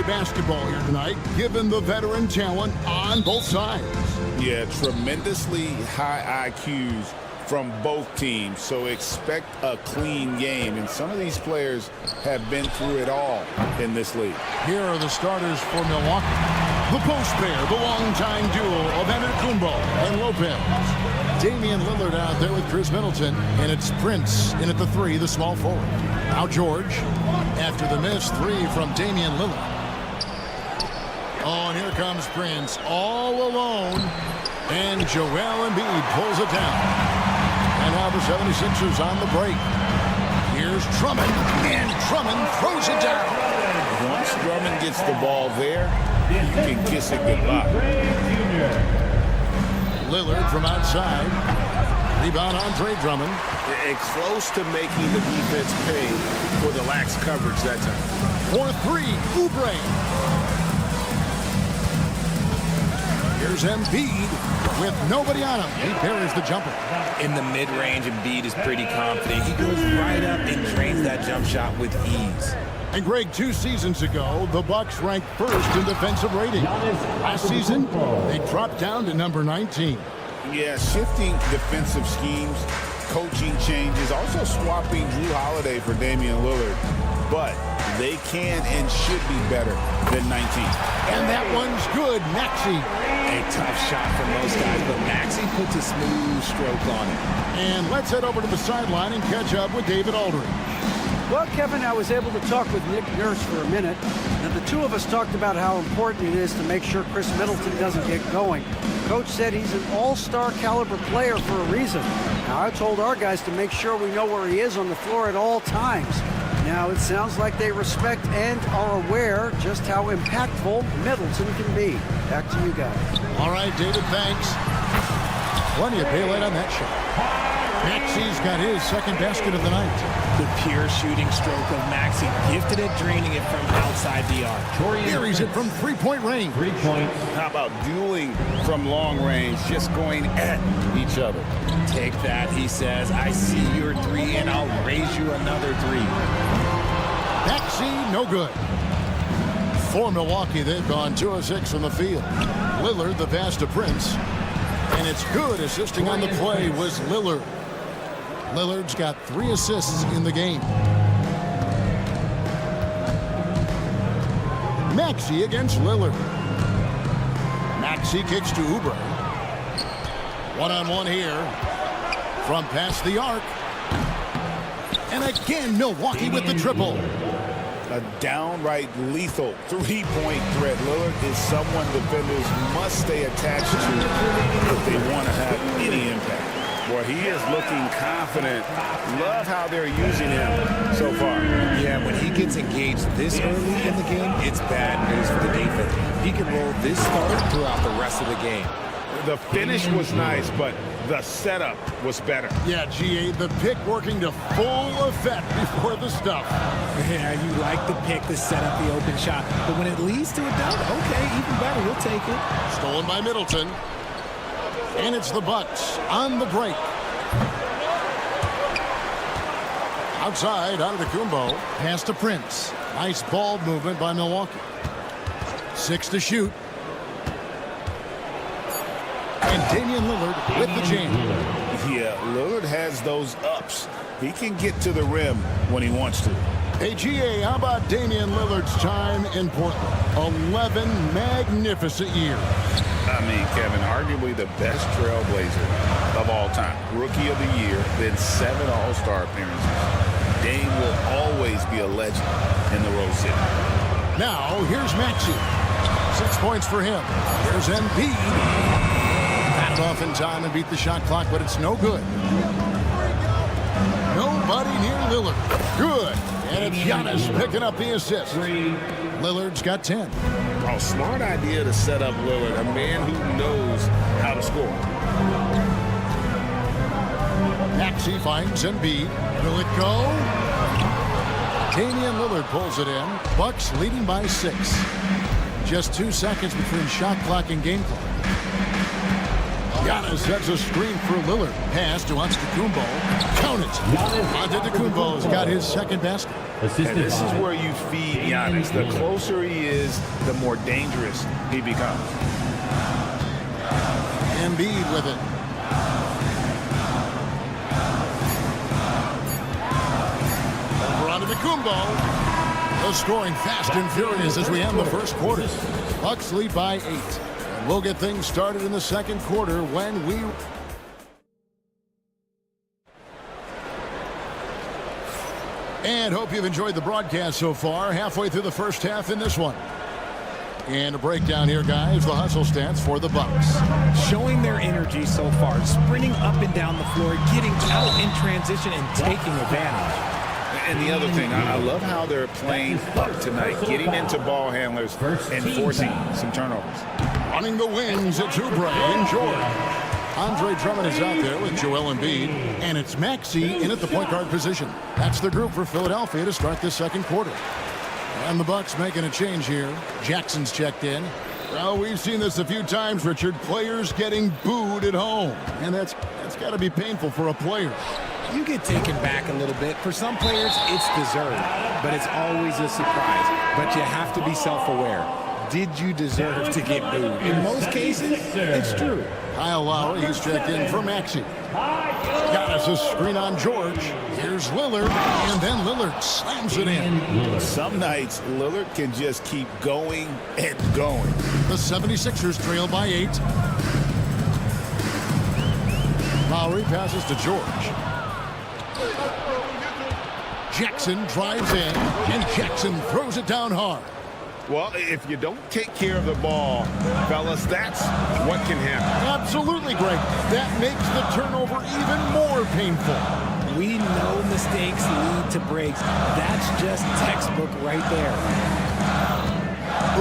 Milwaukee basketball here tonight, given the veteran talent on both sides. Yeah, tremendously high IQs from both teams, so expect a clean game. And some of these players have been through it all in this league. Here are the starters for Milwaukee. The post pair, the longtime duo of Antetokounmpo and Lopez. Damian Lillard out there with Chris Middleton, and it's Prince in at the 3, the small forward. Now George, after the missed 3 from Damian Lillard. Oh, and here comes Prince all alone, and Joel Embiid pulls it down. And now the 76ers on the break. Here's Drummond, and Drummond throws it down. Once Drummond gets the ball there, you can kiss it goodbye. Lillard from outside. Rebound Andre Drummond. And close to making the defense pay for the lax coverage that time. For 3, Oubre. Here's Embiid with nobody on him. He parries the jumper. In the mid-range, Embiid is pretty confident. He goes right up and drains that jump shot with ease. And Greg, 2 seasons ago, the Bucks ranked first in defensive rating. Last season, they dropped down to number 19. Yeah, shifting defensive schemes, coaching changes, also swapping Drew Holiday for Damian Lillard. But they can and should be better than 19. And that one's good. Maxey. A tough shot for most guys, but Maxey puts a smooth stroke on it. And let's head over to the sideline and catch up with David Aldridge. Well, Kevin, I was able to talk with Nick Nurse for a minute, and the two of us talked about how important it is to make sure Chris Middleton doesn't get going. Coach said he's an all-star caliber player for a reason. Now, I told our guys to make sure we know where he is on the floor at all times. Now, it sounds like they respect and are aware just how impactful Middleton can be. Back to you guys. All right, David, thanks. Plenty of daylight on that shot. Maxey's got his second basket of the night. The pure shooting stroke of Maxey, gifted at draining it from outside the arc. Buries it from three-point range. 3 points. How about dueling from long range, just going at each other? Take that, he says. I see your 3, and I'll raise you another 3. Maxey, no good. For Milwaukee, they've gone 2 of 6 from the field. Lillard, the pass to Prince. And it's good. Assisting on the play was Lillard. Lillard's got 3 assists in the game. Maxey against Lillard. Maxey kicks to Oubre. One-on-one here from past the arc. And again, Milwaukee with the triple. A downright lethal 3-point threat. Lillard is someone defenders must stay attached to if they want to have any impact. Boy, he is looking confident. Love how they're using him so far. Yeah, when he gets engaged this early in the game, it's bad news for the defense. He can roll this start throughout the rest of the game. The finish was nice, but the setup was better. Yeah, GA, the pick working to full effect before the stuff. Yeah, you like the pick to set up the open shot, but when it leads to a dunk, okay, even better, we'll take it. Stolen by Middleton. And it's the Bucks on the break. Outside, Antetokounmpo. Pass to Prince. Nice ball movement by Milwaukee. 6 to shoot. And Damian Lillard with the jam. Yeah, Lillard has those ups. He can get to the rim when he wants to. Hey, GA, how about Damian Lillard's time in Portland? 11 magnificent years. I mean, Kevin, arguably the best trailblazer of all time. Rookie of the year, then 7 All-Star appearances. Dame will always be a legend in the Rose City. Now, here's Maxey. 6 points for him. Here's Embiid. Got it off in time and beat the shot clock, but it's no good. Nobody near Lillard. Good. And it's Giannis picking up the assist. Lillard's got 10. Oh, smart idea to set up Lillard, a man who knows how to score. Maxey finds Embiid. Will it go? Damian Lillard pulls it in. Bucks leading by 6. Just 2 seconds between shot clock and game clock. Giannis sets a screen for Lillard. Pass to Antetokounmpo. Count it. Antetokounmpo's got his second basket. And this is where you feed Giannis. The closer he is, the more dangerous he becomes. Embiid with it. Over onto Kumbo. The scoring fast and furious as we end the first quarter. Bucks lead by 8. And we'll get things started in the second quarter when we... And hope you've enjoyed the broadcast so far. Halfway through the first half in this one. And a breakdown here, guys. The hustle stats for the Bucks. Showing their energy so far, sprinting up and down the floor, getting out in transition and taking advantage. And the other thing, I love how they're playing up tonight, getting into ball handlers and forcing some turnovers. Running the wings, it's Oubre and George. Andre Drummond is out there with Joel Embiid, and it's Maxey in at the point guard position. That's the group for Philadelphia to start this second quarter. And the Bucks making a change here. Jackson's checked in. Well, we've seen this a few times, Richard. Players getting booed at home, and that's got to be painful for a player. You get taken back a little bit. For some players, it's deserved, but it's always a surprise. But you have to be self-aware. Did you deserve to get booed? In most cases, it's true. Kyle Lowry, he's checked in for Maxey. Got us a screen on George. Here's Lillard, and then Lillard slams it in. Some nights, Lillard can just keep going and going. The 76ers trail by 8. Lowry passes to George. Jackson drives in, and Jackson throws it down hard. Well, if you don't take care of the ball, fellas, that's what can happen. Absolutely, Greg. That makes the turnover even more painful. We know mistakes lead to breaks. That's just textbook right there.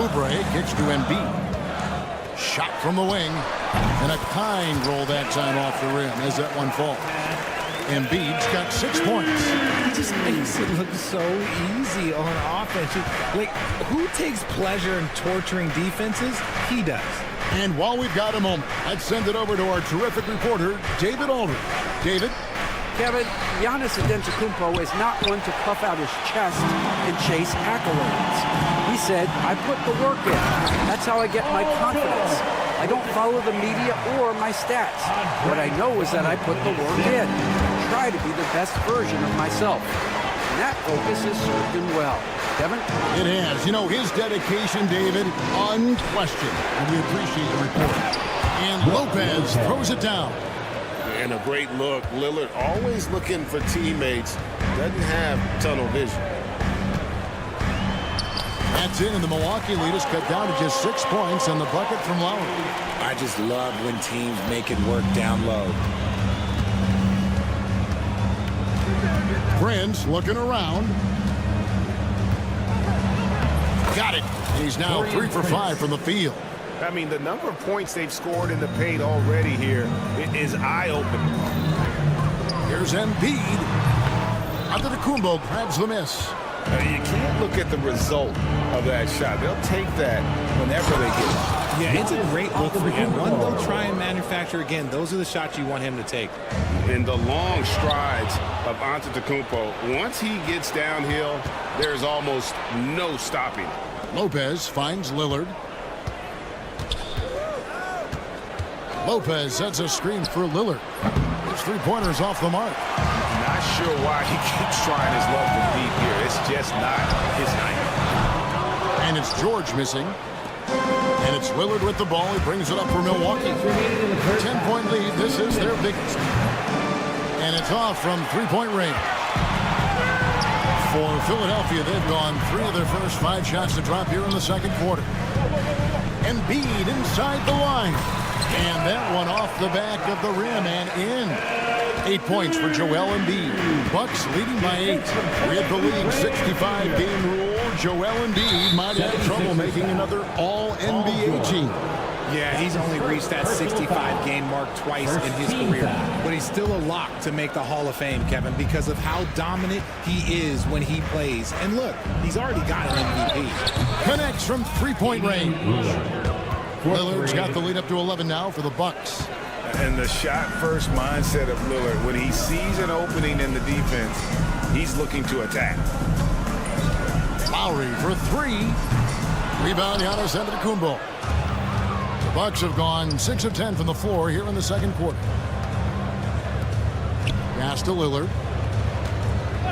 Oubre kicks to Embiid. Shot from the wing. And a kind roll that time off the rim as that one falls. Embiid's got 6 points. He just makes it look so easy on offense. Like, who takes pleasure in torturing defenses? He does. And while we've got a moment, let's send it over to our terrific reporter, David Aldridge. David? Kevin, Giannis Antetokounmpo is not one to puff out his chest and chase accolades. He said, I put the work in. That's how I get my confidence. I don't follow the media or my stats. What I know is that I put the work in. Try to be the best version of myself. And that focus has served him well. Kevin? It has. You know, his dedication, David, unquestioned. And we appreciate the report. And Lopez throws it down. And a great look. Lillard always looking for teammates. Doesn't have tunnel vision. That's in, and the Milwaukee lead is cut down to just 6 points on the bucket from Lowry. I just love when teams make it work down low. Prince looking around. Got it. He's now 3 for 5 from the field. I mean, the number of points they've scored in the paint already here is eye-opening. Here's Embiid. Antetokounmpo grabs the miss. You can't look at the result of that shot. They'll take that whenever they get it. Yeah, it's a great look for him. One they'll try and manufacture again. Those are the shots you want him to take. In the long strides of Antetokounmpo, once he gets downhill, there's almost no stopping. Lopez finds Lillard. Lopez sets a screen for Lillard. His three-pointers off the mark. Not sure why he keeps trying his luck with deep here. It's just not his night. And it's George missing. And it's Lillard with the ball. He brings it up for Milwaukee. 10-point lead. This is their biggest. And it's off from three-point range. For Philadelphia, they've gone 3 of their first 5 shots to drop here in the second quarter. Embiid inside the line. And that one off the back of the rim and in. 8 points for Joel Embiid. Bucks leading by 8. With the league 65-game rule, Joel Embiid might have trouble making another All-NBA team. Yeah, he's only reached that 65-game mark twice in his career. But he's still a lock to make the Hall of Fame, Kevin, because of how dominant he is when he plays. And look, he's already got an MVP. Connects from three-point range. Lillard's got the lead up to 11 now for the Bucks. And the shot-first mindset of Lillard, when he sees an opening in the defense, he's looking to attack. three for three. Rebound, Giannis Antetokounmpo. The Bucks have gone 6 of 10 from the floor here in the second quarter. Pass to Lillard.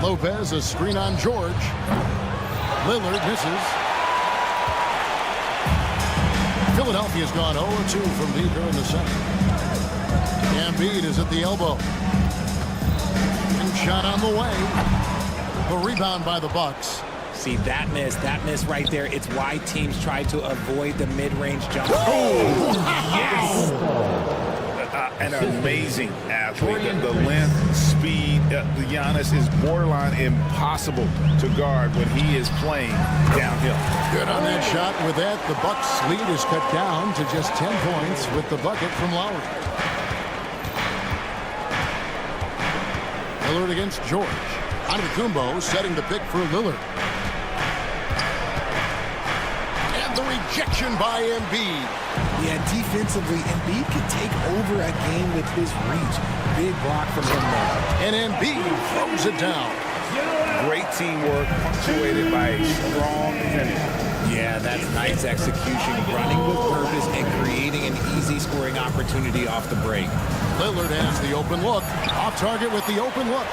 Lopez, a screen on George. Lillard misses. Philadelphia's gone 0-2 from deep here in the second. Embiid is at the elbow. And shot on the way. The rebound by the Bucks. See, that miss right there. It's why teams try to avoid the mid-range jump. Oh, yes! An amazing athlete. The length, speed, Giannis is borderline impossible to guard when he is playing downhill. Good on that shot. With that, the Bucks' lead is cut down to just 10 points with the bucket from Lowry. Lillard against George. Antetokounmpo setting the pick for Lillard. And the rejection by Embiid. Yeah, defensively, Embiid can take over a game with his reach. Big block from him there. And Embiid throws it down. Great teamwork punctuated by a strong finish. Yeah, that's nice execution, running with purpose and creating an easy scoring opportunity off the break. Lillard has the open look. Off target with the open look.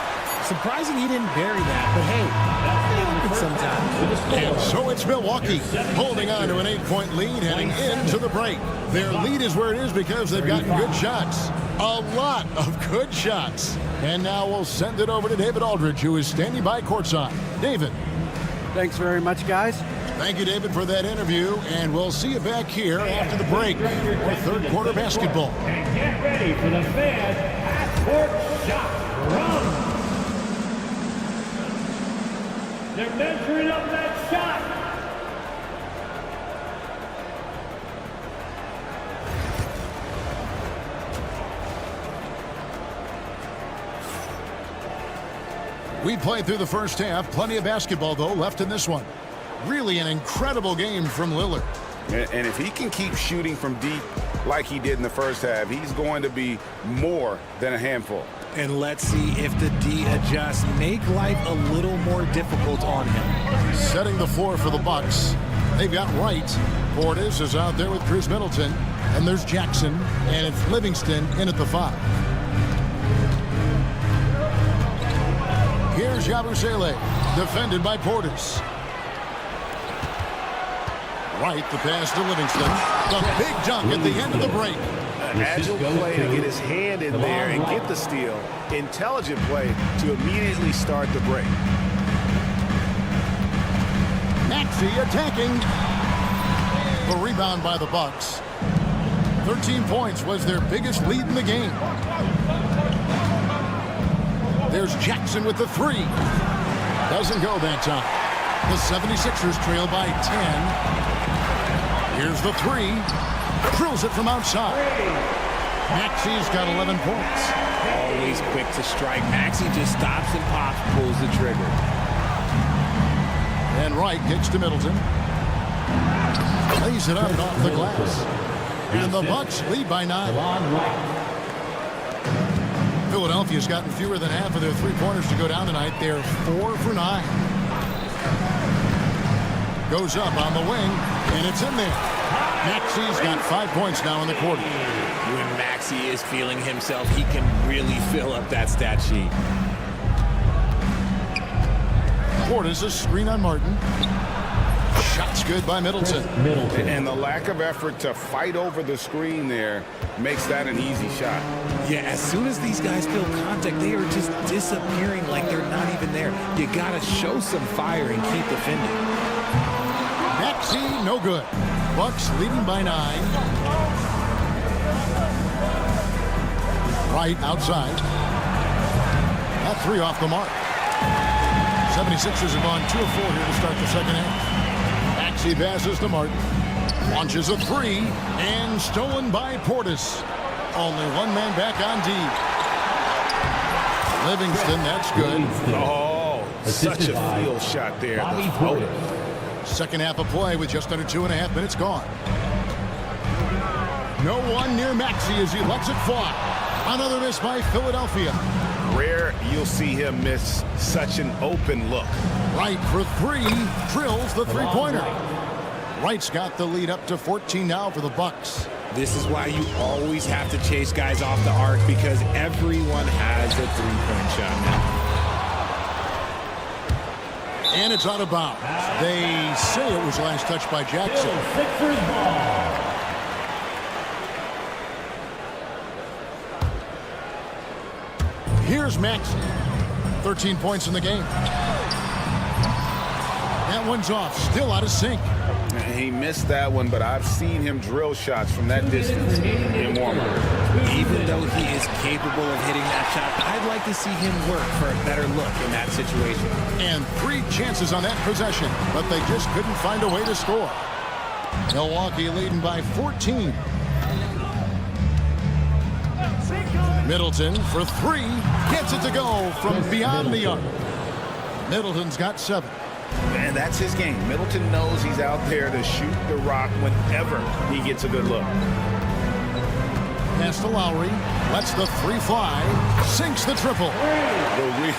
Surprising he didn't bury that, but hey, that happens sometimes. And so it's Milwaukee holding on to an 8-point lead heading into the break. Their lead is where it is because they've gotten good shots. A lot of good shots. And now we'll send it over to David Aldridge, who is standing by courtside. David. Thanks very much, guys. Thank you, David, for that interview. And we'll see you back here after the break for third quarter basketball. And get ready for the Fed half-court shot run. They're measuring up that shot. We played through the first half. Plenty of basketball, though, left in this one. Really an incredible game from Lillard. And if he can keep shooting from deep like he did in the first half, he's going to be more than a handful. And let's see if the D adjusts, make life a little more difficult on him. Setting the floor for the Bucks. They've got Wright. Portis is out there with Chris Middleton. And there's Jackson. And it's Livingston in at the 5. Here's Yabusele, defended by Portis. Wright, the pass to Livingston. The big dunk at the end of the break. Agile play to get his hand in there and get the steal. Intelligent play to immediately start the break. Maxey attacking. The rebound by the Bucks. 13 points was their biggest lead in the game. There's Jackson with the 3. Doesn't go that time. The 76ers trail by 10. Here's the 3. Drills it from outside. Maxey's got 11 points. Always quick to strike. Maxey just stops and pops, pulls the trigger. And Wright kicks to Middleton. Lays it up and off the glass. And the Bucks lead by 9. Philadelphia's gotten fewer than half of their three-pointers to go down tonight. They're 4 for 9. Goes up on the wing, and it's in there. Maxey's got 5 points now in the quarter. When Maxey is feeling himself, he can really fill up that stat sheet. Portis a screen on Martin. Shot's good by Middleton. And the lack of effort to fight over the screen there makes that an easy shot. Yeah, as soon as these guys feel contact, they are just disappearing like they're not even there. You gotta show some fire and keep defending. Maxey, no good. Bucks leading by 9. Wright outside. That 3 off the mark. 76ers have gone 2 of 4 here to start the second half. Maxey passes to Martin. Launches a 3 and stolen by Portis. Only one man back on D. Livingston, that's good. Oh, such a field shot there. Second half of play with just under 2.5 minutes gone. No one near Maxey as he lets it fly. Another miss by Philadelphia. Rare you'll see him miss such an open look. Wright for three, drills the three-pointer. Wright's got the lead up to 14 now for the Bucks. This is why you always have to chase guys off the arc, because everyone has a three-point shot now. And it's out of bounds. They say it was last touched by Jackson. Sixers ball. Here's Maxey. 13 points in the game. That one's off. Still out of sync. He missed that one, but I've seen him drill shots from that distance in warm-up. Even though he is capable of hitting that shot, I'd like to see him work for a better look in that situation. And 3 chances on that possession, but they just couldn't find a way to score. Milwaukee leading by 14. Middleton for 3. Gets it to go from beyond the arc. Middleton's got 7. And that's his game. Middleton knows he's out there to shoot the rock whenever he gets a good look. Pass to Lowry. Lets the 3 fly. Sinks the triple. The real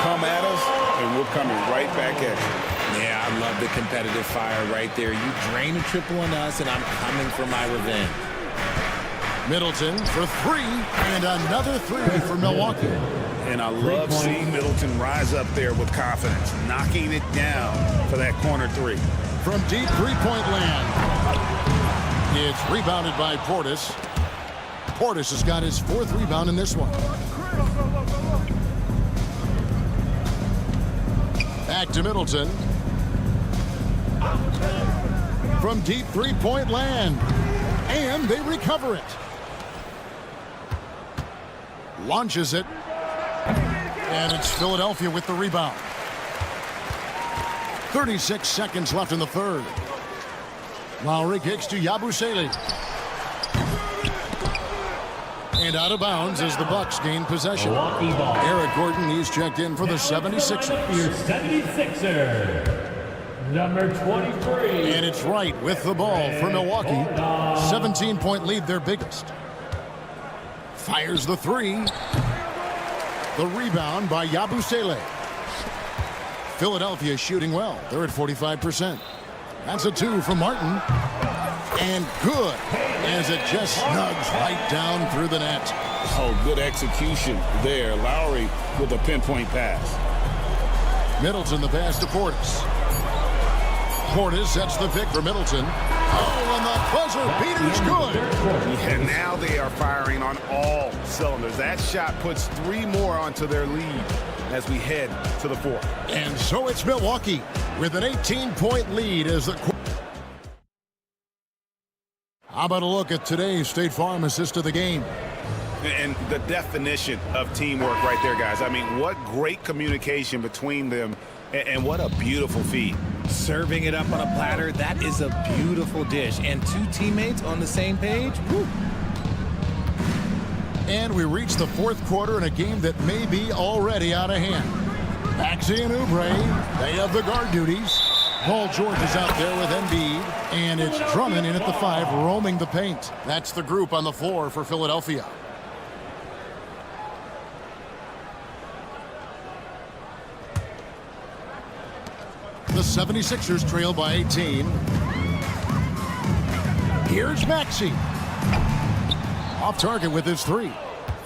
come at us, and we're coming right back at you. Yeah, I love the competitive fire right there. You drain a triple on us, and I'm coming for my revenge. Middleton for 3. And another 3 for Milwaukee. And I love seeing Middleton rise up there with confidence, knocking it down for that corner 3. From deep three-point land. It's rebounded by Portis. Portis has got his 4th rebound in this one. Back to Middleton. From deep three-point land. And they recover it. Launches it. And it's Philadelphia with the rebound. 36 seconds left in the third. Lowry kicks to Yabusele. And out of bounds as the Bucks gain possession. Milwaukee ball. Eric Gordon, he's checked in for the 76ers. Your 76er. Number 23. And it's Wright with the ball for Milwaukee. 17-point lead, their biggest. Fires the 3. The rebound by Yabusele. Philadelphia shooting well. They're at 45%. That's a 2 from Martin. And good, as it just snugs right down through the net. Oh, good execution there. Lowry with a pinpoint pass. Middleton the pass to Portis. Portis sets the pick for Middleton. Oh, and the buzzer beater's good. And now they are firing on all cylinders. That shot puts 3 more onto their lead as we head to the 4th. And so it's Milwaukee with an 18-point lead as the... How about a look at today's State Farm assist of the game? And the definition of teamwork right there, guys. I mean, what great communication between them, and what a beautiful feed. Serving it up on a platter, that is a beautiful dish. And 2 teammates on the same page, woo. And we reach the 4th quarter in a game that may be already out of hand. Maxey and Oubre, they have the guard duties. Paul George is out there with Embiid, and it's Drummond in at the 5, roaming the paint. That's the group on the floor for Philadelphia. The 76ers trail by 18. Here's Maxey. Off target with his 3.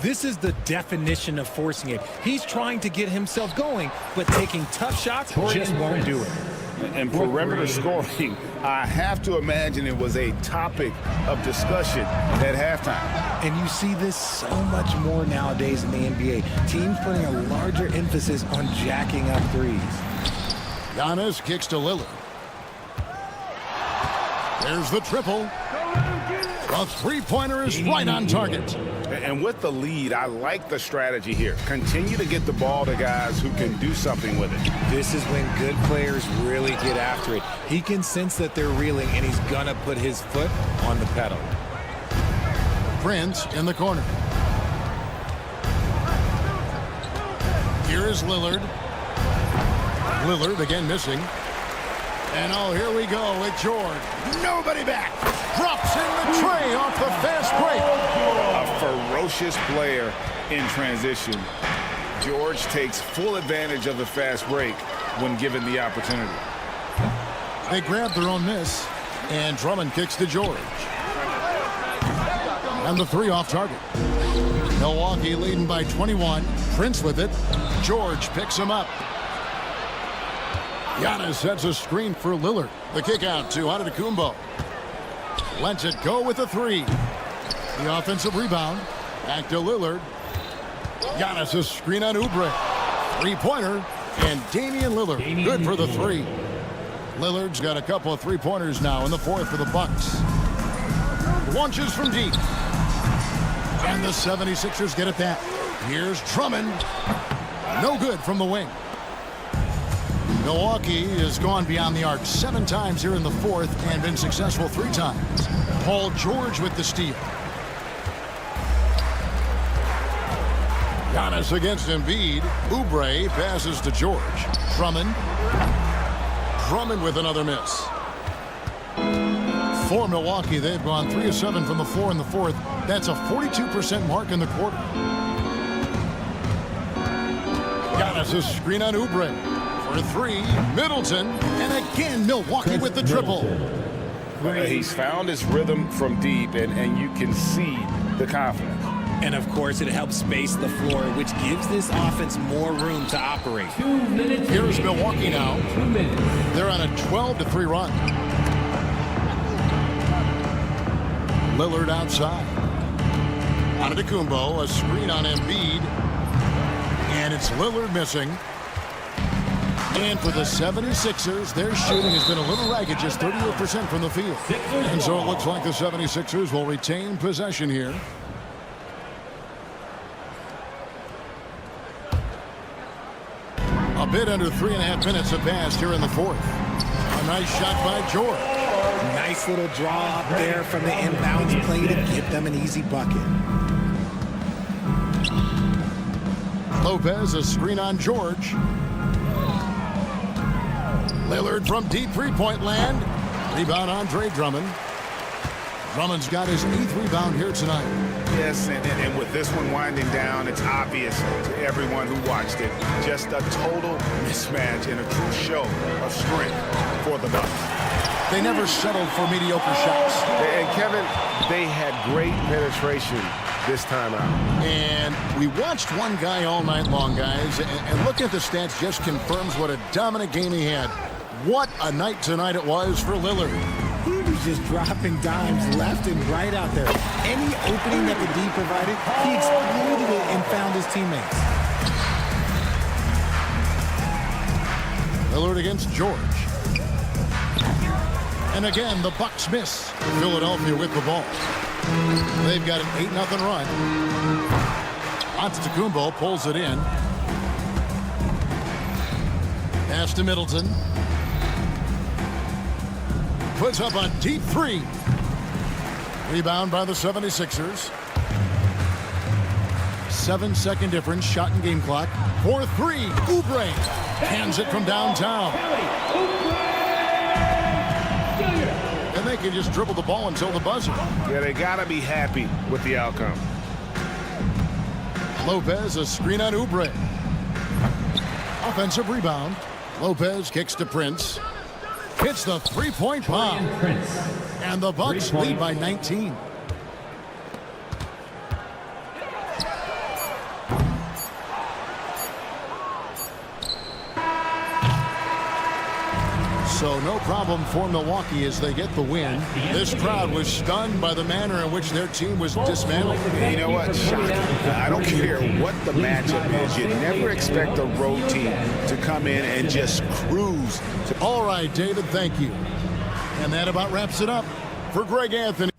This is the definition of forcing it. He's trying to get himself going, but taking tough shots just won't do it. And perimeter scoring, I have to imagine it was a topic of discussion at halftime. And you see this so much more nowadays in the NBA. Teams putting a larger emphasis on jacking up threes. Giannis kicks to Lillard. There's the triple. The three-pointer is right on target. And with the lead, I like the strategy here. Continue to get the ball to guys who can do something with it. This is when good players really get after it. He can sense that they're reeling, and he's going to put his foot on the pedal. Prince in the corner. Here is Lillard. Lillard again missing. And oh, here we go with George. Nobody back. Drops in the tray off the fast break. A ferocious player in transition. George takes full advantage of the fast break when given the opportunity. They grab their own miss, and Drummond kicks to George. And the three off target. Milwaukee leading by 21. Prince with it. George picks him up. Giannis sets a screen for Lillard. The kick out to Antetokounmpo. Lets it go with the three. The offensive rebound. Back to Lillard. Giannis a screen on Oubre. Three-pointer. And Damian Lillard good for the three. Lillard's got a couple of three-pointers now in the fourth for the Bucks. Launches from deep. And the 76ers get it back. Here's Drummond. No good from the wing. Milwaukee has gone beyond the arc 7 times here in the fourth and been successful 3 times. Paul George with the steal. Giannis against Embiid. Oubre passes to George. Drummond with another miss. For Milwaukee, they've gone 3 of 7 from the floor in the fourth. That's a 42% mark in the quarter. Giannis a screen on Oubre. For 3, Middleton. And again, Milwaukee with the triple. He's found his rhythm from deep, and you can see the confidence. And, of course, it helps space the floor, which gives this offense more room to operate. 2 minutes. Here's Milwaukee now. 2 minutes. They're on a 12-3 run. Lillard outside. Antetokounmpo, a screen on Embiid. And it's Lillard missing. And for the 76ers, their shooting has been a little ragged, just 38% from the field. And so it looks like the 76ers will retain possession here. A bit under 3.5 minutes have passed here in the fourth. A nice shot by George. Nice little draw up there from the inbounds play to give them an easy bucket. Lopez, a screen on George. Lillard from deep three-point land. Rebound Andre Drummond. Drummond's got his 8th rebound here tonight. Yes, and with this one winding down, it's obvious to everyone who watched it. Just a total mismatch and a true show of strength for the Bucks. They never settled for mediocre shots. And Kevin, they had great penetration this time out. And we watched one guy all night long, guys, and looking at the stats just confirms what a dominant game he had. What a night tonight it was for Lillard. He was just dropping dimes left and right out there. Any opening that the D provided, he exploited it and found his teammates. Lillard against George. And again, the Bucks miss. Philadelphia with the ball. They've got an 8-0 run. Antetokounmpo pulls it in. Pass to Middleton. Puts up a deep three. Rebound by the 76ers. 7-second difference, shot and game clock. 4-3, Oubre hands it from downtown. And they can just dribble the ball until the buzzer. Yeah, they got to be happy with the outcome. Lopez, a screen on Oubre. Offensive rebound. Lopez kicks to Prince. Hits the three-point bomb. And the Bucks lead by 19. So no problem for Milwaukee as they get the win. This crowd was stunned by the manner in which their team was dismantled. You know what? Shocking. I don't care what the matchup is. You never expect a road team to come in and just cruise. All right, David, thank you. And that about wraps it up for Greg Anthony.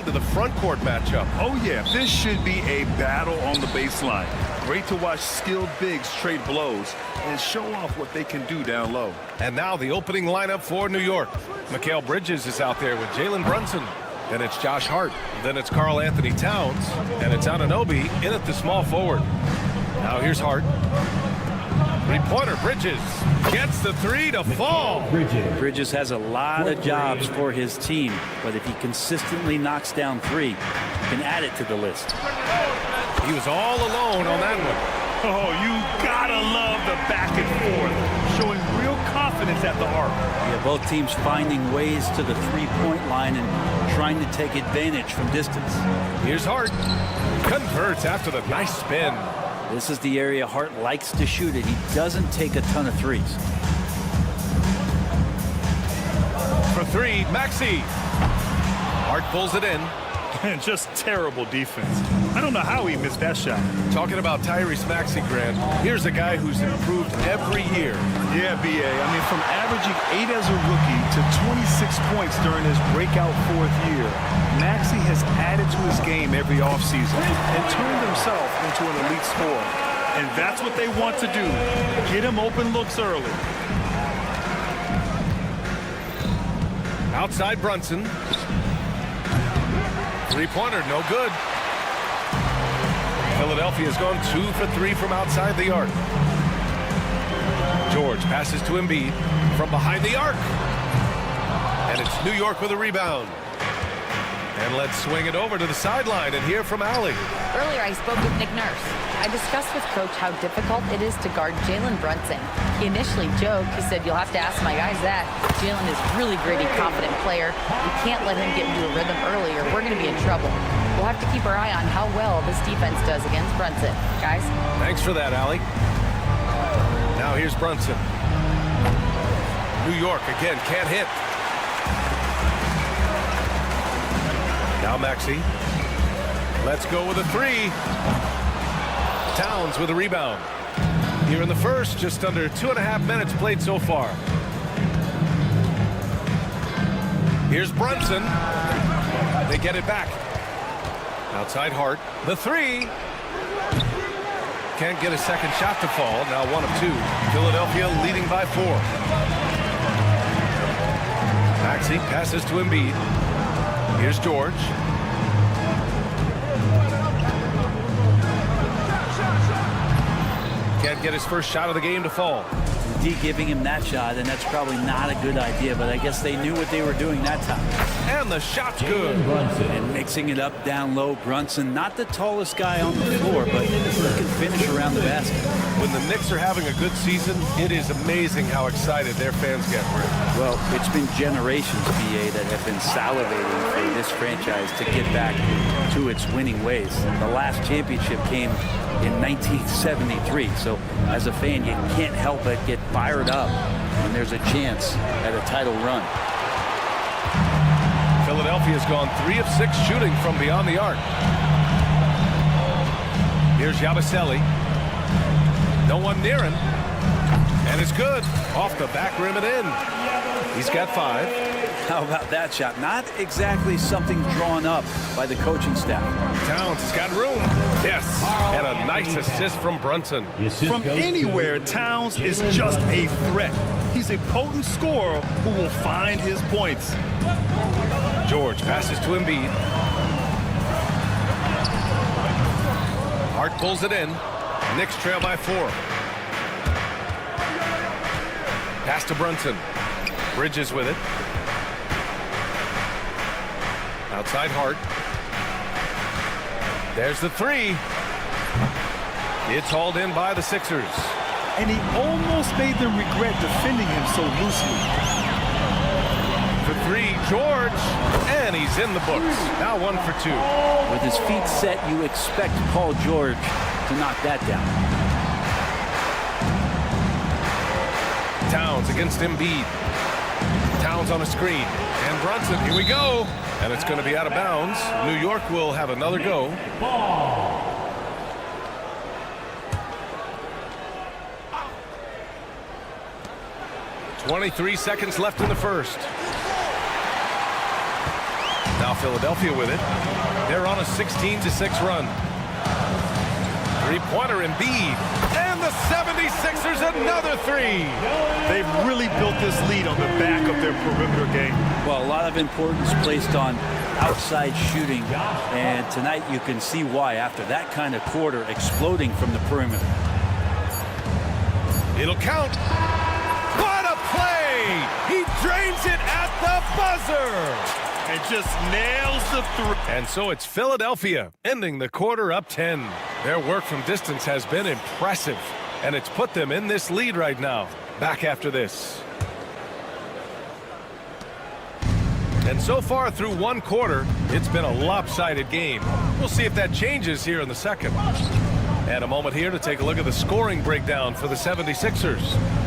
to the front court matchup. Oh, yeah. This should be a battle on the baseline. Great to watch skilled bigs trade blows and show off what they can do down low. And now the opening lineup for New York. Mikal Bridges is out there with Jalen Brunson. Then it's Josh Hart. Then it's Karl Anthony Towns. And it's Anunoby in at the small forward. Now here's Hart. Three-pointer. Bridges gets the three to fall. Bridges has a lot of jobs for his team, but if he consistently knocks down three, he can add it to the list. He was all alone on that one. Oh, you gotta love the back and forth, showing real confidence at the arc. Yeah, both teams finding ways to the three-point line and trying to take advantage from distance. Here's Hart. Converts after the nice spin. This is the area Hart likes to shoot it. He doesn't take a ton of threes. For three, Maxey. Hart pulls it in. And just terrible defense. I don't know how he missed that shot. Talking about Tyrese Maxey, Grant, here's a guy who's improved every year. Yeah, B.A. I mean, from averaging 8 as a rookie to 26 points during his breakout fourth year, Maxey has added to his game every offseason and turned himself into an elite scorer. And that's what they want to do. Get him open looks early. Outside Brunson. Three-pointer, no good. Philadelphia's gone 2 for 3 from outside the arc. George passes to Embiid from behind the arc. And it's New York with a rebound. And let's swing it over to the sideline and hear from Allie. Earlier, I spoke with Nick Nurse. I discussed with Coach how difficult it is to guard Jalen Brunson. He initially joked. He said, "You'll have to ask my guys that. Jalen is really gritty, confident player. We can't let him get into a rhythm early or we're going to be in trouble. We'll have to keep our eye on how well this defense does against Brunson." Guys? Thanks for that, Allie. Now here's Brunson. New York again, can't hit. Now Maxey. Let's go with a three. Towns with a rebound. Here in the first, just under 2.5 minutes played so far. Here's Brunson. They get it back. Outside Hart. The three. Can't get a second shot to fall. Now 1 of 2. Philadelphia leading by 4. Maxey passes to Embiid. Here's George. Can't get his first shot of the game to fall. D giving him that shot, and that's probably not a good idea, but I guess they knew what they were doing that time. And the shot's good. And mixing it up down low. Brunson, not the tallest guy on the floor, but he can finish around the basket. When the Knicks are having a good season, it is amazing how excited their fans get for it. Well, it's been generations, BA, that have been salivating for this franchise to get back to its winning ways. The last championship came in 1973, so as a fan, you can't help but get fired up when there's a chance at a title run. Philadelphia's gone 3 of 6 shooting from beyond the arc. Here's Yabusele. No one near him. And it's good. Off the back rim and in. He's got 5. How about that shot? Not exactly something drawn up by the coaching staff. Towns has got room. Yes. And a nice assist from Brunson. From anywhere, Towns is just a threat. He's a potent scorer who will find his points. George passes to Embiid. Hart pulls it in. Knicks trail by 4. Pass to Brunson. Bridges with it. Outside Hart. There's the three. It's hauled in by the Sixers. And he almost made them regret defending him so loosely. The three, George, and he's in the books. Now 1 for 2. With his feet set, you expect Paul George to knock that down. Towns against Embiid. Towns on a screen. And Brunson, here we go. And it's going to be out of bounds. New York will have another go. 23 seconds left in the first. Now Now Philadelphia with it. They're on a 16-6 run. Three-pointer Embiid. And the 76ers another three. They've really built this lead on the back of their perimeter game. Well, a lot of importance placed on outside shooting, and tonight you can see why after that kind of quarter exploding from the perimeter. It'll count. What a play! He drains it at the buzzer! And just nails the three. And so it's Philadelphia ending the quarter up 10. Their work from distance has been impressive, and it's put them in this lead right now. Back after this. And so far through one quarter, it's been a lopsided game. We'll see if that changes here in the second. And a moment here to take a look at the scoring breakdown for the 76ers.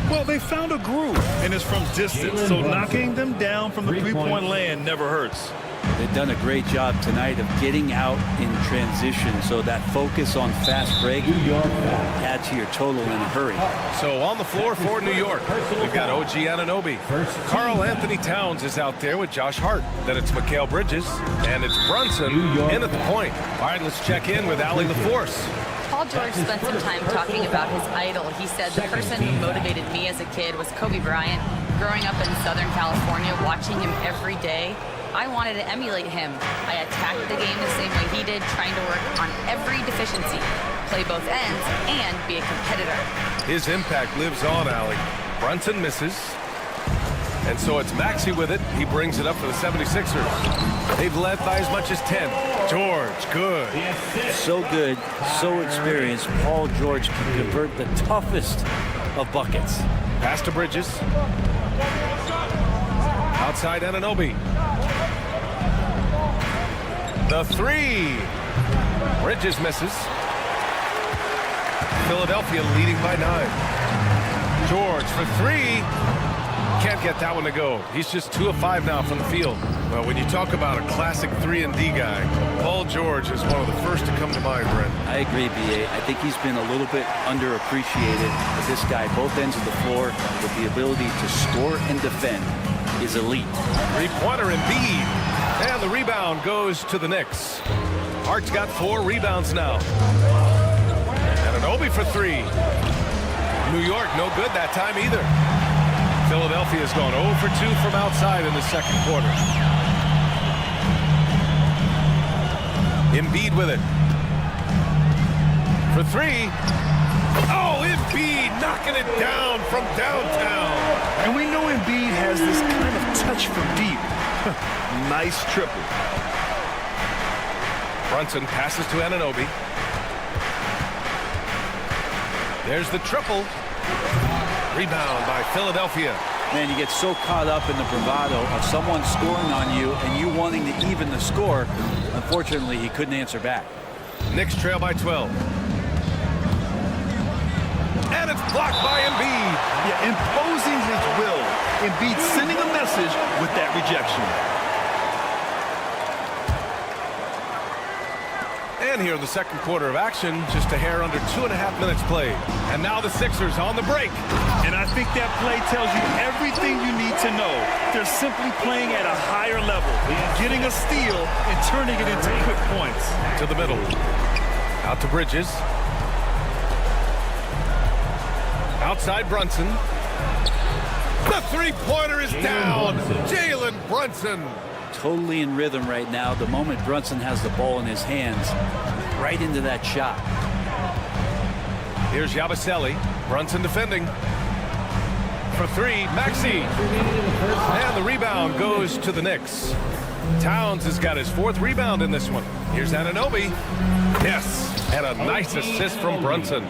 Well, they found a groove, and it's from distance, so knocking them down from the three-point land never hurts. They've done a great job tonight of getting out in transition, so that focus on fast break add to your total in a hurry. So on the floor for New York, we've got OG Anunoby. Karl Anthony Towns is out there with Josh Hart. Then it's Mikal Bridges, and it's Brunson in at the point. All right, let's check in with Allie LaForce. Paul George spent some time talking about his idol. He said the person who motivated me as a kid was Kobe Bryant. Growing up in Southern California, watching him every day, I wanted to emulate him. I attacked the game the same way he did, trying to work on every deficiency, play both ends, and be a competitor. His impact lives on, Allie. Brunson misses. And so it's Maxey with it. He brings it up for the 76ers. They've led by as much as 10. George, good. So good, so experienced. Paul George can convert the toughest of buckets. Pass to Bridges. Outside Anunoby. The three. Bridges misses. Philadelphia leading by 9. George for three. Can't get that one to go. He's just 2 of 5 now from the field. Well, when you talk about a classic 3-and-D guy, Paul George is one of the first to come to mind, Brent. I agree, B.A. I think he's been a little bit underappreciated. But this guy, both ends of the floor, with the ability to score and defend, is elite. Three-pointer Embiid. And the rebound goes to the Knicks. Hart's got 4 rebounds now. Anunoby for 3. New York, no good that time either. Philadelphia's gone 0 for 2 from outside in the second quarter. Embiid with it. For 3. Oh, Embiid knocking it down from downtown. And we know Embiid has this kind of touch from deep. Nice triple. Brunson passes to Anunoby. There's the triple. Rebound by Philadelphia. Man, you get so caught up in the bravado of someone scoring on you and you wanting to even the score. Unfortunately, he couldn't answer back. Knicks trail by 12. And it's blocked by Embiid. Yeah, imposing his will. Embiid sending a message with that rejection. And here in the second quarter of action, just a hair under 2.5 minutes played. And now the Sixers on the break. And I think that play tells you everything you need to know. They're simply playing at a higher level, getting a steal and turning it into quick points. To the middle. Out to Bridges. Outside Brunson. The three-pointer is down. Jalen Brunson. Totally in rhythm right now. The moment Brunson has the ball in his hands, right into that shot. Here's Yabusele. Brunson defending. For 3, Maxey. And the rebound goes to the Knicks. Towns has got his 4th rebound in this one. Here's Anunoby. Yes, and a nice assist from Brunson.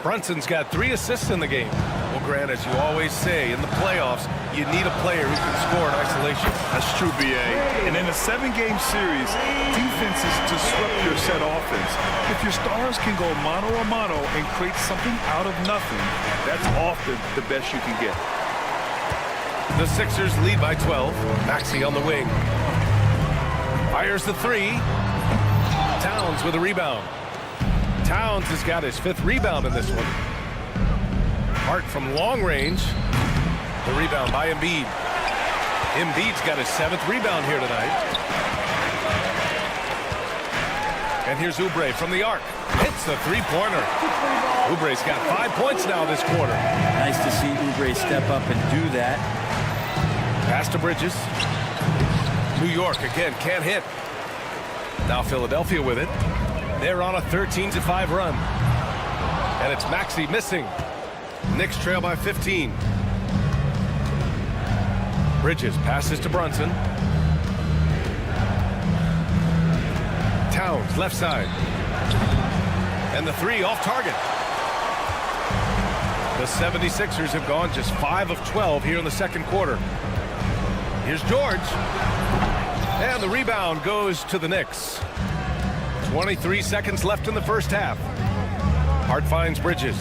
Brunson's got 3 assists in the game. Well, Grant, as you always say, in the playoffs, you need a player who can score in isolation. That's true, B.A. And in a 7-game series, defenses disrupt your set offense. If your stars can go mano-a-mano and create something out of nothing, that's often the best you can get. The Sixers lead by 12. Maxey on the wing. Fires the 3. Towns with a rebound. Towns has got his 5th rebound in this one. Hart from long range. The rebound by Embiid. Embiid's got his 7th rebound here tonight. And here's Oubre from the arc. Hits the three-pointer. Oubre's got 5 points now this quarter. Nice to see Oubre step up and do that. Pass to Bridges. New York again can't hit. Now Philadelphia with it. They're on a 13-5 run. And it's Maxey missing. Knicks trail by 15. Bridges passes to Brunson. Towns left side. And the three off target. The 76ers have gone just 5 of 12 here in the second quarter. Here's George. And the rebound goes to the Knicks. 23 seconds left in the first half. Hart finds Bridges.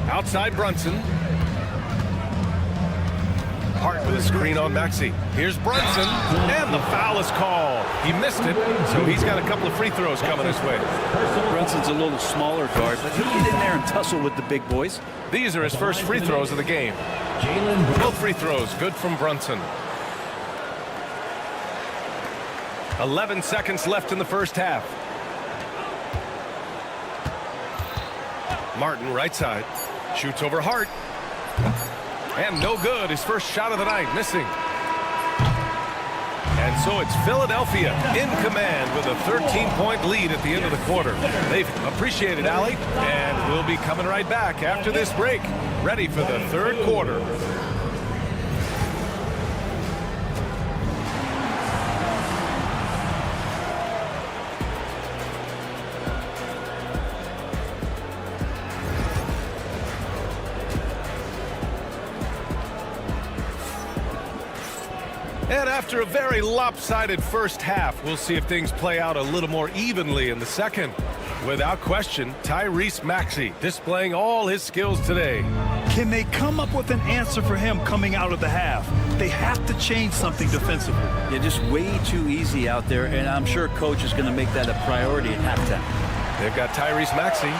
Outside Brunson. Hart with a screen on Maxey. Here's Brunson, and the foul is called. He missed it, so he's got a couple of free throws coming his way. Brunson's a little smaller guard, but he'll get in there and tussle with the big boys. These are his first free throws of the game. Both free throws good from Brunson. 11 seconds left in the first half. Martin right side. Shoots over Hart. And no good. His first shot of the night missing. And so it's Philadelphia in command with a 13-point lead at the end of the quarter. They've appreciated Allie, and we'll be coming right back after this break, ready for the third quarter. And after a very lopsided first half, we'll see if things play out a little more evenly in the second. Without question, Tyrese Maxey displaying all his skills today. Can they come up with an answer for him coming out of the half? They have to change something defensively. Yeah, just way too easy out there, and I'm sure coach is going to make that a priority at halftime. They've got Tyrese Maxey.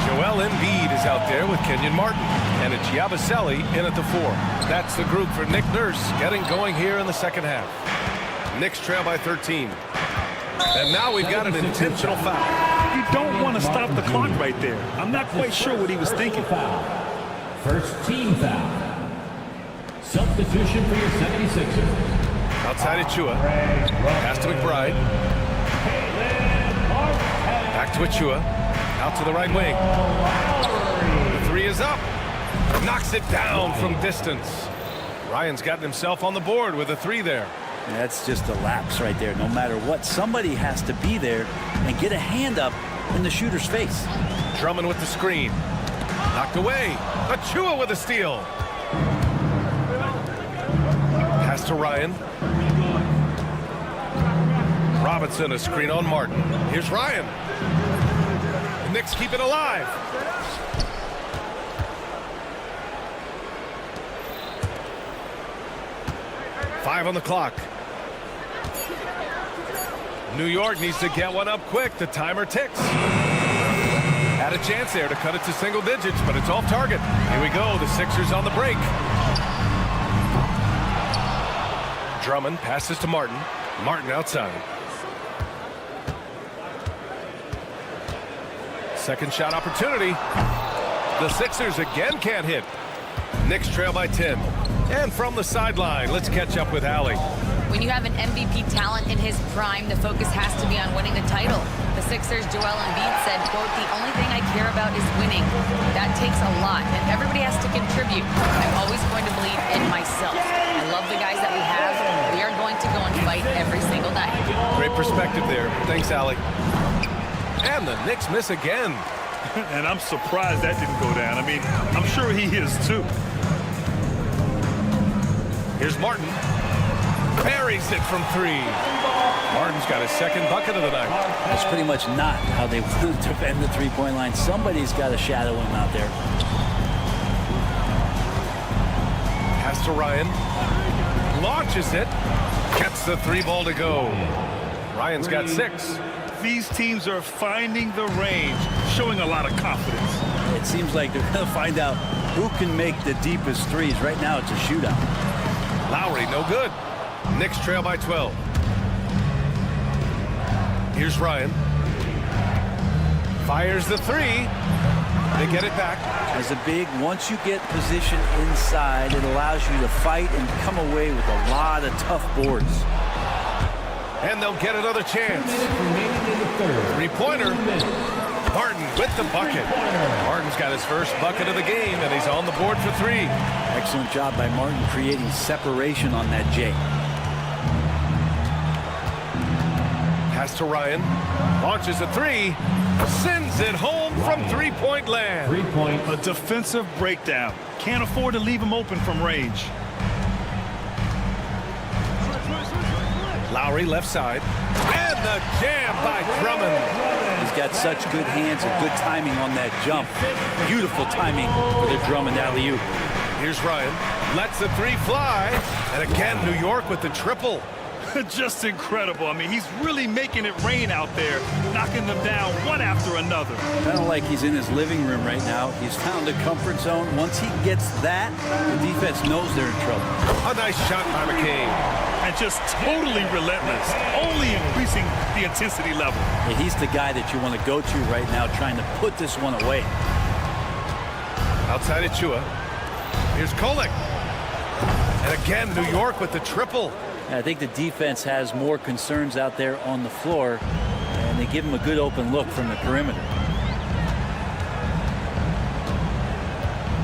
Joel Embiid is out there with Kenyon Martin. And it's Yabusele in at the 4. That's the group for Nick Nurse getting going here in the second half. Knicks trail by 13. And now we've got an intentional foul. You don't want to stop the clock right there. I'm not quite sure what he was thinking. First team foul. Substitution for your 76ers. Outside Achua. Pass to McBride. Back to Achua. Out to the right wing. The three is up. Knocks it down from distance. Ryan's gotten himself on the board with a three there. That's just a lapse right there. No matter what, somebody has to be there and get a hand up in the shooter's face. Drummond with the screen. Knocked away. Achua with a steal. Pass to Ryan. Robinson, a screen on Martin. Here's Ryan. The Knicks keep it alive. Five on the clock. New York needs to get one up quick. The timer ticks. Had a chance there to cut it to single digits, but it's off target. Here we go. The Sixers on the break. Drummond passes to Martin. Martin outside. Second shot opportunity. The Sixers again can't hit. Knicks trail by 10. And from the sideline, let's catch up with Allie. When you have an MVP talent in his prime, the focus has to be on winning the title. The Sixers' Joel Embiid said, quote, "The only thing I care about is winning." That takes a lot, and everybody has to contribute. I'm always going to believe in myself. I love the guys that we have. We are going to go and fight every single night. Great perspective there. Thanks, Allie. And the Knicks miss again. And I'm surprised that didn't go down. I mean, I'm sure he is too. Here's Martin. Buries it from three. Martin's got his second bucket of the night. That's pretty much not how they want to defend the three-point line. Somebody's got to shadow him out there. Pass to Ryan. Launches it. Gets the three ball to go. Ryan's got 6. These teams are finding the range, showing a lot of confidence. It seems like they're going to find out who can make the deepest threes. Right now, it's a shootout. Lowry, no good. Knicks trail by 12. Here's Ryan. Fires the three. They get it back. As a big, once you get position inside, it allows you to fight and come away with a lot of tough boards. And they'll get another chance. Three-pointer. Martin with the bucket. Martin's got his first bucket of the game, and he's on the board for three. Excellent job by Martin creating separation on that J. Pass to Ryan. Launches a three. Sends it home from three-point land. 3 points. A defensive breakdown. Can't afford to leave him open from range. Lowry left side. And the jam by Drummond. He's got such good hands and good timing on that jump. Beautiful timing for the Drummond alley-oop. Here's Ryan. Lets the three fly. And again, New York with the triple. Just incredible. I mean, he's really making it rain out there, knocking them down one after another. Kind of like he's in his living room right now. He's found a comfort zone. Once he gets that, the defense knows they're in trouble. A nice shot by McCain. And just totally relentless, only increasing the intensity level. Yeah, he's the guy that you want to go to right now, trying to put this one away. Outside of Chua. Here's Kolek. And again, New York with the triple. I think the defense has more concerns out there on the floor, and they give him a good open look from the perimeter.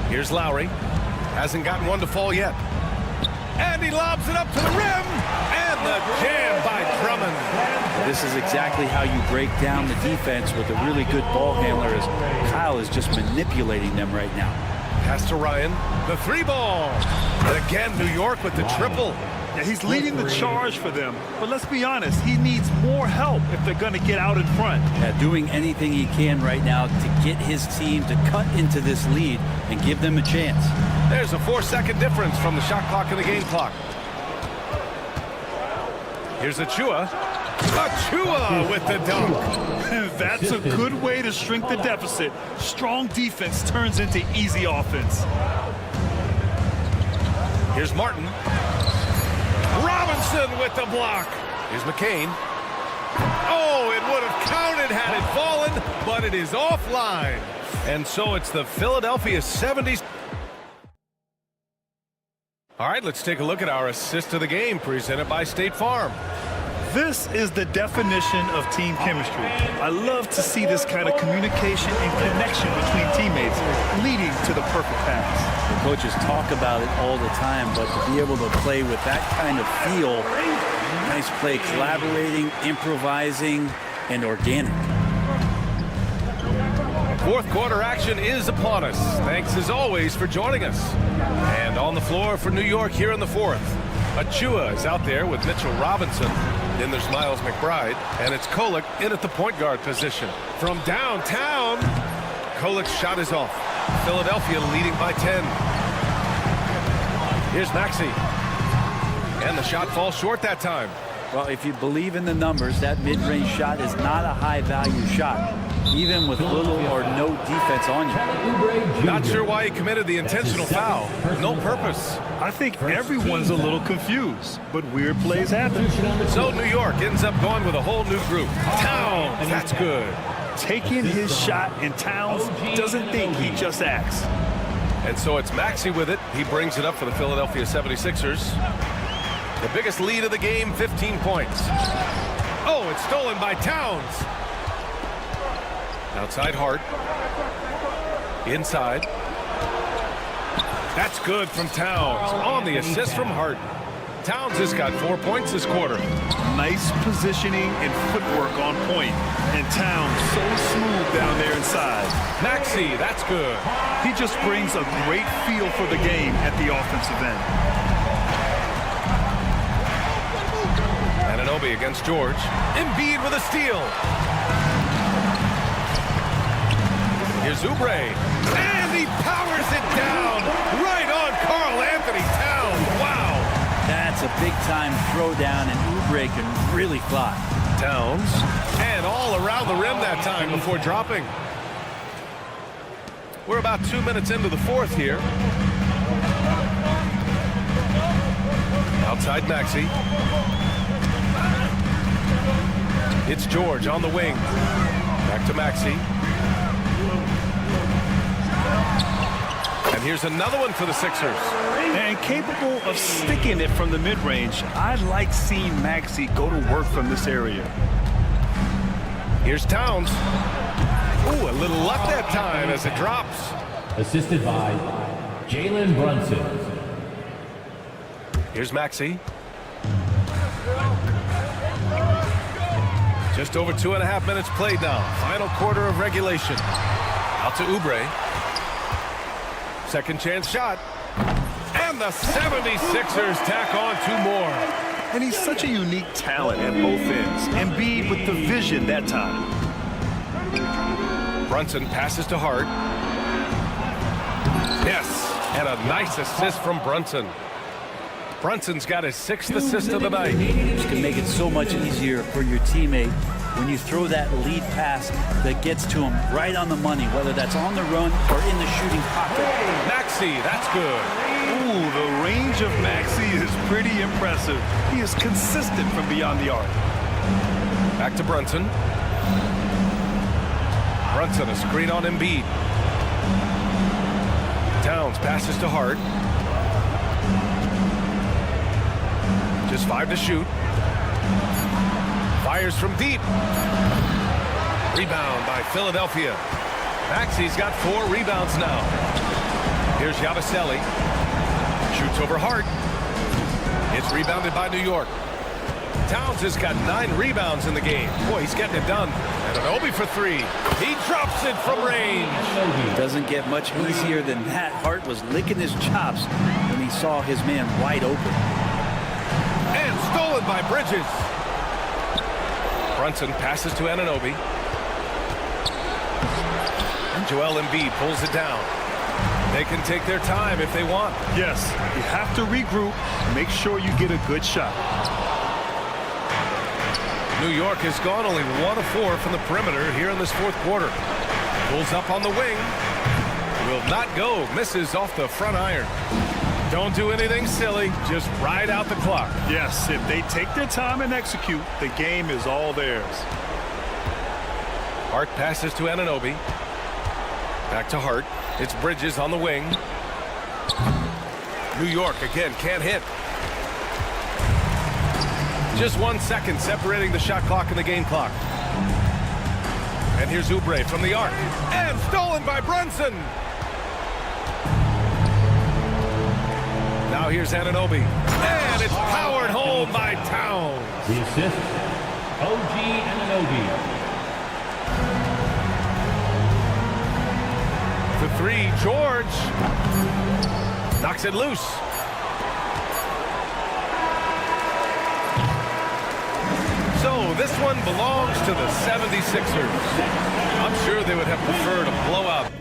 Here's Lowry. Hasn't gotten one to fall yet. And he lobs it up to the rim. And the jam by Drummond. This is exactly how you break down the defense with a really good ball handler, as Kyle is just manipulating them right now. Pass to Ryan. The three ball. And again, New York with the triple. Yeah, he's leading the charge for them, but let's be honest, he needs more help if they're going to get out in front. Yeah, doing anything he can right now to get his team to cut into this lead and give them a chance. There's a 4-second difference from the shot clock and the game clock. Here's Achua. Achua with the dunk. That's a good way to shrink the deficit. Strong defense turns into easy offense. Here's Martin. Robinson with the block. Here's McCain. Oh, it would have counted had it fallen, but it is offline. And so it's the Philadelphia 70s. All right, let's take a look at our assist of the game presented by State Farm. This is the definition of team chemistry. I love to see this kind of communication and connection between teammates leading to the perfect pass. The coaches talk about it all the time, but to be able to play with that kind of feel, nice play, collaborating, improvising, and organic. Fourth quarter action is upon us. Thanks as always for joining us. And on the floor for New York here in the fourth. Achua is out there with Mitchell Robinson. Then there's Miles McBride, and it's Kolek in at the point guard position. From downtown, Kolek's shot is off. Philadelphia leading by 10. Here's Maxey. And the shot falls short that time. Well, if you believe in the numbers, that mid-range shot is not a high-value shot, even with little or no defense on you. Not sure why he committed the intentional foul. No purpose. I think everyone's a little confused, but weird plays happen. So New York ends up going with a whole new group. Towns, that's good. Taking his shot, and Towns doesn't think, he just acts. And so it's Maxey with it. He brings it up for the Philadelphia 76ers. The biggest lead of the game, 15 points. Oh, it's stolen by Towns. Outside Hart. Inside. That's good from Towns. On the assist from Hart. Towns has got 4 points this quarter. Nice positioning and footwork on point. And Towns so smooth down there inside. Maxey, that's good. He just brings a great feel for the game at the offensive end. Anunoby against George. Embiid with a steal. Here's Oubre. And he powers it down. Right on Karl Anthony Towns. Wow. That's a big-time throwdown, and Oubre can really fly. Towns. And all around the rim that time before dropping. We're about 2 minutes into the fourth here. Outside Maxey. It's George on the wing. Back to Maxey. And here's another one for the Sixers. And capable of sticking it from the mid-range. I like seeing Maxey go to work from this area. Here's Towns. Ooh, a little luck that time as it drops. Assisted by Jalen Brunson. Here's Maxey. Just over 2.5 minutes played now. Final quarter of regulation. Out to Oubre. Second chance shot. And the 76ers tack on 2 more. And he's such a unique talent at both ends. Embiid with the vision that time. Brunson passes to Hart. Yes, and a nice assist from Brunson. Brunson's got his 6th assist of the night. This can make it so much easier for your teammate when you throw that lead pass that gets to him right on the money, whether that's on the run or in the shooting pocket. Maxey, that's good. Ooh, the range of Maxey is pretty impressive. He is consistent from beyond the arc. Back to Brunson. Brunson, a screen on Embiid. Towns passes to Hart. Just 5 to shoot. Fires from deep. Rebound by Philadelphia. Maxey's got 4 rebounds now. Here's Yabusele. Shoots over Hart. It's rebounded by New York. Towns has got 9 rebounds in the game. Boy, he's getting it done. And Anunoby for 3. He drops it from range. It doesn't get much easier than that. Hart was licking his chops when he saw his man wide open. And stolen by Bridges. Brunson passes to Anunoby. And Joel Embiid pulls it down. They can take their time if they want. Yes, you have to regroup. Make sure you get a good shot. New York has gone only 1 of 4 from the perimeter here in this 4th quarter. Pulls up on the wing. Will not go. Misses off the front iron. Don't do anything silly. Just ride out the clock. Yes, if they take their time and execute, the game is all theirs. Hart passes to Anunoby. Back to Hart. It's Bridges on the wing. New York again can't hit. Just 1 second separating the shot clock and the game clock. And here's Oubre from the arc. And stolen by Brunson. Now here's Anunoby. And it's powered home by Towns. The assist, OG Anunoby. The 3, George. Knocks it loose. So this one belongs to the 76ers. I'm sure they would have preferred a blowout.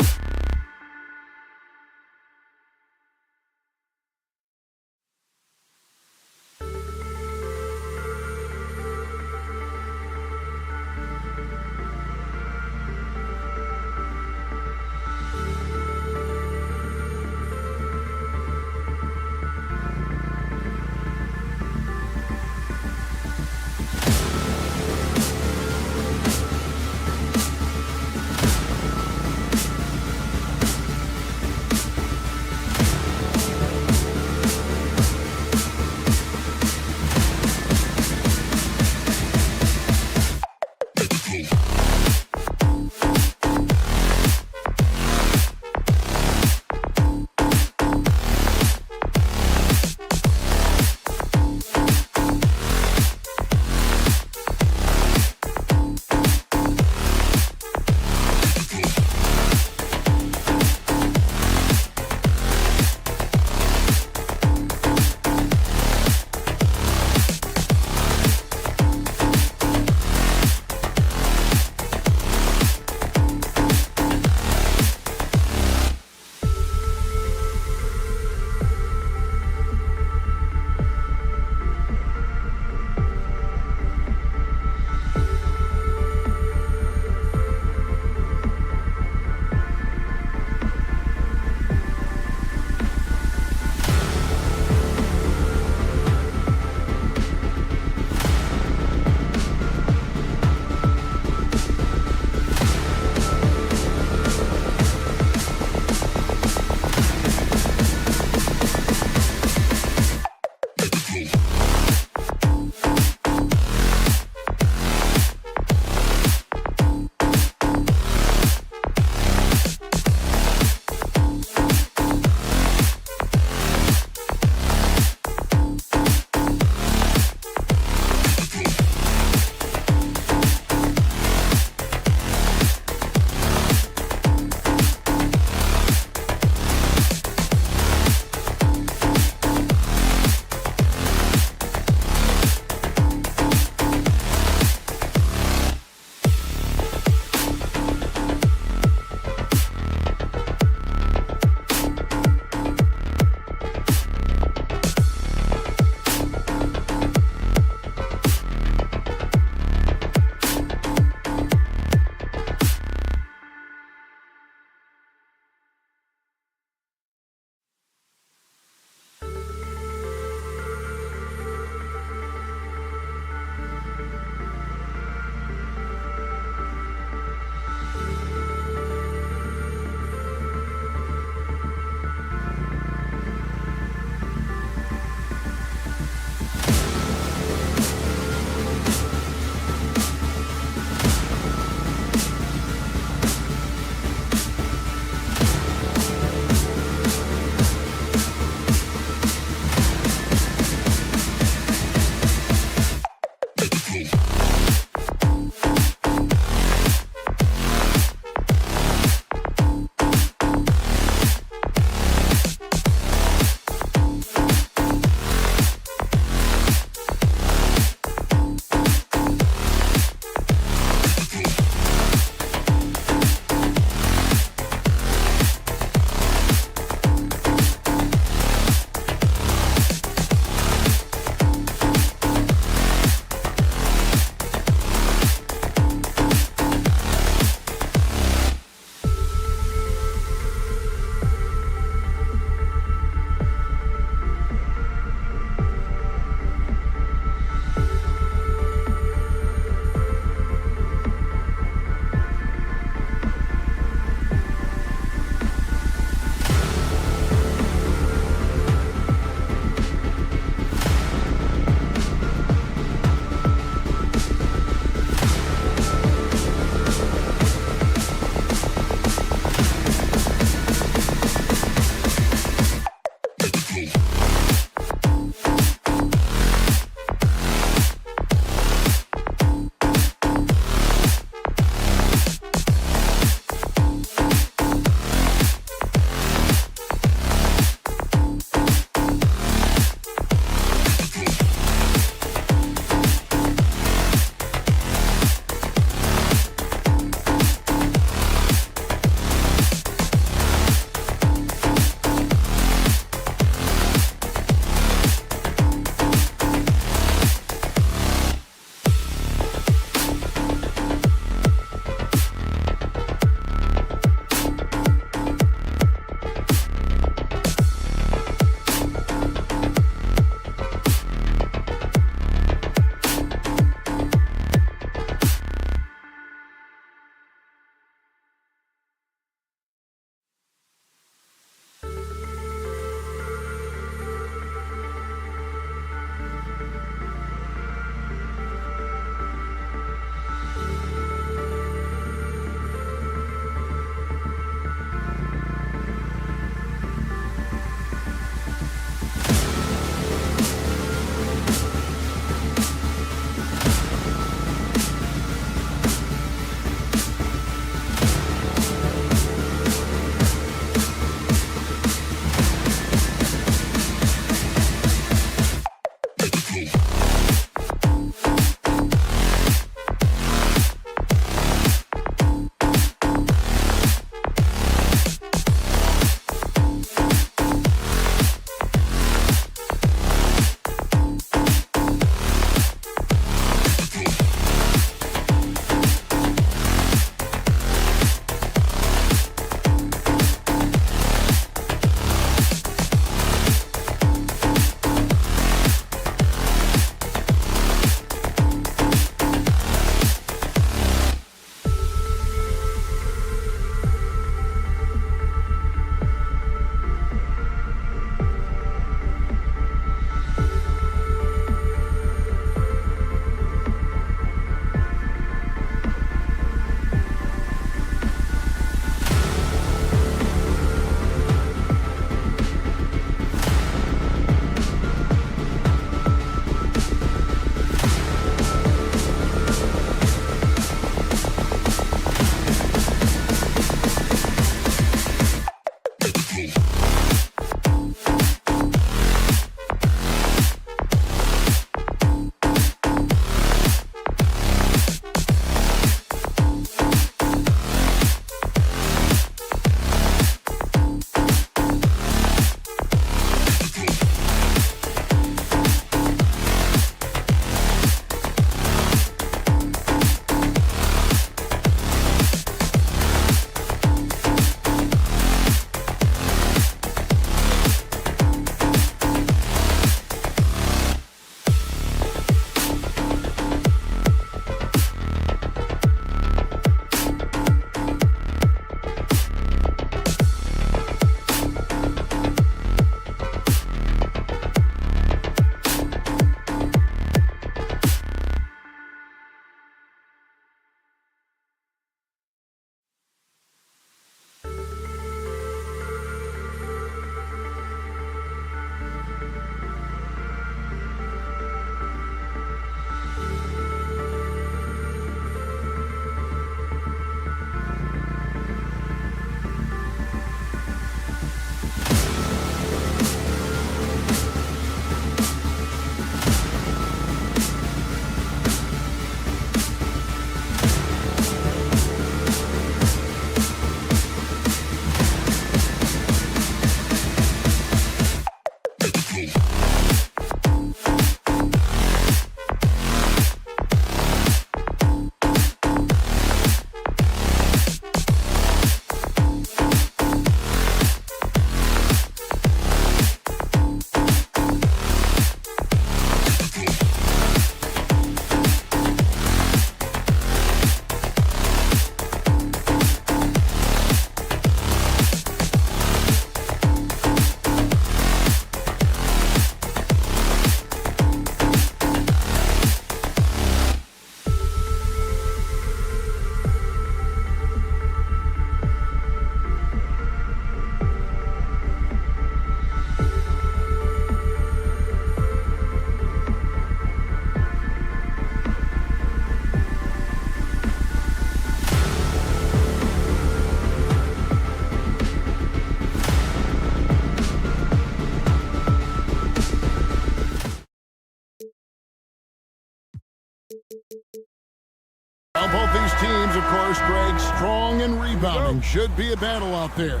Both these teams, of course, Greg, strong and rebounding. Should be a battle out there.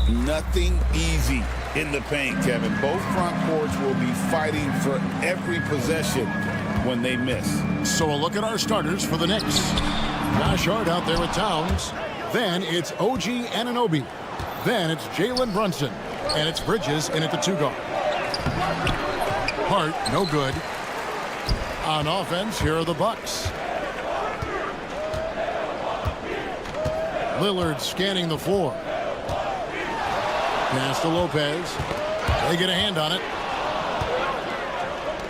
Nothing easy in the paint, Kevin. Both front courts will be fighting for every possession when they miss. So a look at our starters for the Knicks. Josh Hart out there with Towns. Then it's OG Anunoby. Then it's Jalen Brunson. And it's Bridges in at the 2-guard. Hart, no good. On offense, here are the Bucks. Lillard scanning the floor. Pass to Lopez. They get a hand on it.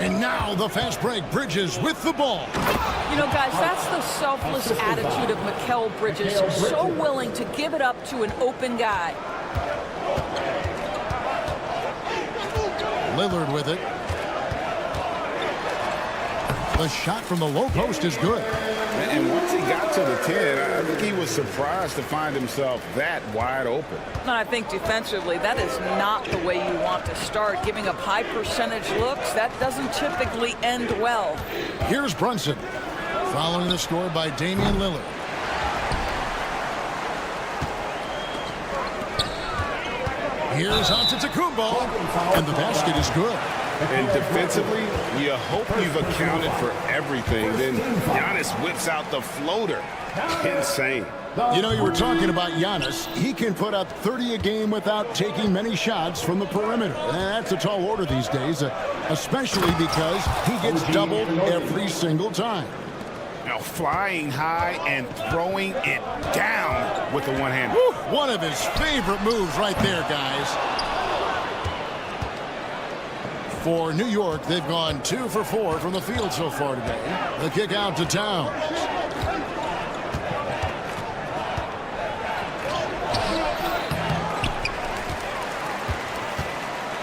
And now the fast break. Bridges with the ball. You know, guys, that's the selfless attitude of Mikal Bridges. So willing to give it up to an open guy. Lillard with it. The shot from the low post is good. And once he got to the 10, I think he was surprised to find himself that wide open. And I think defensively, that is not the way you want to start. Giving up high percentage looks, that doesn't typically end well. Here's Brunson. Following the score by Damian Lillard. Here's Antetokounmpo, and the basket is good. And defensively, you hope you've accounted for everything. Then Giannis whips out the floater. Insane. You know, you were talking about Giannis. He can put up 30 a game without taking many shots from the perimeter. That's a tall order these days, especially because he gets doubled every single time. Now flying high and throwing it down with the one-hander. One of his favorite moves right there, guys. For New York, they've gone 2 for 4 from the field so far today. The kick out to Towns.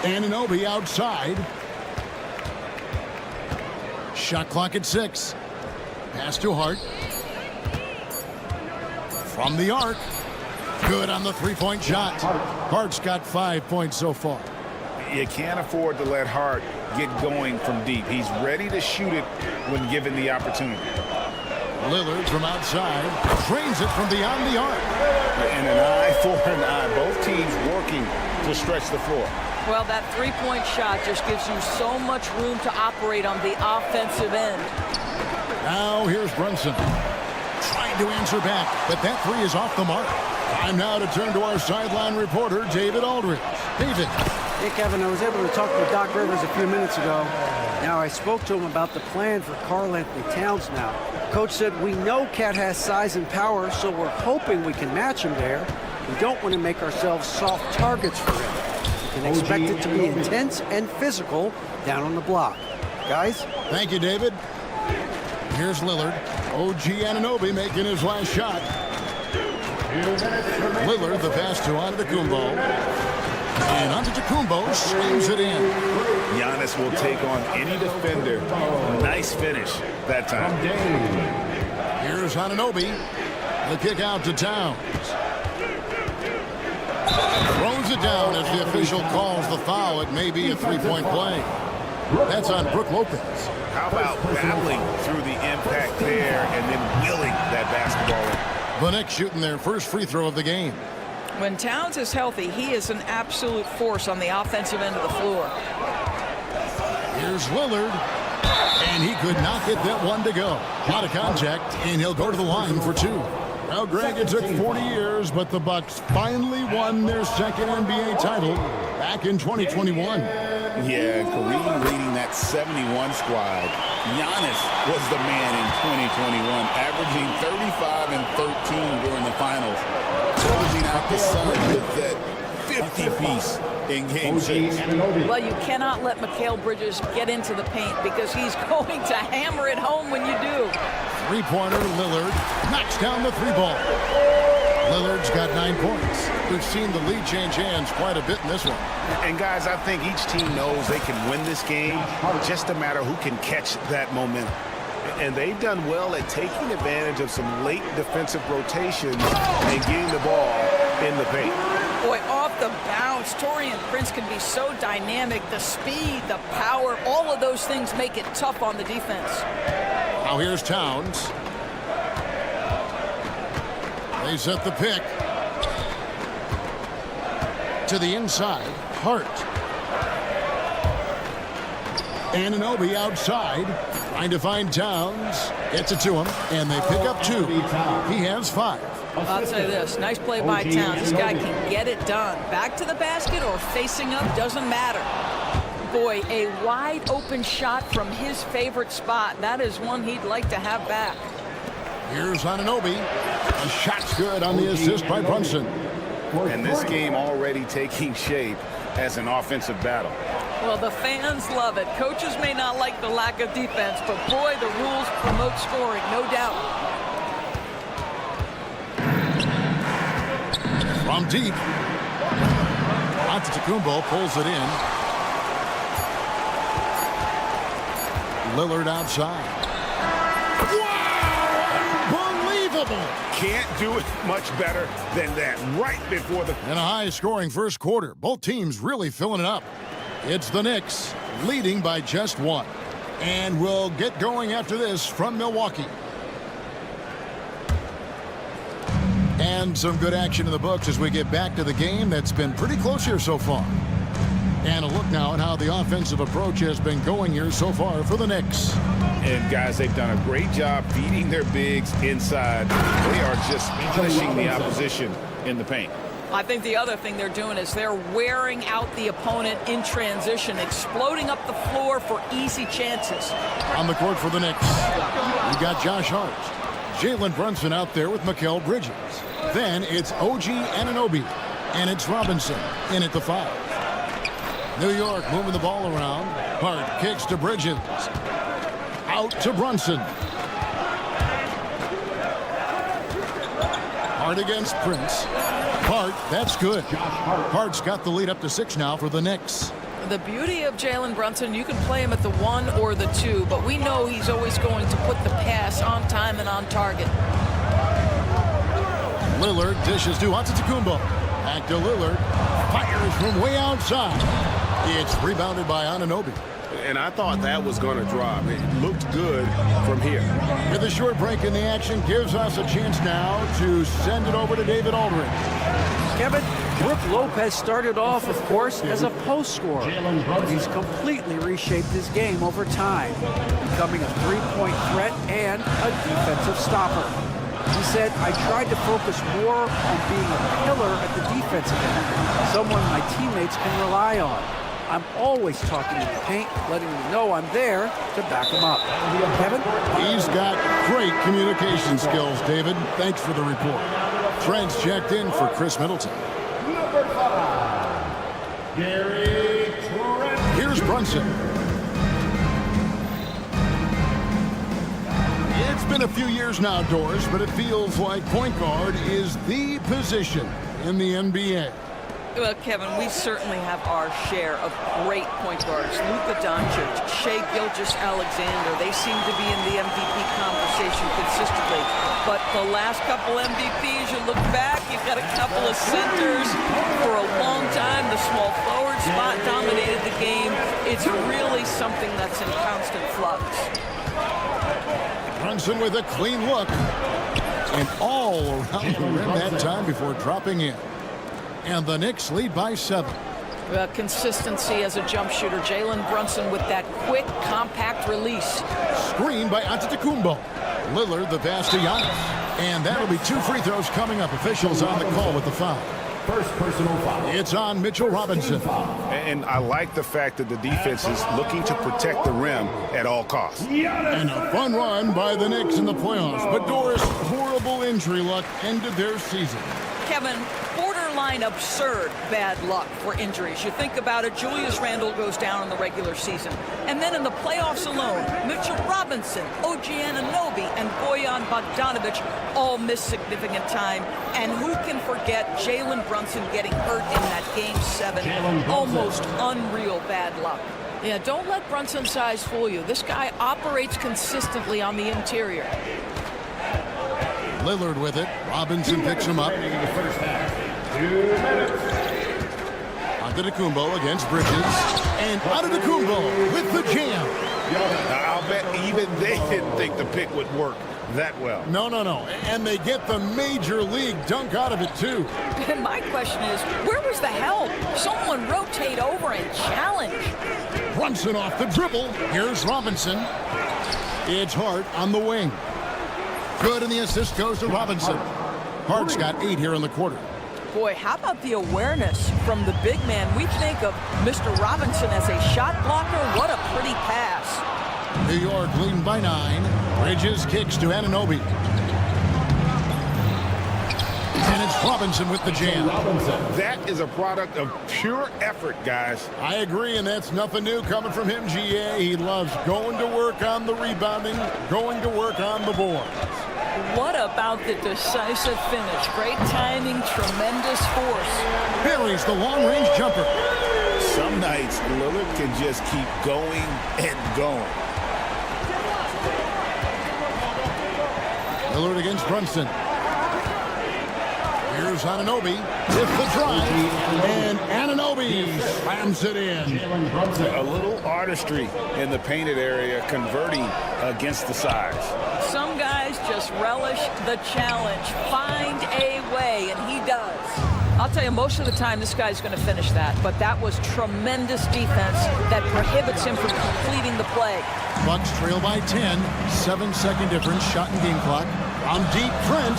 Anunoby outside. Shot clock at 6. Pass to Hart. From the arc. Good on the three-point shot. Hart's got 5 points so far. You can't afford to let Hart get going from deep. He's ready to shoot it when given the opportunity. Lillard from outside trains it from beyond the arc. And an eye for an eye. Both teams working to stretch the floor. Well, that three-point shot just gives you so much room to operate on the offensive end. Now here's Brunson. Trying to answer back, but that three is off the mark. Time now to turn to our sideline reporter, David Aldridge. David. Hey, Kevin, I was able to talk to Doc Rivers a few minutes ago. Now, I spoke to him about the plan for Karl Anthony Towns now. Coach said, we know Cat has size and power, so we're hoping we can match him there. We don't want to make ourselves soft targets for him. We can expect it to be intense and physical down on the block. Guys? Thank you, David. Here's Lillard. OG Anunoby making his last shot. Lillard, the pass to Antetokounmpo. And Antetokounmpo slams it in. Giannis will take on any defender. Nice finish that time. Here's Anunoby. The kick out to Towns. Throws it down as the official calls the foul. It may be a three-point play. That's on Brook Lopez. How about battling through the impact there and then wheeling that basketball in? The Knicks shooting their first free throw of the game. When Towns is healthy, he is an absolute force on the offensive end of the floor. Here's Lillard. And he could not get that one to go. Out of contact, and he'll go to the line for 2. Well, Greg, it took 40 years, but the Bucks finally won their second NBA title back in 2021. Yeah, Kareem leading that 71 squad. Giannis was the man in 2021, averaging 35 and 13 during the finals. Closing out the Suns with that 50-piece in Game 6. Well, you cannot let Mikal Bridges get into the paint because he's going to hammer it home when you do. Three-pointer, Lillard knocks down the three ball. Lillard's got 9 points. We've seen the lead change hands quite a bit in this one. And guys, I think each team knows they can win this game. Just a matter who can catch that momentum. And they've done well at taking advantage of some late defensive rotations and getting the ball in the paint. Boy, off the bounce, Taurean Prince can be so dynamic. The speed, the power, all of those things make it tough on the defense. Now here's Towns. They set the pick. To the inside. Hart. Anunoby outside. Trying to find Towns. Gets it to him. And they pick up 2. He has 5. I'll tell you this. Nice play by Towns. This guy can get it done. Back to the basket or facing up, doesn't matter. Boy, a wide open shot from his favorite spot. That is one he'd like to have back. Here's Anunoby. The shot's good on the assist by Brunson. And this game already taking shape as an offensive battle. Well, the fans love it. Coaches may not like the lack of defense, but boy, the rules promote scoring, no doubt. From deep. Antetokounmpo pulls it in. Lillard outside. Wow! Unbelievable! Can't do it much better than that right before the... And a high-scoring first quarter. Both teams really filling it up. It's the Knicks leading by just 1. And we'll get going after this from Milwaukee. And some good action in the books as we get back to the game that's been pretty close here so far. And a look now at how the offensive approach has been going here so far for the Knicks. And guys, they've done a great job beating their bigs inside. They are just punishing the opposition in the paint. I think the other thing they're doing is they're wearing out the opponent in transition, exploding up the floor for easy chances. On the court for the Knicks, we got Josh Hart. Jalen Brunson out there with Mikal Bridges. Then it's OG Anunoby. And it's Robinson in at the 5. New York moving the ball around. Hart kicks to Bridges. Out to Brunson. Hart against Prince. Hart, that's good. Hart's got the lead up to 6 now for the Knicks. The beauty of Jalen Brunson, you can play him at the 1 or the 2, but we know he's always going to put the pass on time and on target. Lillard dishes to Antetokounmpo. Back to Lillard. Fires from way outside. It's rebounded by Anunoby. And I thought that was going to drop. It looked good from here. With a short break in the action, gives us a chance now to send it over to David Aldridge. Kevin, Brook Lopez started off, of course, as a post scorer. He's completely reshaped his game over time, becoming a three-point threat and a defensive stopper. He said, I tried to focus more on being a pillar at the defensive end, someone my teammates can rely on. I'm always talking in the paint, letting them know I'm there to back them up. Kevin? He's got great communication skills, David. Thanks for the report. Trent's checked in for Chris Middleton. Number 5, Gary Trent. Here's Brunson. It's been a few years now, Doris, but it feels like point guard is the position in the NBA. Well, Kevin, we certainly have our share of great point guards. Luka Doncic, Shai Gilgeous-Alexander, they seem to be in the MVP conversation consistently. But the last couple MVPs, you look back, you've got a couple of centers. For a long time, the small forward spot dominated the game. It's really something that's in constant flux. Brunson with a clean look. And all around the rim that time before dropping in. And the Knicks lead by 7. Well, consistency as a jump shooter. Jalen Brunson with that quick, compact release. Screen by Antetokounmpo. Lillard the pass to Giannis. And that'll be 2 free throws coming up. Officials on the call with the foul. First personal foul. It's on Mitchell Robinson. And I like the fact that the defense is looking to protect the rim at all costs. And a fun run by the Knicks in the playoffs. But Doris, horrible injury luck ended their season. Kevin, borderline absurd bad luck for injuries. You think about it, Julius Randle goes down in the regular season. And then in the playoffs alone, Mitchell Robinson, OG Anunoby, and Bojan Bogdanovic all miss significant time. And who can forget Jalen Brunson getting hurt in that Game 7? Almost unreal bad luck. Yeah, don't let Brunson's size fool you. This guy operates consistently on the interior. Lillard with it. Robinson picks him up. Antetokounmpo against Bridges. And Antetokounmpo with the jam. I'll bet even they didn't think the pick would work that well. No. And they get the major league dunk out of it, too. And my question is, where was the help? Someone rotate over and challenge. Brunson off the dribble. Here's Robinson. It's Hart on the wing. Good, and the assist goes to Robinson. Hart's got 8 here in the quarter. Boy, how about the awareness from the big man? We think of Mr. Robinson as a shot blocker. What a pretty pass. New York leading by 9. Bridges kicks to Anunoby. And it's Robinson with the jam. That is a product of pure effort, guys. I agree, and that's nothing new coming from him, GA. He loves going to work on the rebounding, going to work on the board. What about the decisive finish? Great timing, tremendous force. Buries the long-range jumper. Some nights, Lillard can just keep going and going. Lillard against Brunson. Here's Anunoby with the drive, and Anunoby slams it in. A little artistry in the painted area, converting against the size. Some guys just relish the challenge. Find a way, and he does. I'll tell you, most of the time, this guy's going to finish that. But that was tremendous defense that prohibits him from completing the play. Bucks trail by 10. 7-second difference, shot and game clock. On deep, Trent.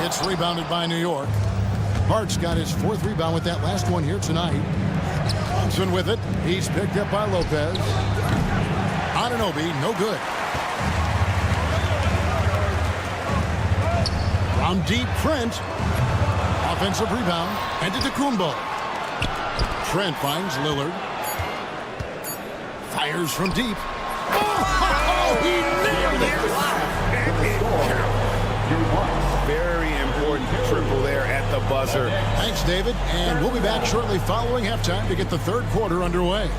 It's rebounded by New York. Hart's got his 4th rebound with that last one here tonight. Thompson with it. He's picked up by Lopez. Anunoby, no good. On deep, Trent. Offensive rebound. And to Kumbo. Trent finds Lillard. Fires from deep. Oh, he nailed it! Very important triple there at the buzzer. Thanks, David. And we'll be back shortly following halftime to get the 3rd quarter underway.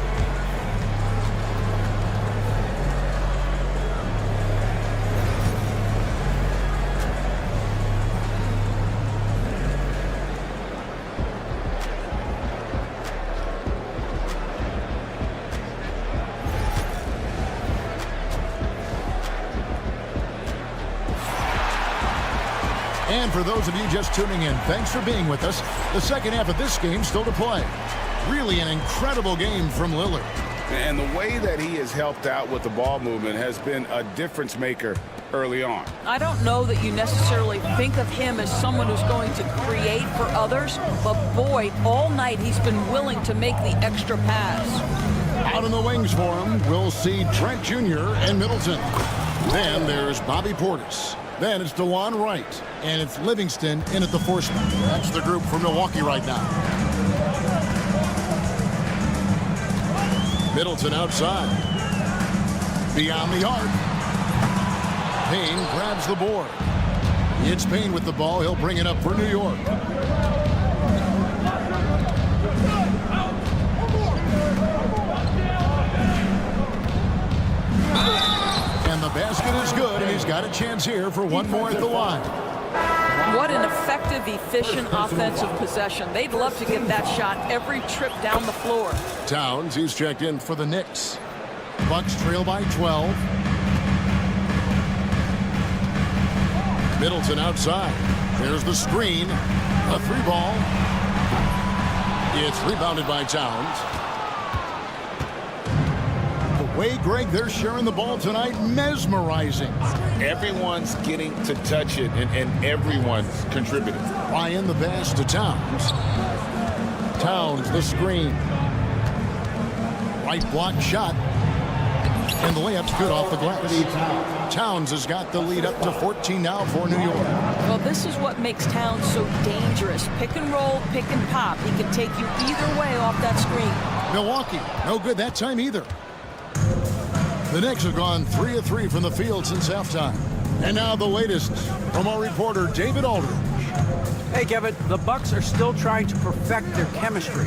And for those of you just tuning in, thanks for being with us. The second half of this game still to play. Really an incredible game from Lillard. And the way that he has helped out with the ball movement has been a difference maker early on. I don't know that you necessarily think of him as someone who's going to create for others, but boy, all night he's been willing to make the extra pass. Out in the wings for him, we'll see Trent Jr. and Middleton. Then there's Bobby Portis. Then it's DeJuan Wright, and it's Livingston in at the 4 spot. That's the group for Milwaukee right now. Middleton outside. Beyond the arc. Payne grabs the board. It's Payne with the ball. He'll bring it up for New York. And the basket is good, and he's got a chance here for one more at the line. What an effective, efficient offensive possession. They'd love to get that shot every trip down the floor. Towns, he's checked in for the Knicks. Bucks trail by 12. Middleton outside. There's the screen. A 3-ball. It's rebounded by Towns. The way, Greg, they're sharing the ball tonight, mesmerizing. Everyone's getting to touch it, and everyone's contributing. Ryan the pass to Towns. Towns, the screen. Right block shot. And the layup's good off the glass. Towns has got the lead up to 14 now for New York. Well, this is what makes Towns so dangerous. Pick and roll, pick and pop. He can take you either way off that screen. Milwaukee, no good that time either. The Knicks have gone 3 of 3 from the field since halftime. And now the latest from our reporter, David Aldridge. Hey, Kevin, the Bucks are still trying to perfect their chemistry.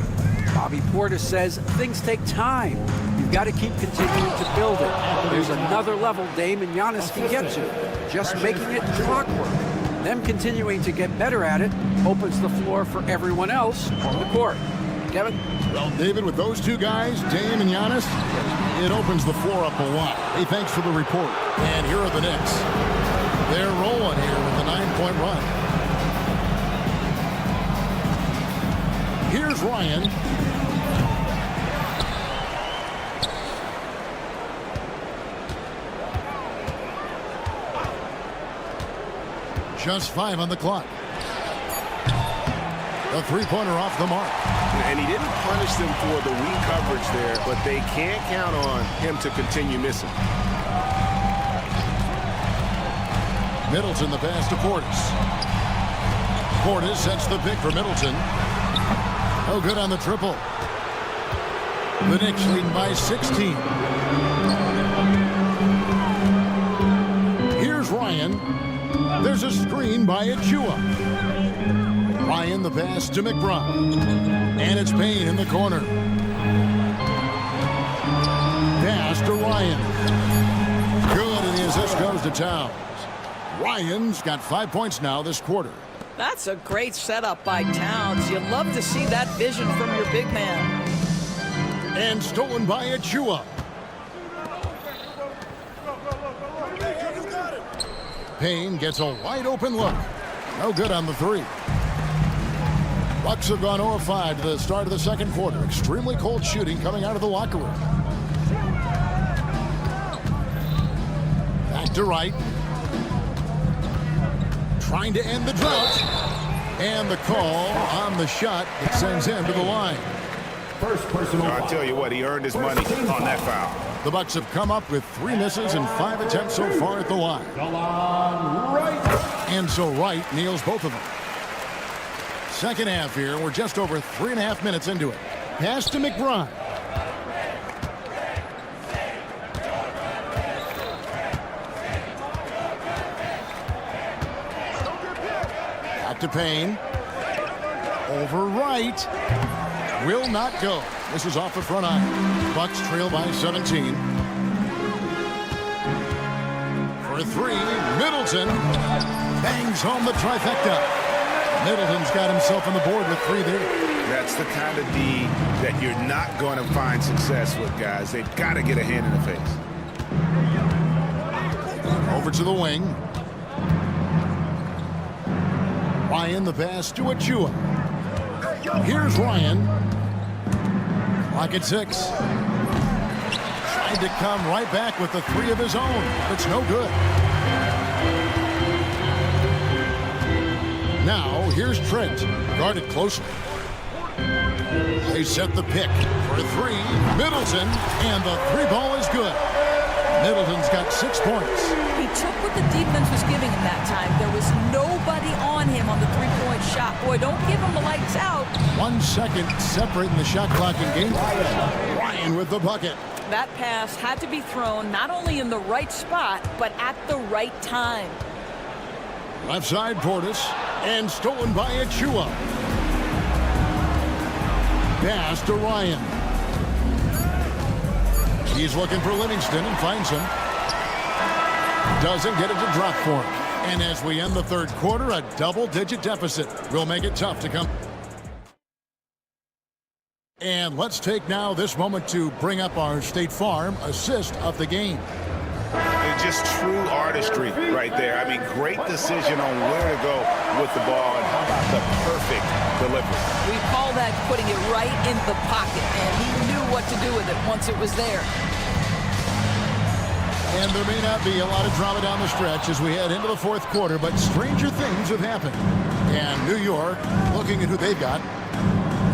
Bobby Portis says things take time. You've got to keep continuing to build it. There's another level Dame and Giannis can get to. Just making it clockwork. Them continuing to get better at it opens the floor for everyone else on the court. Kevin? Well, David, with those two guys, Dame and Giannis, it opens the floor up a lot. Hey, thanks for the report. And here are the Knicks. They're rolling here with a 9-point run. Here's Ryan. Just 5 on the clock. A three-pointer off the mark. And he didn't punish them for the weak coverage there, but they can't count on him to continue missing. Middleton the pass to Portis. Portis sets the pick for Middleton. Oh, good on the triple. The Knicks leading by 16. Here's Ryan. There's a screen by Achua. Ryan the pass to McBride. And it's Payne in the corner. Pass to Ryan. Good, and the assist goes to Towns. Ryan's got 5 points now this quarter. That's a great setup by Towns. You love to see that vision from your big man. And stolen by Achua. Payne gets a wide open look. No good on the three. Bucks have gone 0-5 to the start of the second quarter. Extremely cold shooting coming out of the locker room. Back to Wright. Trying to end the drought. And the call on the shot that sends him to the line. First personal I'll tell you what, he earned his money on that foul. The Bucks have come up with 3 misses and 5 attempts so far at the line. Right. And so Wright nails both of them. Second half here. We're just over 3.5 minutes into it. Pass to McBride. Back to Payne. Over Wright. Will not go. This is off the front iron. Bucks trail by 17. For 3, Middleton bangs home the trifecta. Middleton's got himself on the board with 3 there. That's the kind of D that you're not going to find success with, guys. They've got to get a hand in the face. Over to the wing. Ryan the pass to Achua. Here's Ryan. Clock at 6. Tried to come right back with the 3 of his own. It's no good. Now, here's Trent. Guarded closely. They set the pick for 3. Middleton, and the 3 ball is good. Middleton's got 6 points. He took what the defense was giving him that time. There was nobody on him on the three-point shot. Boy, don't give him the lights out. 1 second separating the shot clock in game. Ryan with the bucket. That pass had to be thrown not only in the right spot, but at the right time. Left side Portis, and stolen by Achua. Pass to Ryan. He's looking for Livingston and finds him. Doesn't get it to drop for him. And as we end the third quarter, a double-digit deficit will make it tough to come. And let's take now this moment to bring up our State Farm assist of the game. It's just true artistry right there. I mean, great decision on where to go with the ball, and how about the perfect delivery. We call that putting it right in the pocket, and he knew what to do with it once it was there. And there may not be a lot of drama down the stretch as we head into the fourth quarter, but stranger things have happened. And New York, looking at who they've got.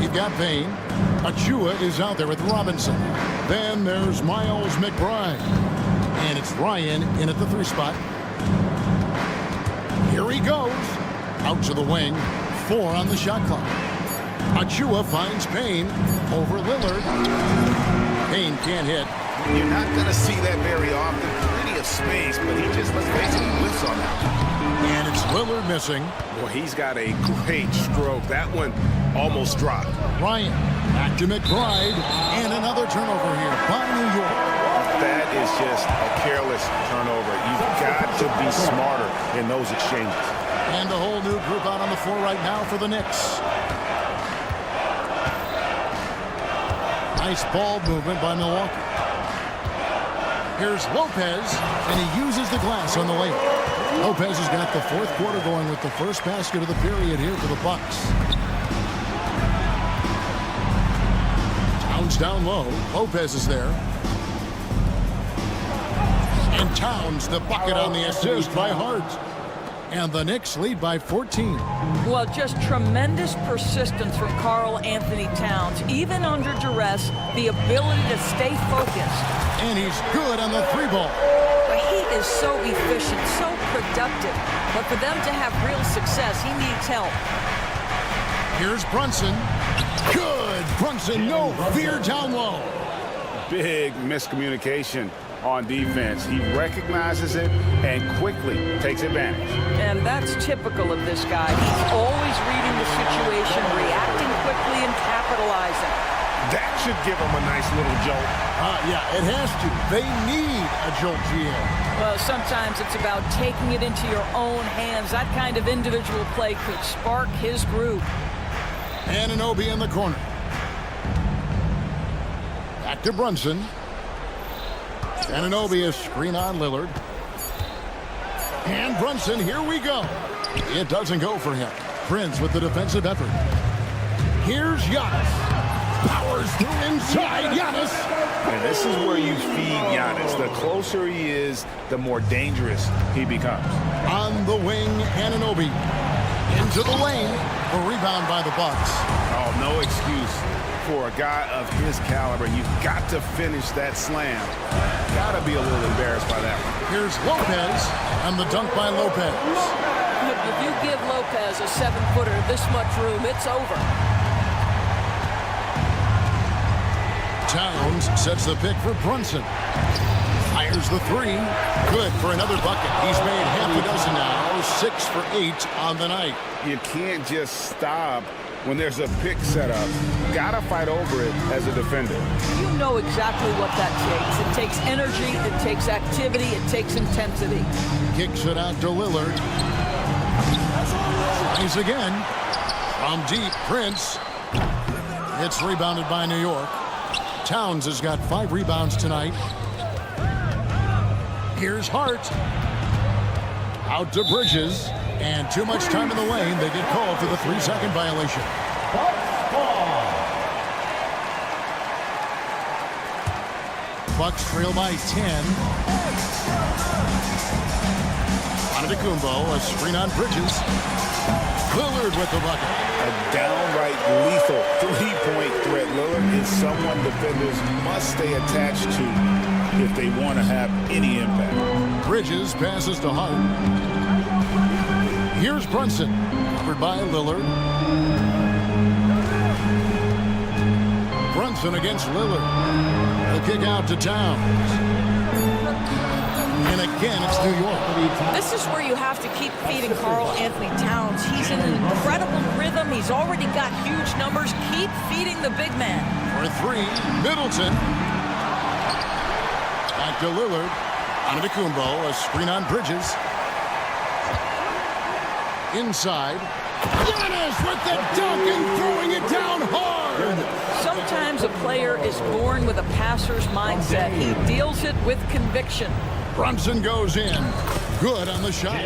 You've got Payne. Achua is out there with Robinson. Then there's Miles McBride. And it's Ryan in at the 3 spot. Here he goes. Out to the wing. 4 on the shot clock. Achua finds Payne over Lillard. Payne can't hit. You're not going to see that very often. Plenty of space, but he just, let's face it, whiffs on that. And it's Lillard missing. Well, he's got a great stroke. That one almost dropped. Ryan back to McBride. And another turnover here by New York. That is just a careless turnover. You've got to be smarter in those exchanges. And a whole new group out on the floor right now for the Knicks. Nice ball movement by Milwaukee. Here's Lopez, and he uses the glass on the layup. Lopez has got the fourth quarter going with the first basket of the period here for the Bucks. Towns down low. Lopez is there. And Towns, the bucket on the assist by Hart. And the Knicks lead by 14. Well, just tremendous persistence from Karl Anthony Towns. Even under duress, the ability to stay focused. And he's good on the three ball. He is so efficient, so productive. But for them to have real success, he needs help. Here's Brunson. Good. Brunson, no fear down low. Big miscommunication on defense. He recognizes it and quickly takes advantage. And that's typical of this guy. He's always reading the situation, reacting quickly, and capitalizing. That should give him a nice little jolt. Yeah, it has to. They need a jolt, GM. Well, sometimes it's about taking it into your own hands. That kind of individual play could spark his groove. Anunoby in the corner. Back to Brunson. Anunoby is screen on Lillard. And Brunson, here we go. It doesn't go for him. Prince with the defensive effort. Here's Giannis. Powers through inside. Giannis. And this is where you feed Giannis. The closer he is, the more dangerous he becomes. On the wing, Anunoby. Into the lane. A rebound by the Bucks. Oh, no excuse for a guy of his caliber. You've got to finish that slam. Got to be a little embarrassed by that one. Here's Lopez, and the dunk by Lopez. If you give Lopez a 7-footer this much room, it's over. Towns sets the pick for Brunson. Fires the three. Good for another bucket. He's made half a dozen now. 6 for 8 on the night. You can't just stop when there's a pick set up. Gotta fight over it as a defender. You know exactly what that takes. It takes energy, it takes activity, it takes intensity. Kicks it out to Lillard. Tries again. From deep, Prince. It's rebounded by New York. Towns has got 5 rebounds tonight. Here's Hart. Out to Bridges. And too much time in the lane. They get called for the 3-second violation. Bucks trail by 10. Antetokounmpo, a screen on Bridges. Lillard with the bucket. A downright lethal three-point threat. Lillard is someone defenders must stay attached to if they want to have any impact. Bridges passes to Hart. Here's Brunson, covered by Lillard. Brunson against Lillard. The kick out to Towns. And again, it's New York. This is where you have to keep feeding Karl Anthony Towns. He's in an incredible rhythm. He's already got huge numbers. Keep feeding the big man. For 3, Middleton. Back to Lillard. Antetokounmpo, a screen on Bridges. Inside. Giannis with the dunk and throwing it down hard. Sometimes a player is born with a passer's mindset. He deals it with conviction. Brunson goes in. Good on the shot.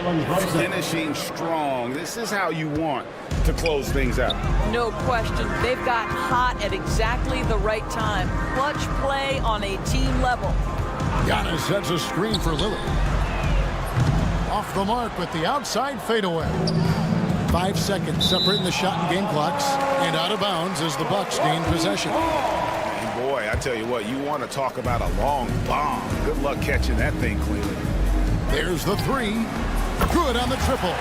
Finishing strong. This is how you want to close things out. No question. They've got hot at exactly the right time. Clutch play on a team level. Giannis sets a screen for Lillard. Off the mark with the outside fadeaway. 5 seconds separating the shot and game clocks. And out of bounds as the Bucks gain possession. And boy, I tell you what, you want to talk about a long bomb. Good luck catching that thing cleanly. There's the 3. Good on the triple.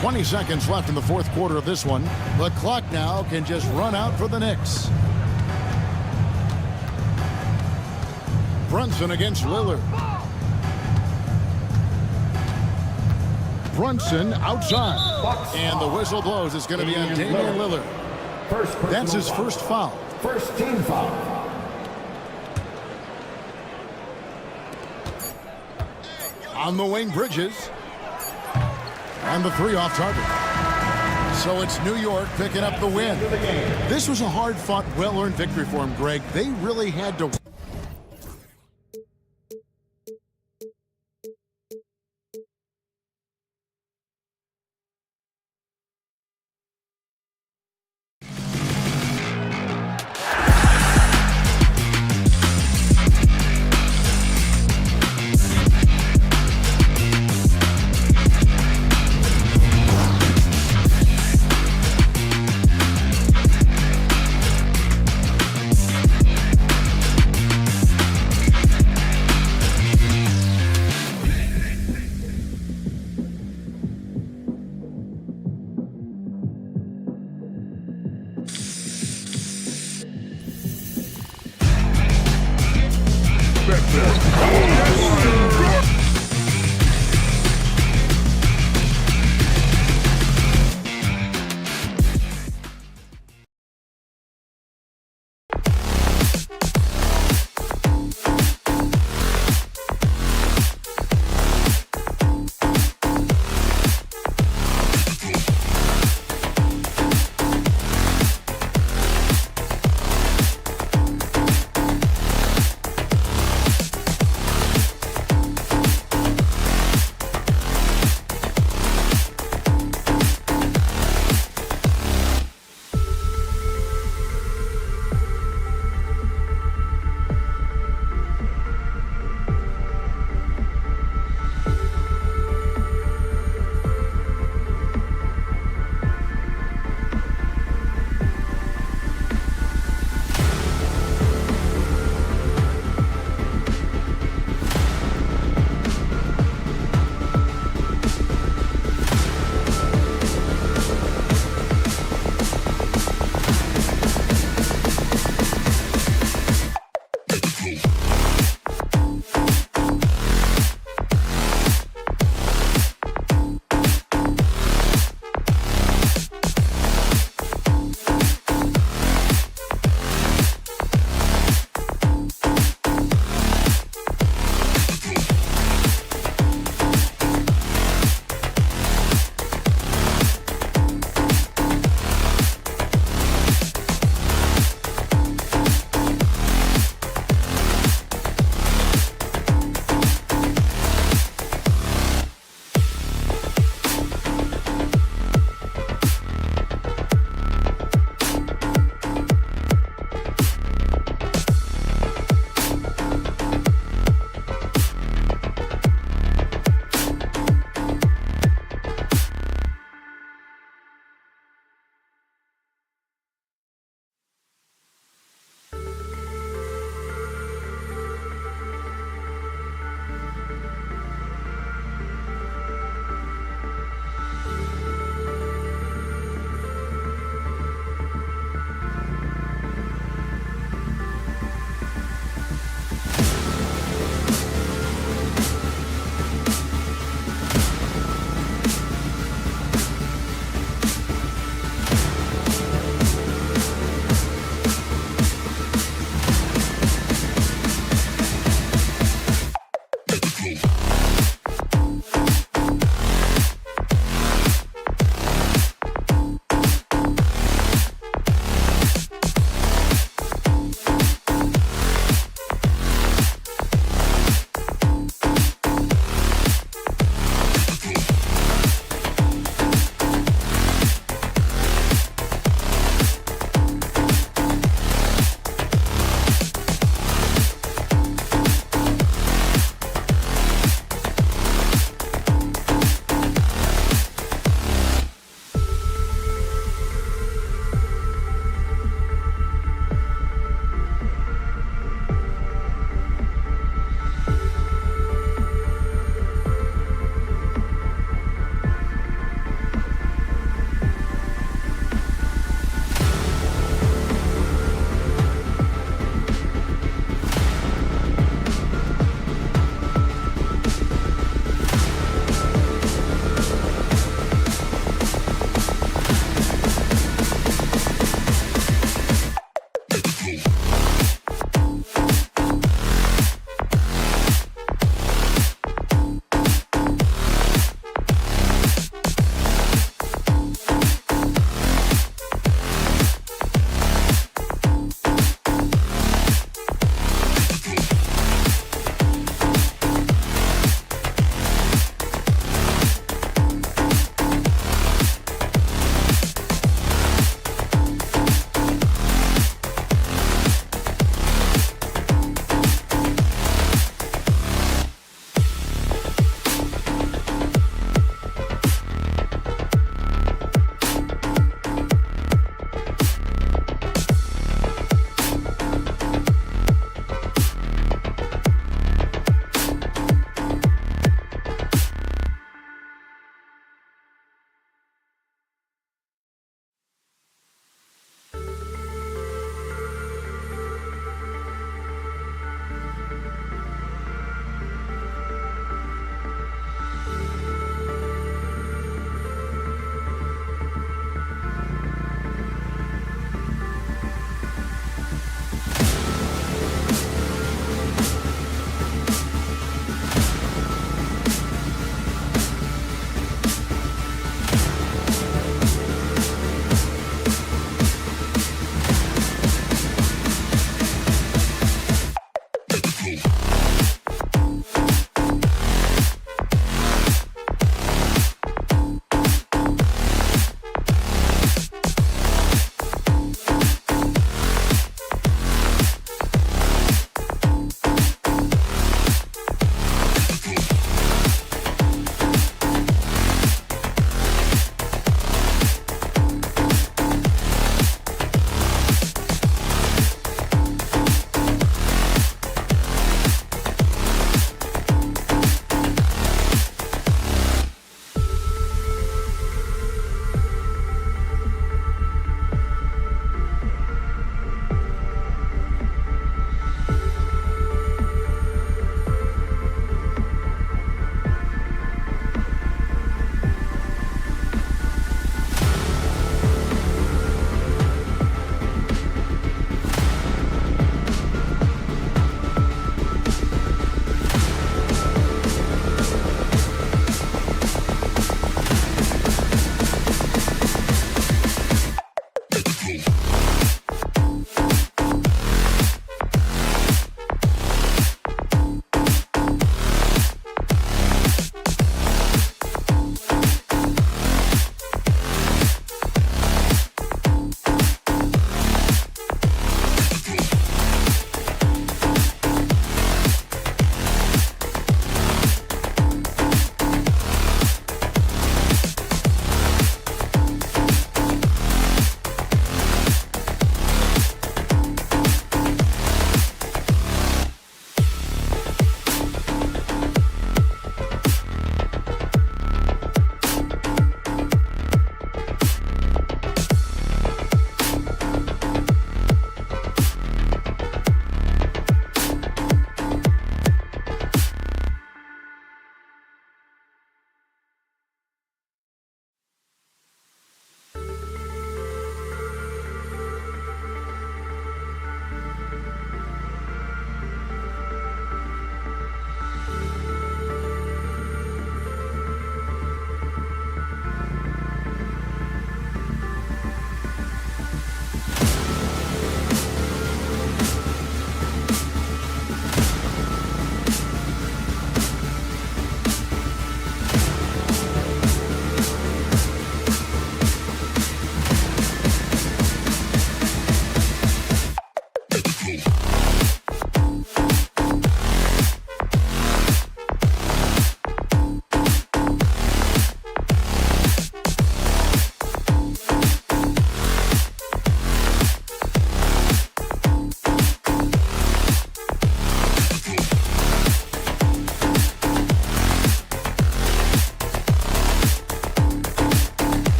20 seconds left in the fourth quarter of this one. The clock now can just run out for the Knicks. Brunson against Lillard. Brunson outside. And the whistle blows. It's going to be on Damian Lillard. That's his first foul. First team foul. On the wing, Bridges. And the 3 off target. So it's New York picking up the win. This was a hard-fought, well-earned victory for him, Greg. They really had to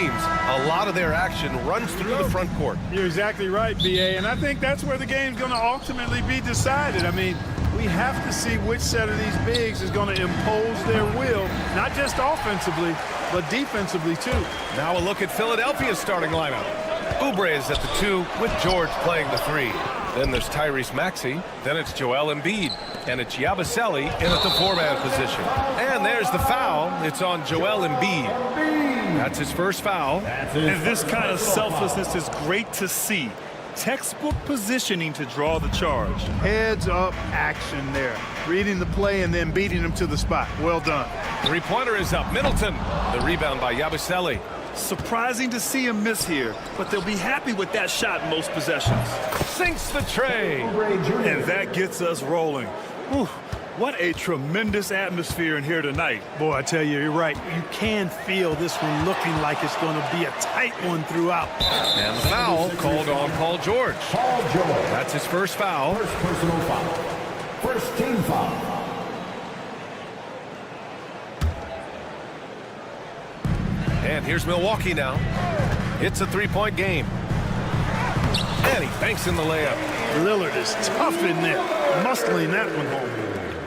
teams, a lot of their action runs through the front court. You're exactly right, B.A., and I think that's where the game's going to ultimately be decided. I mean, we have to see which set of these bigs is going to impose their will, not just offensively, but defensively, too. Now a look at Philadelphia's starting lineup. Oubre is at the 2 with George playing the 3. Then there's Tyrese Maxey. Then it's Joel Embiid. And it's Yabusele in at the 4-man position. And there's the foul. It's on Joel Embiid. That's his first foul. And this kind of selflessness is great to see. Textbook positioning to draw the charge. Heads up action there. Reading the play and then beating him to the spot. Well done. Three-pointer is up. Middleton. The rebound by Yabusele. Surprising to see him miss here, but they'll be happy with that shot most possessions. Sinks the tray. And that gets us rolling. Whew, what a tremendous atmosphere in here tonight. Boy, I tell you, you're right. You can feel this one looking like it's going to be a tight one throughout. And the foul called on Paul George. That's his first foul. First personal foul. First team foul. And here's Milwaukee now. It's a 3-point game. And he banks in the layup. Lillard is tough in there, muscling that one home.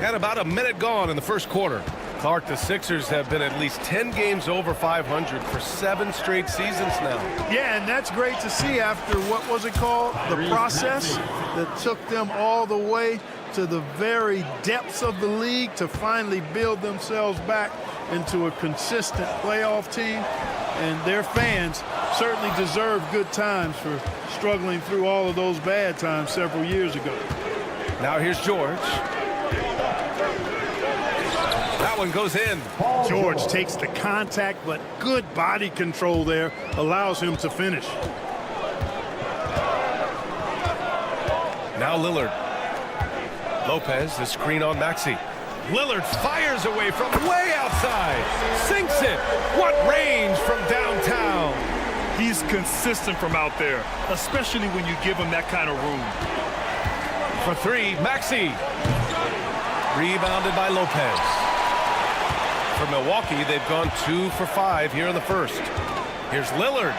Had about a minute gone in the first quarter. Clark, the Sixers have been at least 10 games over 500 for 7 straight seasons now. Yeah, and that's great to see after, what was it called? The process that took them all the way to the very depths of the league to finally build themselves back into a consistent playoff team. And their fans certainly deserve good times for struggling through all of those bad times several years ago. Now here's George. That one goes in. George takes the contact, but good body control there allows him to finish. Now Lillard. Lopez, the screen on Maxey. Lillard fires away from way outside. Sinks it. What range from downtown. He's consistent from out there, especially when you give him that kind of room. For 3, Maxey. Rebounded by Lopez. For Milwaukee, they've gone 2 for 5 here in the first. Here's Lillard.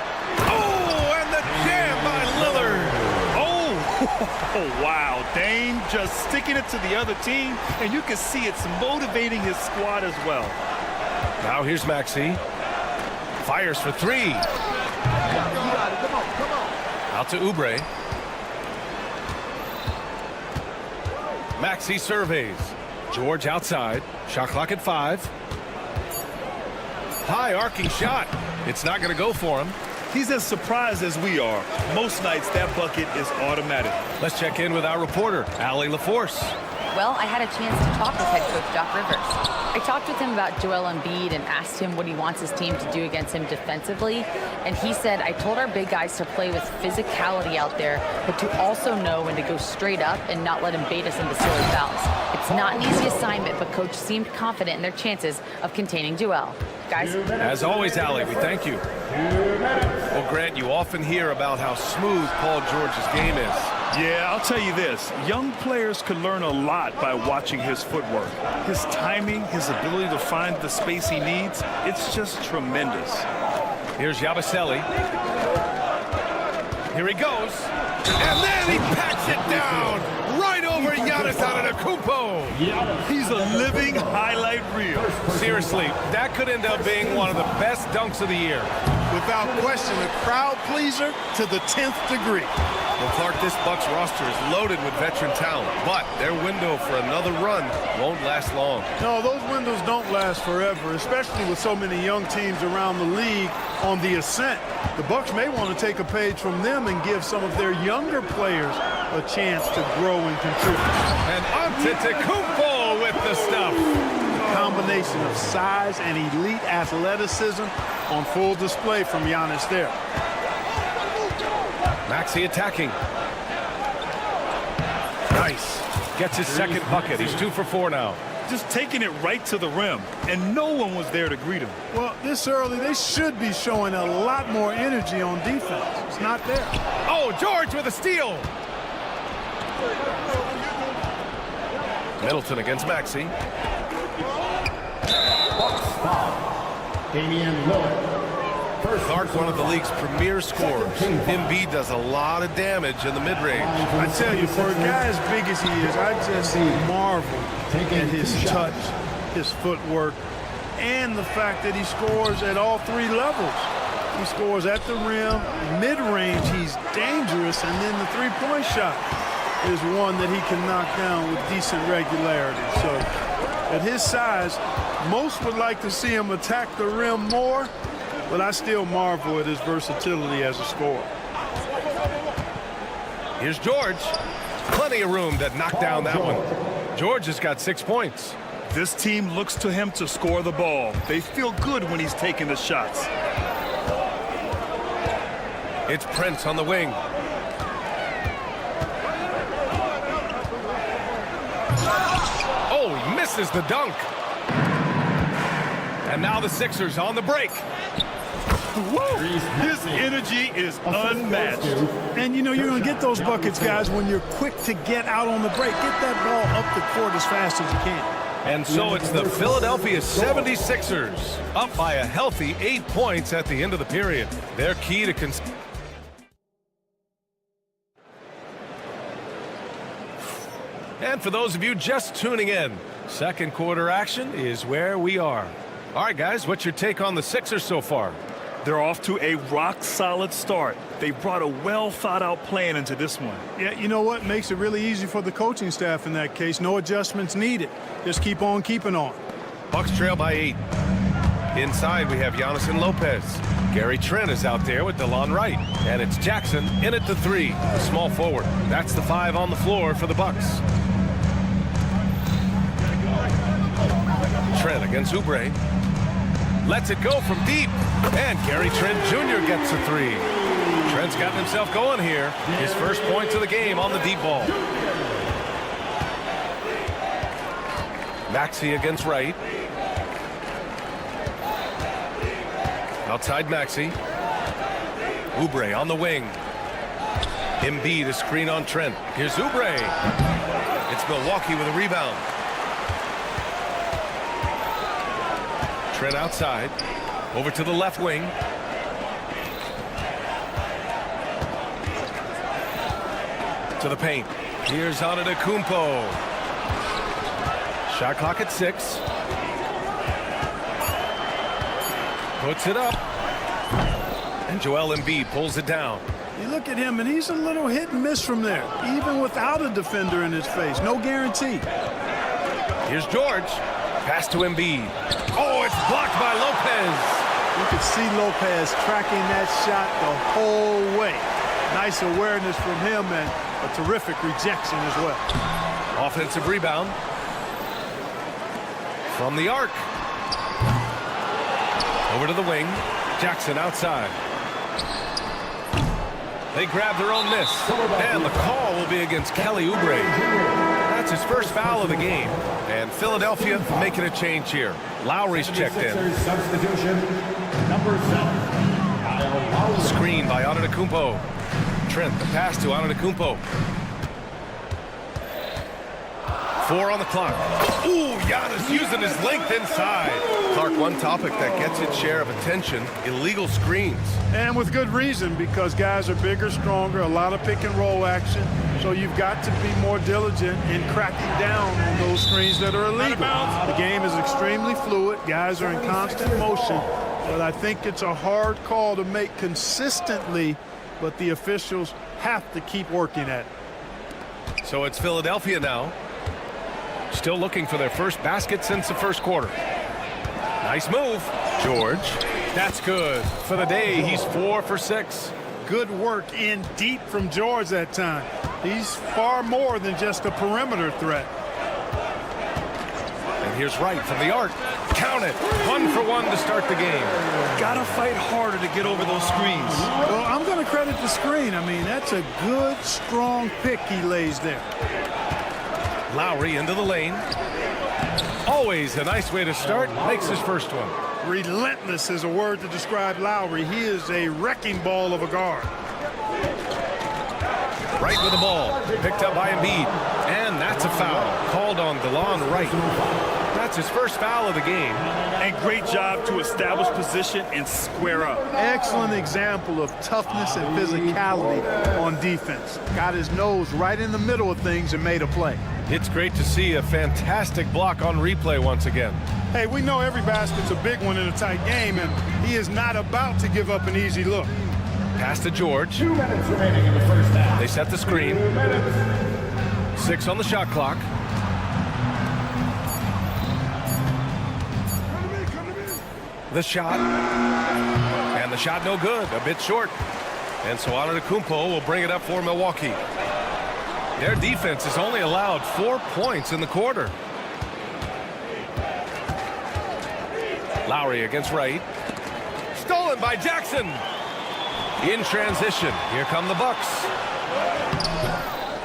Oh, and the jam by Lillard. Oh, wow. Dame just sticking it to the other team, and you can see it's motivating his squad as well. Now here's Maxey. Fires for 3. Out to Oubre. Maxey surveys. George outside. Shot clock at 5. High arcing shot. It's not going to go for him. He's as surprised as we are. Most nights, that bucket is automatic. Let's check in with our reporter, Allie LaForce. Well, I had a chance to talk with head coach Doc Rivers. I talked with him about Joel Embiid and asked him what he wants his team to do against him defensively. And he said, I told our big guys to play with physicality out there, but to also know when to go straight up and not let him bait us into silly fouls. It's not an easy assignment, but coach seemed confident in their chances of containing Joel. Guys? As always, Allie, we thank you. Well, Grant, you often hear about how smooth Paul George's game is. Yeah, I'll tell you this. Young players could learn a lot by watching his footwork. His timing, his ability to find the space he needs, it's just tremendous. Here's Yabusele. Here he goes. And then he packs it down right over Giannis Antetokounmpo. He's a living highlight reel. Seriously, that could end up being one of the best dunks of the year. Without question, a crowd pleaser to the 10th degree. Well, Clark, this Bucks roster is loaded with veteran talent, but their window for another run won't last long. No, those windows don't last forever, especially with so many young teams around the league on the ascent. The Bucks may want to take a page from them and give some of their younger players a chance to grow and contribute. And Antetokounmpo with the stuff. A combination of size and elite athleticism on full display from Giannis there. Maxey attacking. Nice. Gets his second bucket. He's 2 for 4 now. Just taking it right to the rim, and no one was there to greet him. Well, this early, they should be showing a lot more energy on defense. It's not there. Oh, George with a steal. Middleton against Maxey. Bucks foul. Damian Lillard. Clark, one of the league's premier scorers. Embiid does a lot of damage in the mid-range. I tell you, for a guy as big as he is, I just marvel at his touch, his footwork, and the fact that he scores at all three levels. He scores at the rim, mid-range, he's dangerous, and then the three-point shot is one that he can knock down with decent regularity. So at his size, most would like to see him attack the rim more, but I still marvel at his versatility as a scorer. Here's George. Plenty of room to knock down that one. George has got 6 points. This team looks to him to score the ball. They feel good when he's taking the shots. It's Prince on the wing. Oh, he misses the dunk. And now the Sixers on the break. Whoa. His energy is unmatched. And, you know, you're going to get those buckets, guys, when you're quick to get out on the break. Get that ball up the court as fast as you can. And so it's the Philadelphia 76ers up by a healthy 8 points at the end of the period. Their key to And for those of you just tuning in, second quarter action is where we are. All right, guys, what's your take on the Sixers so far? They're off to a rock-solid start. They brought a well-thought-out plan into this one. Yeah, you know what? Makes it really easy for the coaching staff in that case. No adjustments needed. Just keep on keeping on. Bucks trail by 8. Inside, we have Giannis and Lopez. Gary Trent is out there with DeLon Wright. And it's Jackson in at the 3, the small forward. That's the 5 on the floor for the Bucks. Trent against Oubre. Lets it go from deep. And Gary Trent Jr. gets a 3. Trent's gotten himself going here. His first points of the game on the deep ball. Maxey against Wright. Outside Maxey. Oubre on the wing. Embiid a screen on Trent. Here's Oubre. It's Milwaukee with a rebound. Trent outside. Over to the left wing. To the paint. Here's Antetokounmpo. Shot clock at 6. Puts it up. And Joel Embiid pulls it down. You look at him, and he's a little hit and miss from there, even without a defender in his face. No guarantee. Here's George. Pass to Embiid. Oh, it's blocked by Lopez. You could see Lopez tracking that shot the whole way. Nice awareness from him and a terrific rejection as well. Offensive rebound. From the arc. Over to the wing. Jackson outside. They grab their own miss. And the call will be against Kelly Oubre. That's his first foul of the game. And Philadelphia making a change here. Lowry's checked in. Substitution, number 7. Screen by Antetokounmpo. Trent, the pass to Antetokounmpo. 4 on the clock. Ooh, Giannis using his length inside. Clark, one topic that gets its share of attention, illegal screens. And with good reason, because guys are bigger, stronger, a lot of pick and roll action. So you've got to be more diligent in cracking down on those screens that are illegal. The game is extremely fluid. Guys are in constant motion. But I think it's a hard call to make consistently, but the officials have to keep working at it. So it's Philadelphia now. Still looking for their first basket since the first quarter. Nice move. George. That's good. For the day, he's 4 for 6. Good work in deep from George that time. He's far more than just a perimeter threat. And here's Wright from the arc. Count it. 1 for 1 to start the game. Gotta fight harder to get over those screens. Well, I'm going to credit the screen. I mean, that's a good, strong pick he lays there. Lowry into the lane. Always a nice way to start. Makes his first one. Relentless is a word to describe Lowry. He is a wrecking ball of a guard. Wright with the ball. Picked up by Embiid. And that's a foul. Called on DeLon Wright. That's It's his first foul of the game. And great job to establish position and square up. Excellent example of toughness and physicality on defense. Got his nose right in the middle of things and made a play. It's great to see a fantastic block on replay once again. Hey, we know every basket's a big one in a tight game, and he is not about to give up an easy look. Pass to George. 2 minutes remaining in the first half. They set the screen. 2 minutes. 6 on the shot clock. The shot. And the shot no good. A bit short. And so Antetokounmpo will bring it up for Milwaukee. Their defense has only allowed 4 points in the quarter. Lowry against Wright. Stolen by Jackson. In transition. Here come the Bucks.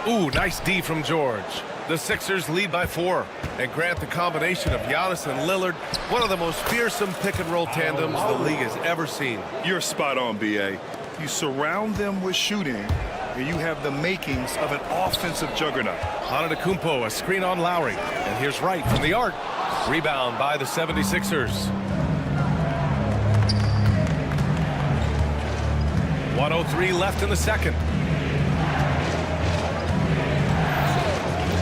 Ooh, nice D from George. The Sixers lead by 4 and grant the combination of Giannis and Lillard one of the most fearsome pick-and-roll tandems the league has ever seen. You're spot on, B.A. You surround them with shooting, and you have the makings of an offensive juggernaut. Antetokounmpo, a screen on Lowry. And here's Wright from the arc. Rebound by the 76ers. 1:03 left in the second.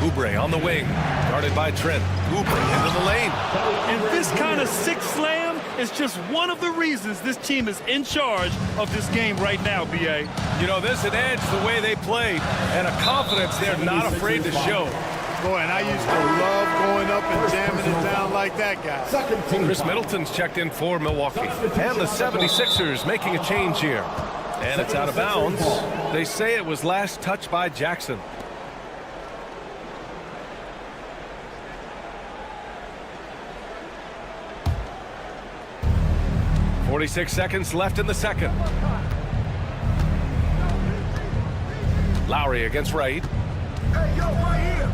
Oubre on the wing, guarded by Trent. Oubre into the lane. And this kind of six slam is just one of the reasons this team is in charge of this game right now, B.A. You know, there's an edge the way they play and a confidence they're not afraid to show. Boy, and I used to love going up and jamming it down like that guy. Chris Middleton's checked in for Milwaukee. And the 76ers making a change here. And it's out of bounds. They say it was last touched by Jackson. .46 seconds left in the second. Lowry against Wright. Hey, yo, right here.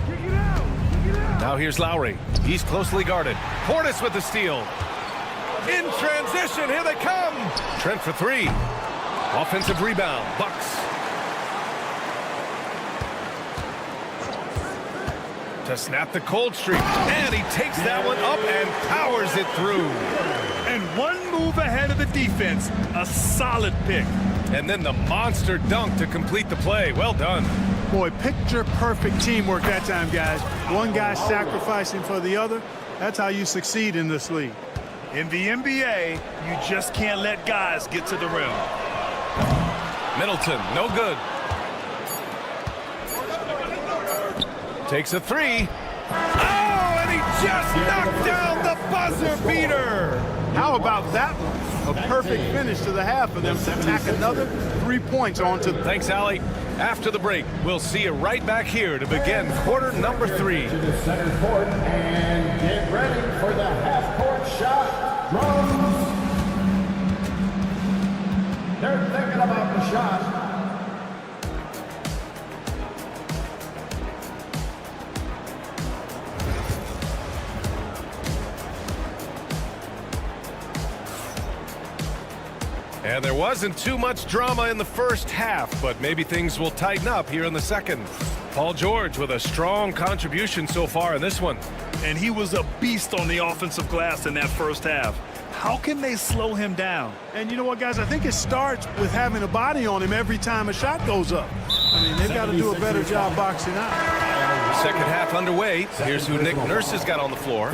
Kick it out. Kick it out. Now here's Lowry. He's closely guarded. Portis with the steal. In transition, here they come. Trent for 3. Offensive rebound, Bucks. To snap the cold streak. And he takes that one up and powers it through. And one move ahead of the defense, a solid pick. And then the monster dunk to complete the play. Well done. Boy, picture perfect teamwork that time, guys. One guy sacrificing for the other. That's how you succeed in this league. In the NBA, you just can't let guys get to the rim. Middleton, no good. Takes a 3. Oh, and he just knocked down the buzzer beater. How about that one? A perfect finish to the half of them to tack another 3 points onto. Thanks, Allie. After the break, we'll see you right back here to begin quarter number 3. To the center court and get ready for the half-court shot. Drums. They're thinking about the shot. And there wasn't too much drama in the first half, but maybe things will tighten up here in the second. Paul George with a strong contribution so far in this one. And he was a beast on the offensive glass in that first half. How can they slow him down? And you know what, guys? I think it starts with having a body on him every time a shot goes up. I mean, they've got to do a better job boxing out. Second half underway. Here's who Nick Nurse has got on the floor.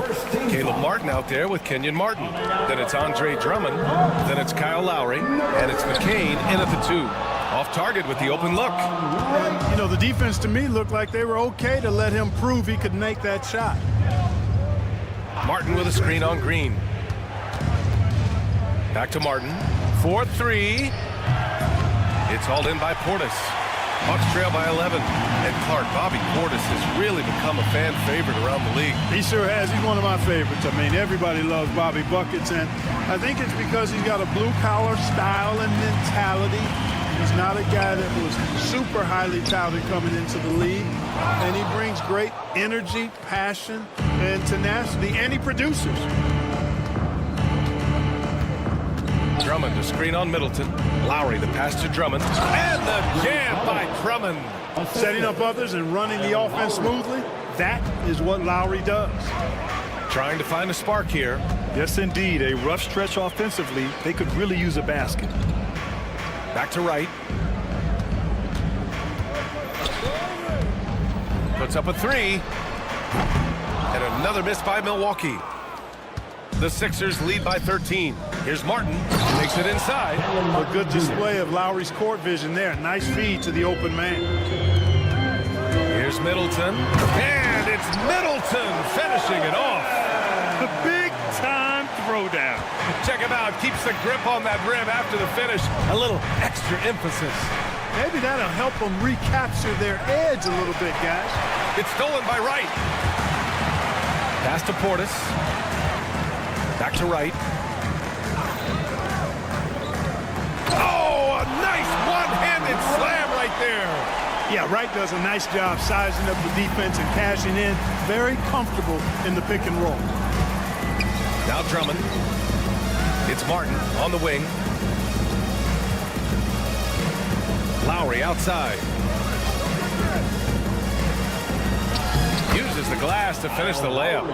Caleb Martin out there with Kenyon Martin. Then it's Andre Drummond. Then it's Kyle Lowry. And it's McCain in at the 2. Off target with the open look. And, you know, the defense to me looked like they were okay to let him prove he could make that shot. Martin with a screen on Green. Back to Martin. 4-3. It's hauled in by Portis. Bucks trail by 11. And Clark, Bobby Portis has really become a fan favorite around the league. He sure has. He's one of my favorites. I mean, everybody loves Bobby Buckets, and I think it's because he's got a blue-collar style and mentality. He's not a guy that was super highly touted coming into the league, and he brings great energy, passion, and tenacity, and he produces. Drummond to screen on Middleton. Lowry the pass to Drummond. And the jam by Drummond. Setting up others and running the offense smoothly, that is what Lowry does. Trying to find a spark here. Yes, indeed. A rough stretch offensively. They could really use a basket. Back to Wright. Puts up a three. And another miss by Milwaukee. The Sixers lead by 13. Here's Martin. Takes it inside. A good display of Lowry's court vision there. Nice feed to the open man. Here's Middleton. And it's Middleton finishing it off. The big-time throwdown. Check him out. Keeps the grip on that rim after the finish. A little extra emphasis. Maybe that'll help them recapture their edge a little bit, guys. It's stolen by Wright. Pass to Portis. Back to Wright. Oh, a nice one-handed slam right there. Yeah, Wright does a nice job sizing up the defense and cashing in. Very comfortable in the pick and roll. Now Drummond. It's Martin on the wing. Lowry outside. Uses the glass to finish the layup.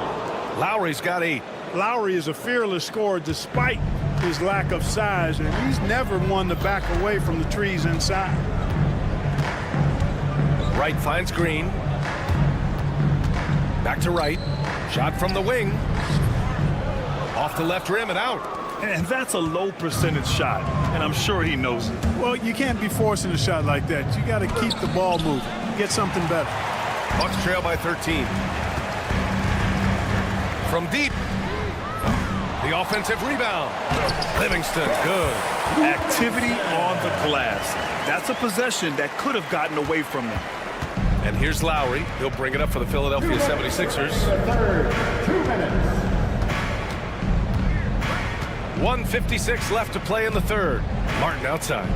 Lowry's got 8. Lowry is a fearless scorer despite his lack of size, and he's never one to back away from the trees inside. Wright finds Green. Back to Wright. Shot from the wing. Off the left rim and out. And that's a low percentage shot, and I'm sure he knows it. Well, you can't be forcing a shot like that. You got to keep the ball moving. Get something better. Bucks trail by 13. From deep. The offensive rebound. Livingston, good. Activity on the glass. That's a possession that could have gotten away from them. And here's Lowry. He'll bring it up for the Philadelphia 76ers. Third, 2 minutes. 1:56 left to play in the third. Martin outside.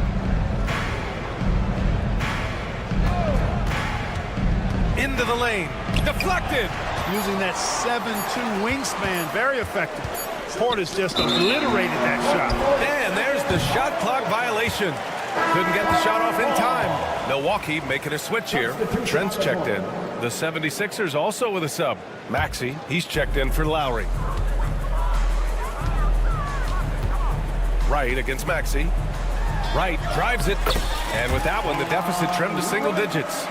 Into the lane. Deflected. Using that 7'2" wingspan, very effective. Portis just obliterated that shot. And there's the shot clock violation. Couldn't get the shot off in time. Milwaukee making a switch here. Trent's checked in. The 76ers also with a sub. Maxey, he's checked in for Lowry. Wright against Maxey. Wright drives it. And with that one, the deficit trimmed to single digits.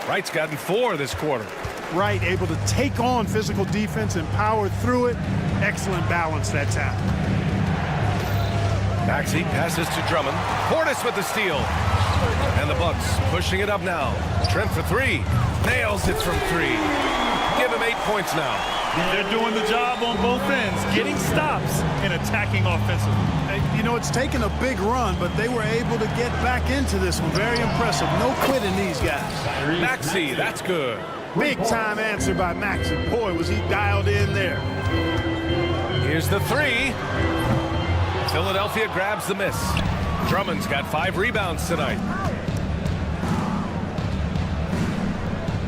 Wright's gotten 4 this quarter. Wright able to take on physical defense and power through it. Excellent balance that time. Maxey passes to Drummond. Portis with the steal. And the Bucks pushing it up now. Trent for 3. Nails it from 3. Give him 8 points now. They're doing the job on both ends, getting stops and attacking offensively. You know, it's taken a big run, but they were able to get back into this one. Very impressive. No quitting these guys. Maxey, that's good. Big time answer by Maxey. Boy, was he dialed in there. Here's the 3. Philadelphia grabs the miss. Drummond's got 5 rebounds tonight.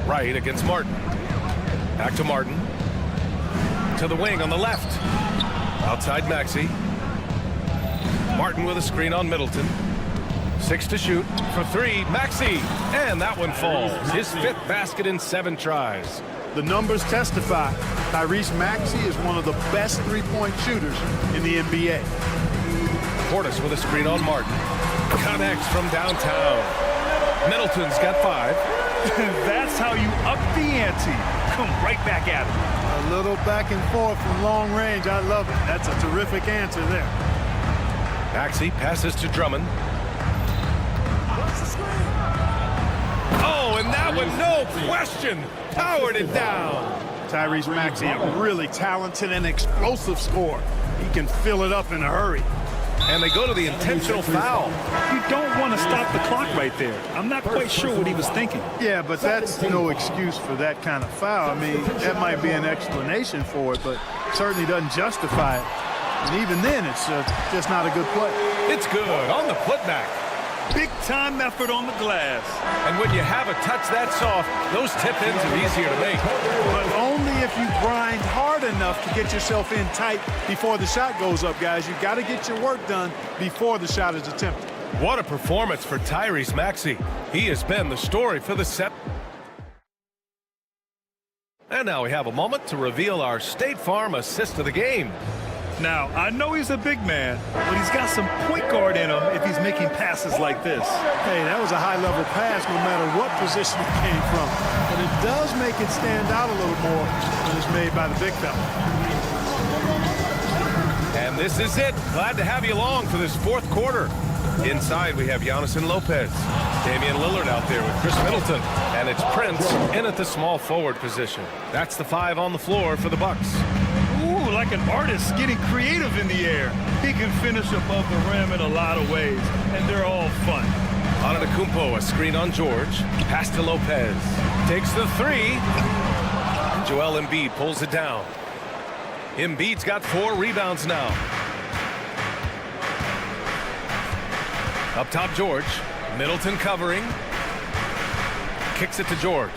Wright against Martin. Back to Martin. To the wing on the left. Outside Maxey. Martin with a screen on Middleton. 6 to shoot for 3. Maxey. And that one falls. His 5th basket in 7 tries. The numbers testify. Tyrese Maxey is one of the best three-point shooters in the NBA. Portis with a screen on Martin. Connects from downtown. Middleton's got 5. That's how you up the ante. Come right back at him. A little back and forth from long range. I love it. That's a terrific answer there. Maxey passes to Drummond. Oh, and that one, no question, powered it down. Tyrese Maxey, a really talented and explosive scorer. He can fill it up in a hurry. And they go to the intentional foul. You don't want to stop the clock right there. I'm not quite sure what he was thinking. Yeah, but that's no excuse for that kind of foul. I mean, that might be an explanation for it, but certainly doesn't justify it. And even then, it's just not a good play. It's good on the putback. Big-time effort on the glass. And when you have a touch that soft, those tip-ins are easier to make. But only if you grind hard enough to get yourself in tight before the shot goes up, guys. You've got to get your work done before the shot is attempted. What a performance for Tyrese Maxey. He has been the story for the set. And And now we have a moment to reveal our State Farm assist of the game. Now, I know he's a big man, but he's got some point guard in him if he's making passes like this. Hey, that was a high-level pass no matter what position it came from. But it does make it stand out a little more when it's made by the big fella. And this is it. Glad to have you along for this fourth quarter. Inside, we have Giannis and Lopez. Damian Lillard out there with Chris Middleton. And it's Prince in at the small forward position. That's the 5 on the floor for the Bucks. Ooh, like an artist getting creative in the air. He can finish above the rim in a lot of ways, and they're all fun. Antetokounmpo, a screen on George. Pass to Lopez. Takes the 3. And Joel Embiid pulls it down. Embiid's got 4 rebounds now. Up top, George. Middleton covering. Kicks it to George.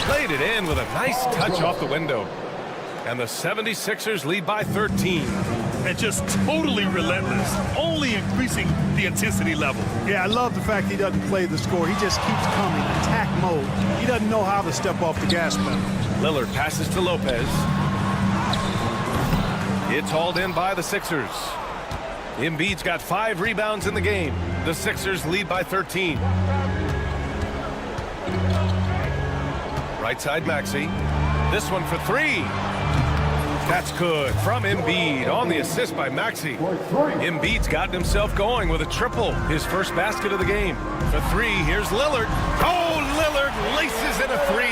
Played it in with a nice touch off the window. And the 76ers lead by 13. And just totally relentless, only increasing the intensity level. Yeah, I love the fact he doesn't play the score. He just keeps coming, attack mode. He doesn't know how to step off the gas pedal. Lillard passes to Lopez. It's hauled in by the Sixers. Embiid's got 5 rebounds in the game. The Sixers lead by 13. Right side, Maxey. This one for 3. That's good from Embiid on the assist by Maxey. Embiid's gotten himself going with a triple, his first basket of the game. For 3, here's Lillard. Oh, Lillard laces in a 3.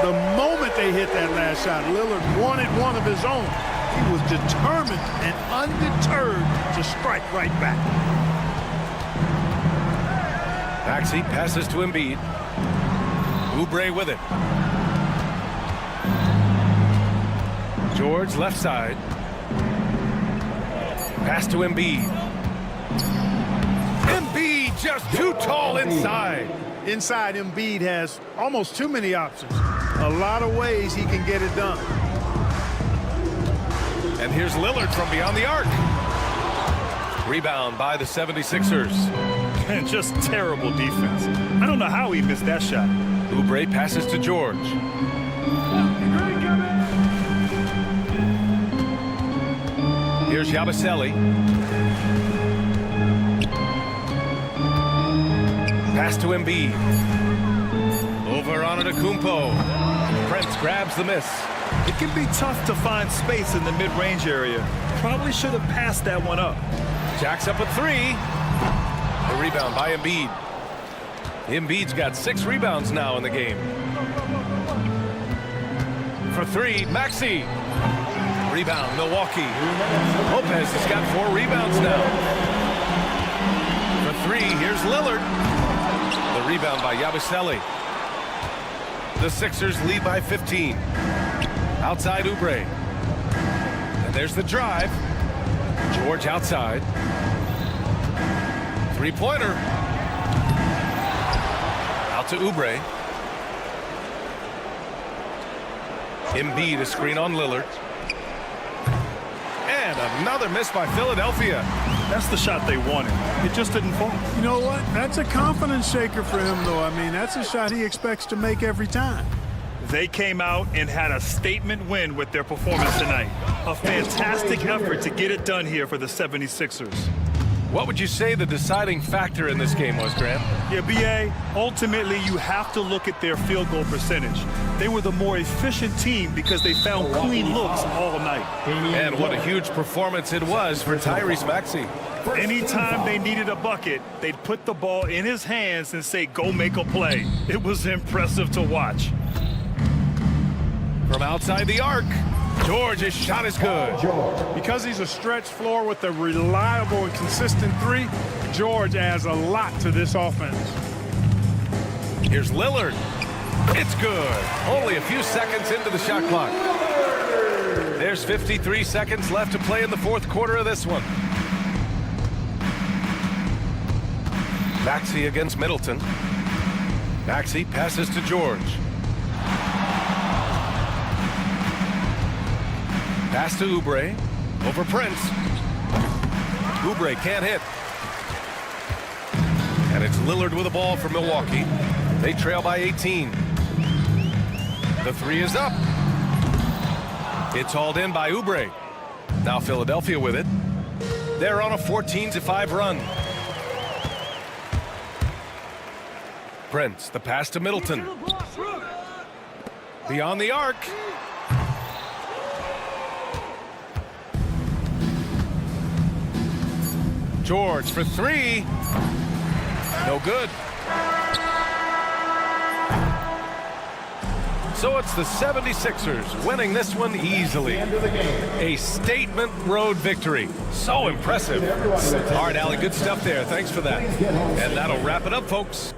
The moment they hit that last shot, Lillard wanted one of his own. He was determined and undeterred to strike right back. Maxey passes to Embiid. Oubre with it. George left side. Pass to Embiid. Embiid just too tall inside. Inside, Embiid has almost too many options. A lot of ways he can get it done. And here's Lillard from beyond the arc. Rebound by the 76ers. And just terrible defense. I don't know how he missed that shot. Oubre passes to George. Here's Yabusele. Pass to Embiid. Over on Antetokounmpo. Prince grabs the miss. It can be tough to find space in the mid-range area. Probably should have passed that one up. Jacks up a 3. The rebound by Embiid. Embiid's got 6 rebounds now in the game. For 3, Maxey. Rebound, Milwaukee. Lopez has got 4 rebounds now. For 3, here's Lillard. The rebound by Yabusele. The Sixers lead by 15. Outside Oubre. And there's the drive. George outside. 3-pointer. Out to Oubre. Embiid, a screen on Lillard. And another miss by Philadelphia. That's the shot they wanted. It just didn't fall. You know what? That's a confidence shaker for him, though. I mean, that's a shot he expects to make every time. They came out and had a statement win with their performance tonight. A fantastic effort to get it done here for the 76ers. What would you say the deciding factor in this game was, Graham? Yeah, B.A., ultimately you have to look at their field goal percentage. They were the more efficient team because they found clean looks all night. And what a huge performance it was for Tyrese Maxey. Anytime they needed a bucket, they'd put the ball in his hands and say, go make a play. It was impressive to watch. From outside the arc, George's shot is good. Because he's a stretch floor with a reliable and consistent 3, George adds a lot to this offense. Here's Lillard. It's good. Only a few seconds into the shot clock. There's 53 seconds left to play in the fourth quarter of this one. Maxey against Middleton. Maxey passes to George. Pass to Oubre. Over Prince. Oubre can't hit. it's Lillard with the ball for Milwaukee. They trail by 18. The three is up. It's hauled in by Oubre. Now Philadelphia with it. They're on a 14-5 run. Prince, the pass to Middleton. Beyond the arc. George for three. No good. So it's the 76ers winning this one easily. A statement road victory. So impressive. All right, Allie, good stuff there. Thanks for that. And that'll wrap it up, folks.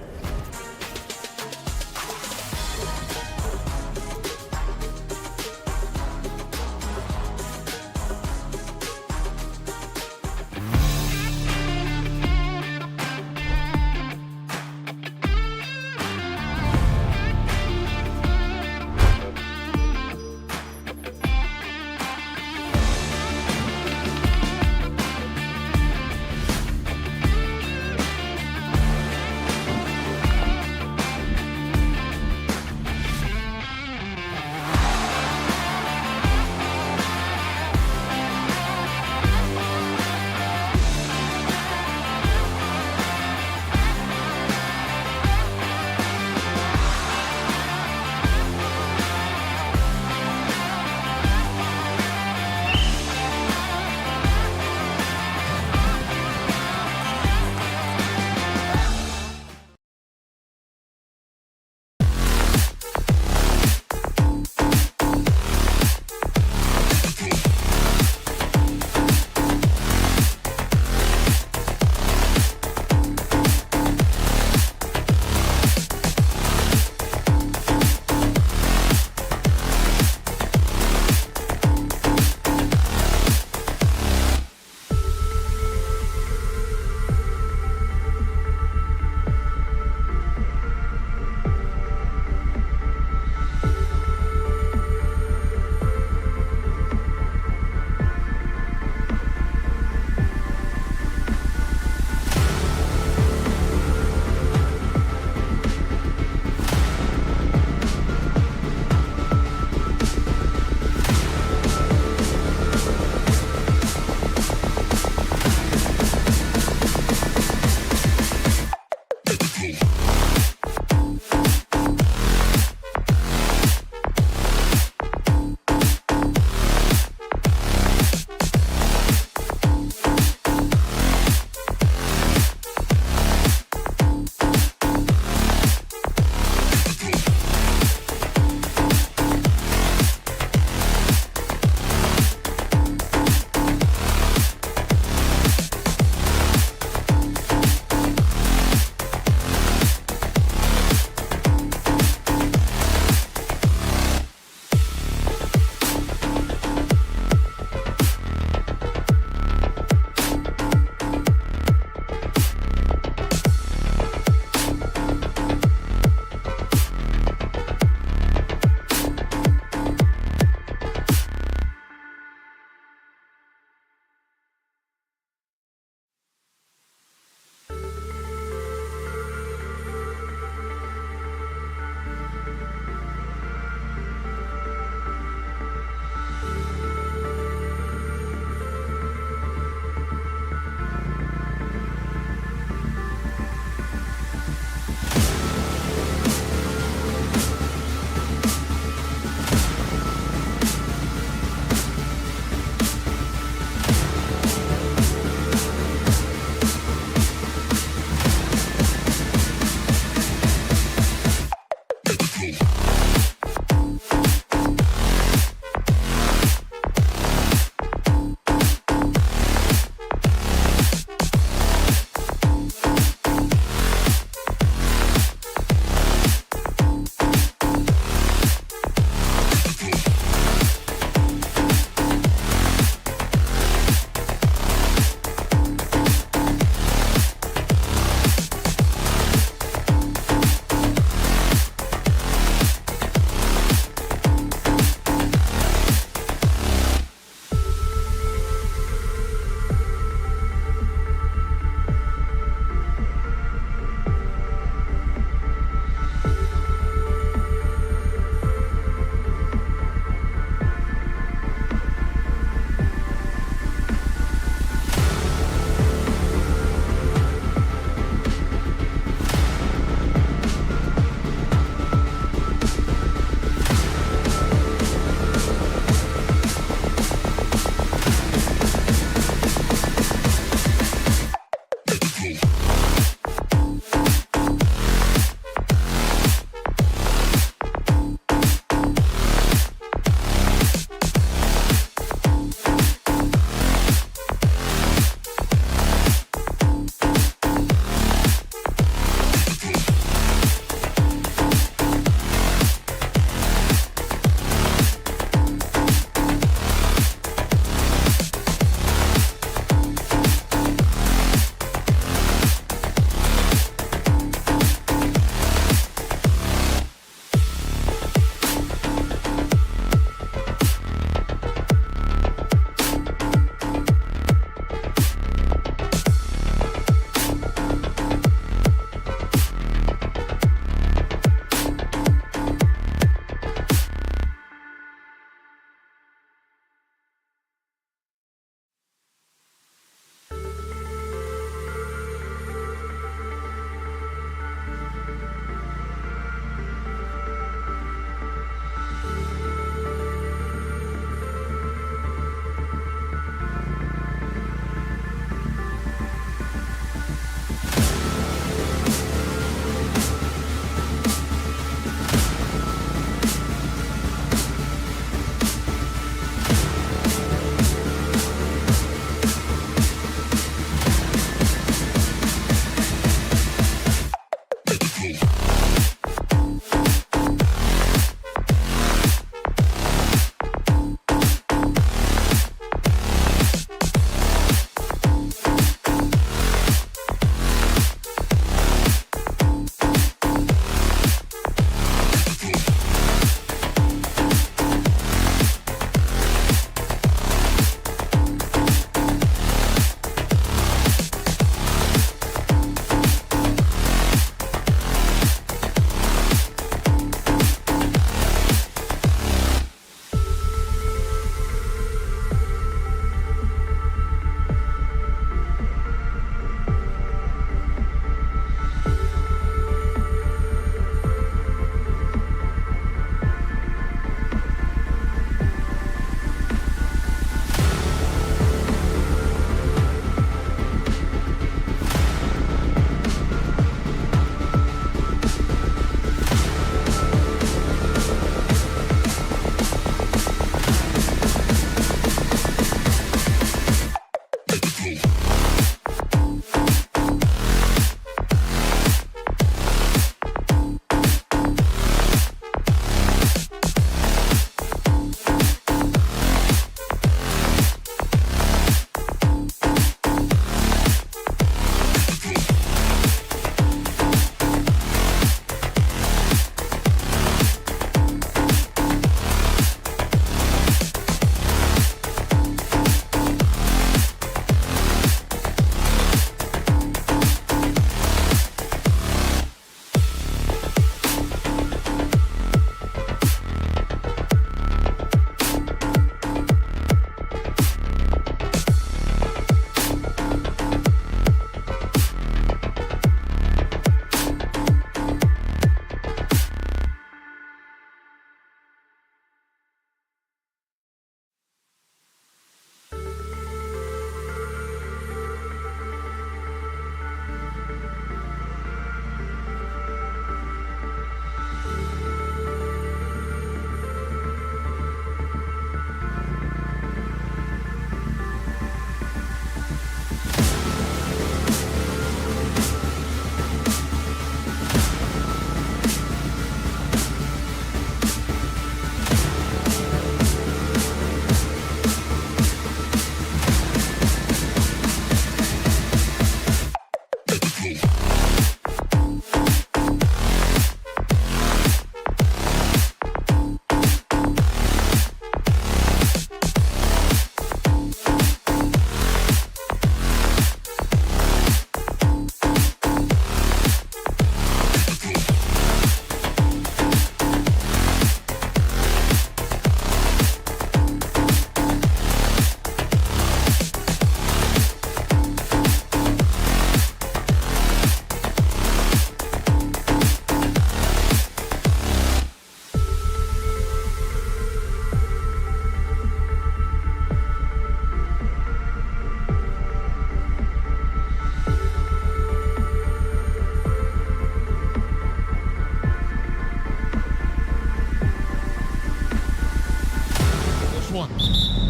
one.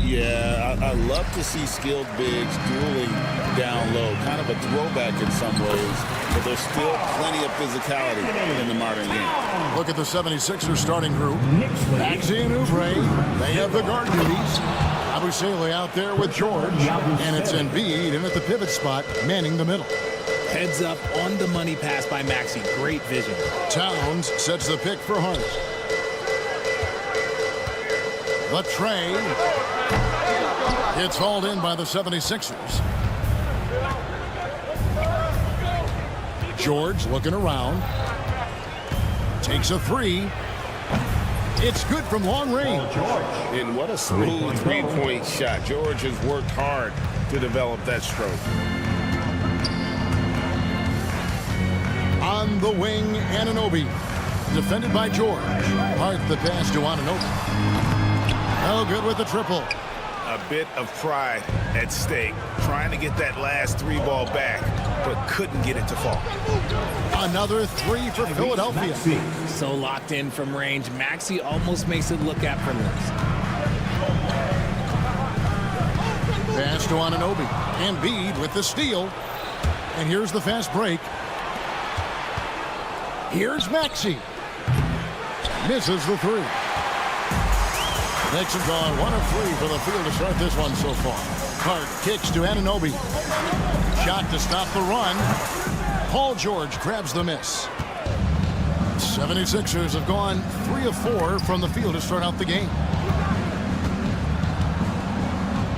Yeah, I love to see skilled bigs dueling down low. Kind of a throwback in some ways, but there's still plenty of physicality in the modern game. Look at the 76ers starting group. Maxey and Oubre, they have the guard duties. Abusele out there with George, and it's Embiid in at the pivot spot, manning the middle. Heads up on the money pass by Maxey. Great vision. Towns sets the pick for Hart. The tray. It's hauled in by the 76ers. George looking around. Takes a three. It's good from long range. And what a smooth three-point shot. George has worked hard to develop that stroke. On the wing, Anunoby. Defended by George. Hart the pass to Anunoby. Oh, good with the triple. A bit of pride at stake. Trying to get that last three ball back, but couldn't get it to fall. Another three for Philadelphia. So locked in from range. Maxey almost makes it look effortless. Pass to Anunoby. Embiid with the steal. And here's the fast break. Here's Maxey. Misses the three. Knicks have gone 1 of 3 for the field to start this one so far. Hart kicks to Anunoby. Shot to stop the run. Paul George grabs the miss. 76ers have gone 3 of 4 from the field to start out the game.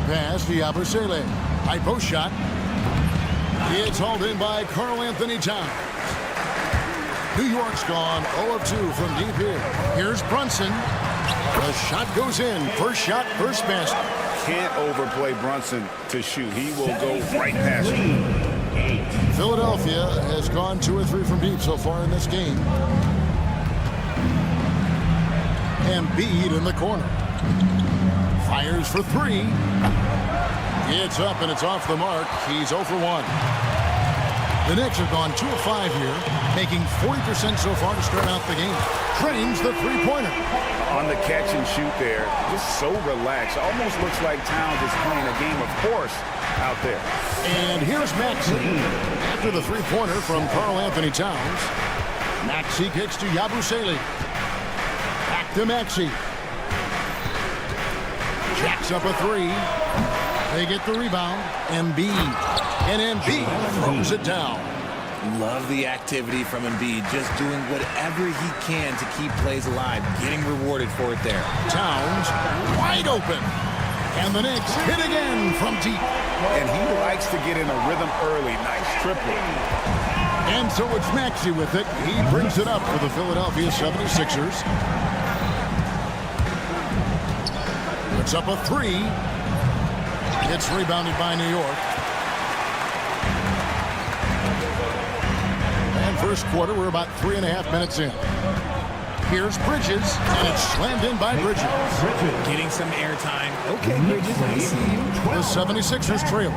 Pass to Abusele. High post shot. It's hauled in by Karl-Anthony Towns. New York's gone 0 of 2 from deep here. Here's Brunson. The shot goes in. First shot, first basket. Can't overplay Brunson to shoot. He will go right past you. Philadelphia has gone 2 or 3 from deep so far in this game. Embiid in the corner. Fires for 3. It's up and it's off the mark. He's 0 for 1. The Knicks have gone 2 of 5 here, making 40% so far to start out the game. Trains the three-pointer. On the catch and shoot there, just so relaxed. Almost looks like Towns is playing a game of horse out there. And here's Maxey. After the three-pointer from Karl-Anthony Towns, Maxey kicks to Yabusele. Back to Maxey. Jacks up a 3. They get the rebound. Embiid. And Embiid throws it down. Love the activity from Embiid. Just doing whatever he can to keep plays alive. Getting rewarded for it there. Towns wide open. And the Knicks hit again from deep. And he likes to get in a rhythm early. Nice triple. And so it's Maxey with it. He brings it up for the Philadelphia 76ers. It's up a 3. It's rebounded by New York. And first quarter, we're about 3.5 minutes in. Here's Bridges, and it's slammed in by Bridges. Getting some airtime. Okay, Bridges, I see you. The 76ers trail.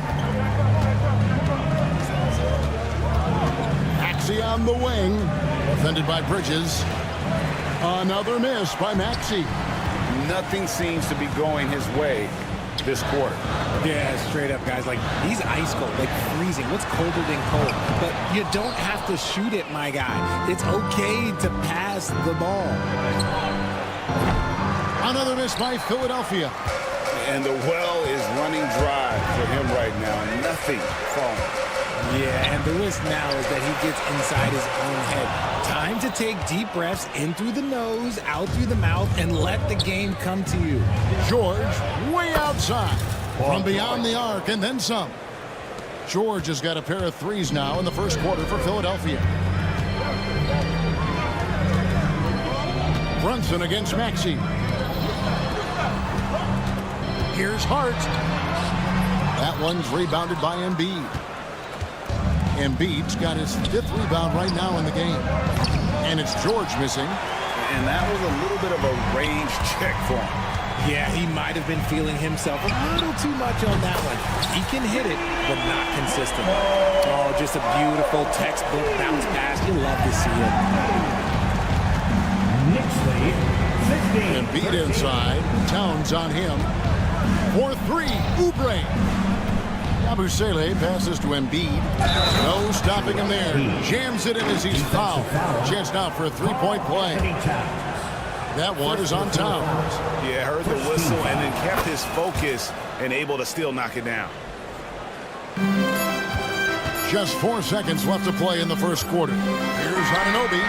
Maxey on the wing. Defended by Bridges. Another miss by Maxey. Nothing seems to be going his way this quarter. Yeah, straight up, guys. Like, he's ice cold, like freezing. What's colder than cold? But you don't have to shoot it, my guy. It's okay to pass the ball. Another miss by Philadelphia. And the well is running dry for him right now. Nothing falling. Yeah, and the risk now is that he gets inside his own head. Time to take deep breaths in through the nose, out through the mouth, and let the game come to you. George way outside from beyond the arc and then some. George has got a pair of threes now in the first quarter for Philadelphia. Brunson against Maxey. Here's Hart. That one's rebounded by Embiid. Embiid's got his 5th rebound right now in the game. And it's George missing. And that was a little bit of a range check for him. Yeah, he might have been feeling himself a little too much on that one. He can hit it, but not consistent. Oh, just a beautiful textbook bounce pass. You love to see it. Knicks lead 60 Embiid inside. Towns on him. For three, Oubre. Yabusele passes to Embiid. No stopping him there. Jams it in as he's fouled. Chance now for a three-point play. That one is on Towns. Yeah, heard the whistle and then kept his focus and able to still knock it down. Just 4 seconds left to play in the first quarter. Here's Anunoby.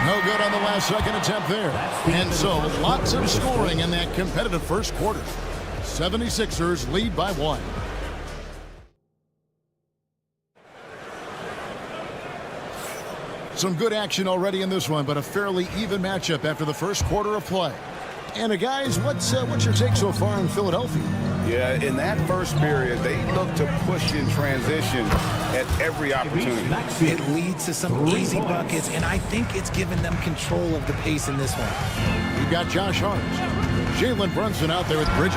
No good on the last second attempt there. And so lots of scoring in that competitive first quarter. 76ers lead by 1. Some good action already in this one, but a fairly even matchup after the first quarter of play. And guys, what's your take so far in Philadelphia? Yeah, in that first period, they look to push in transition at every opportunity. It leads to some easy buckets, and I think it's given them control of the pace in this one. We've got Josh Hart. Jalen Brunson out there with Bridges.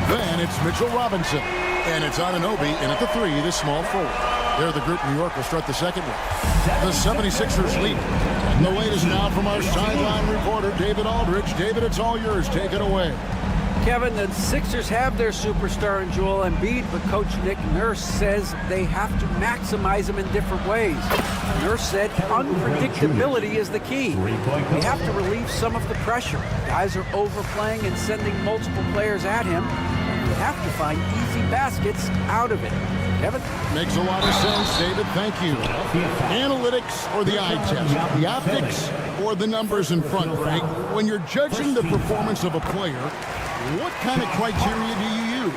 Then it's Mitchell Robinson. And it's Anunoby in at the 3, the small forward. They're the group New York will start the second one. The 76ers lead. And the wait is now from our sideline reporter, David Aldridge. David, it's all yours. Take it away. Kevin, the Sixers have their superstar in Joel Embiid, but Coach Nick Nurse says they have to maximize him in different ways. Nurse said unpredictability is the key. They have to relieve some of the pressure. Guys are overplaying and sending multiple players at him. You have to find easy baskets out of it. Kevin? Makes a lot of sense, David. Thank you. Analytics or the eye test? The optics or the numbers in front, Frank? When you're judging the performance of a player, what kind of criteria do you use?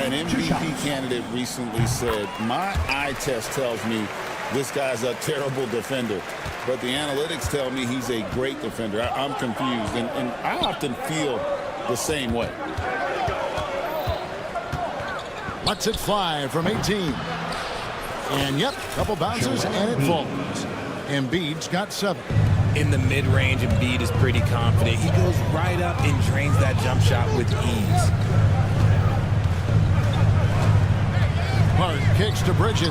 An MVP candidate recently said, my eye test tells me this guy's a terrible defender, but the analytics tell me he's a great defender. I'm confused, and I often feel the same way. Lets it fly from 18. And yep, couple bounces and it falls. Embiid's got 7. In the mid-range, Embiid is pretty confident. He goes right up and drains that jump shot with ease. Hart kicks to Bridges.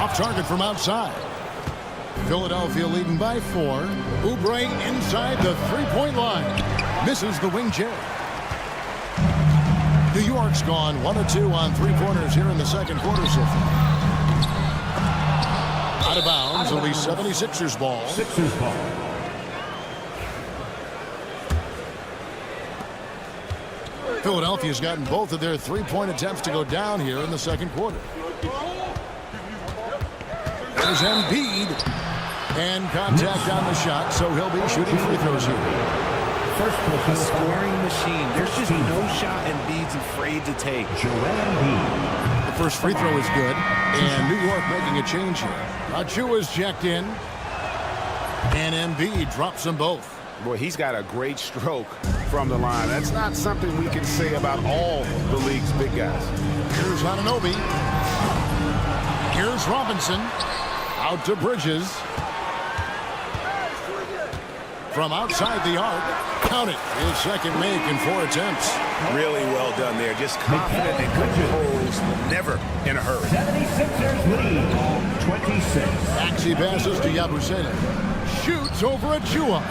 Off target from outside. Philadelphia leading by 4. Oubre inside the three-point line. Misses the wing J. New York's gone 1 of 2 on three-pointers here in the second quarter so far. Out of bounds, it'll be 76ers ball. Sixers ball. Philadelphia's gotten both of their three-point attempts to go down here in the second quarter. There's Embiid. And contact on the shot, so he'll be shooting free throws here. First a scoring machine. There's just no shot Embiid's afraid to take. The first free throw is good, and New York making a change here. Achua's checked in, and Embiid drops them both. Boy, he's got a great stroke from the line. That's not something we can say about all the league's big guys. Here's Anunoby. Here's Robinson. Out to Bridges. From outside the arc. Count it. His second make in 4 attempts. Really well done there. Just confident and composed. Never in a hurry. 76ers lead 26. Maxey passes to Yabusele. Shoots over Achua.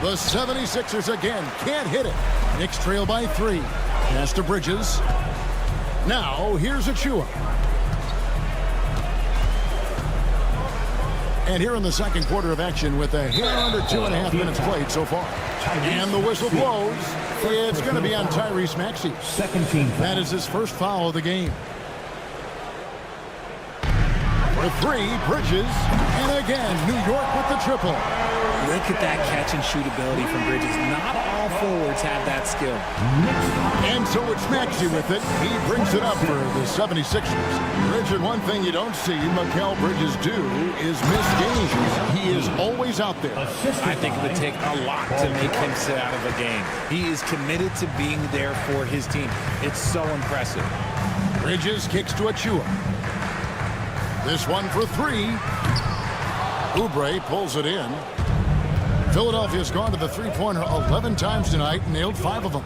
The 76ers again can't hit it. Knicks trail by 3. Pass to Bridges. Now here's Achua. And here in the second quarter of action with a hair under 2.5 minutes played so far. And the whistle blows. It's going to be on Tyrese Maxey. Second team. That is his first foul of the game. The 3, Bridges. And again, New York with the triple. Look at that catch and shoot ability from Bridges. Not all forwards have that skill. And so it's Maxey with it. He brings it up for the 76ers. Richard, one thing you don't see Mikal Bridges do is miss games. He is always out there. I think it would take a lot to make him sit out of a game. He is committed to being there for his team. It's so impressive. Bridges kicks to Achua. This one for 3. Oubre pulls it in. Philadelphia's gone to the three-pointer 11 times tonight and nailed 5 of them.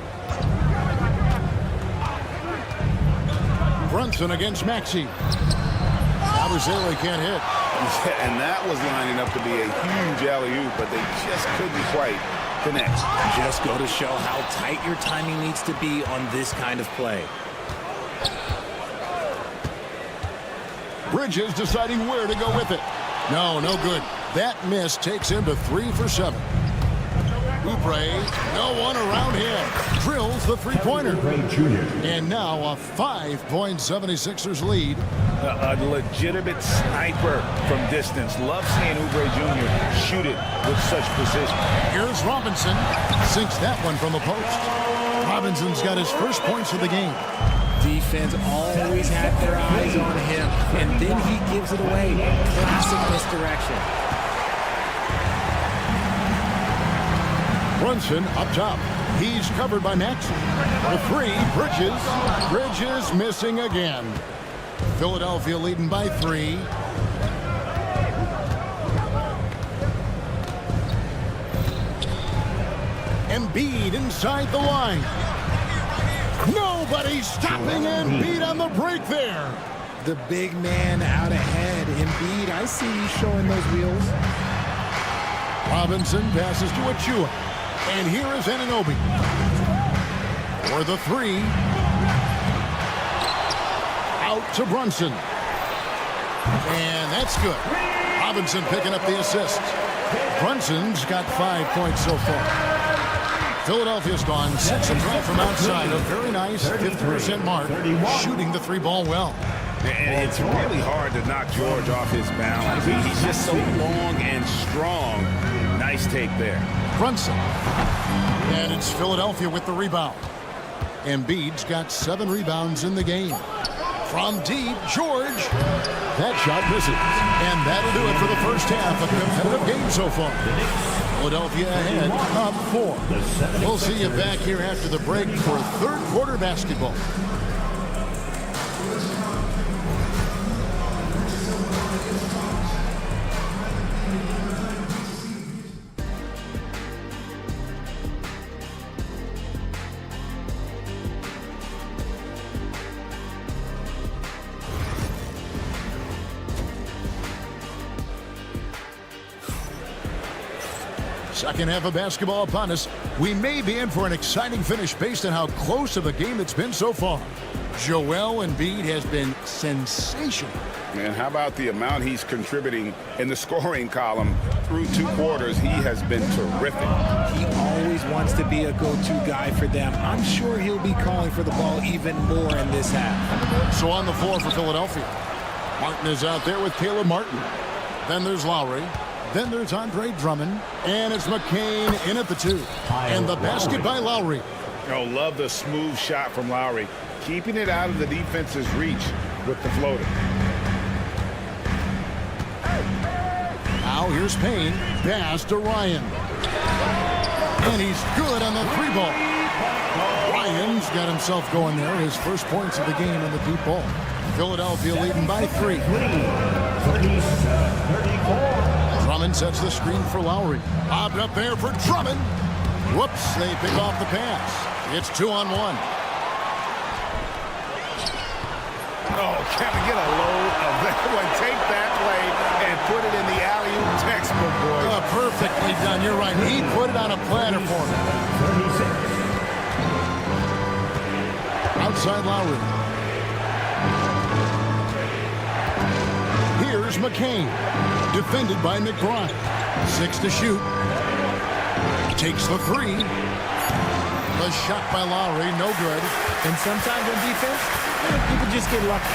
Brunson against Maxey. Yabusele can't hit. Yeah, and that was lining up to be a huge alley-oop, but they just couldn't quite connect. Just go to show how tight your timing needs to be on this kind of play. Bridges deciding where to go with it. No good. That miss takes him to 3 for 7. Oubre, no one around him. Drills the three-pointer. And now a 5-point 76ers lead. A legitimate sniper from distance. Love seeing Oubre Jr. shoot it with such precision. Here's Robinson. Sinks that one from the post. Robinson's got his first points of the game. Defense always had their eyes on him, and then he gives it away. Classic misdirection. Brunson up top. He's covered by Maxey. For 3, Bridges. Bridges missing again. Philadelphia leading by 3. Embiid inside the line. Nobody stopping Embiid on the break there. The big man out ahead. Embiid, I see you showing those wheels. Robinson passes to Achua. And here is Anunoby. For the 3. Out to Brunson. And that's good. Robinson picking up the assist. Brunson's got 5 points so far. Philadelphia's gone 6 of 12 from outside. A very nice 50% mark. Shooting the 3-ball well. And it's really hard to knock George off his balance. He's just so long and strong. Nice take there. Brunson. And it's Philadelphia with the rebound. Embiid's got 7 rebounds in the game. From deep, George. That shot misses. And that'll do it for the first half. A competitive game so far. Philadelphia ahead, up 4. We'll see you back here after the break for third quarter basketball. Second half of basketball upon us. We may be in for an exciting finish based on how close of a game it's been so far. Joel Embiid has been sensational. And how about the amount he's contributing in the scoring column through 2 quarters? He has been terrific. He always wants to be a go-to guy for them. I'm sure he'll be calling for the ball even more in this half. So on the floor for Philadelphia, Martin is out there with Caleb Martin. Then there's Lowry. Then there's Andre Drummond. And it's McCain in at the 2. And the basket by Lowry. Oh, love the smooth shot from Lowry. Keeping it out of the defense's reach with the floater. Now here's Payne. Pass to Ryan. And he's good on the 3-ball. Ryan's got himself going there. His first points of the game on the deep ball. Philadelphia leading by 3. Drummond sets the screen for Lowry. Bobbed up there for Drummond. Whoops, they pick off the pass. It's 2-on-1. Oh, Kevin, get a load of that one. Take that play and put it in the alley-oop textbook, boy. Oh, perfectly done. You're right. He put it on a platter for him. Outside Lowry. Here's McCain. Defended by McBride. 6 to shoot. Takes the 3. The shot by Lowry, no good. And sometimes on defense, you can just get lucky.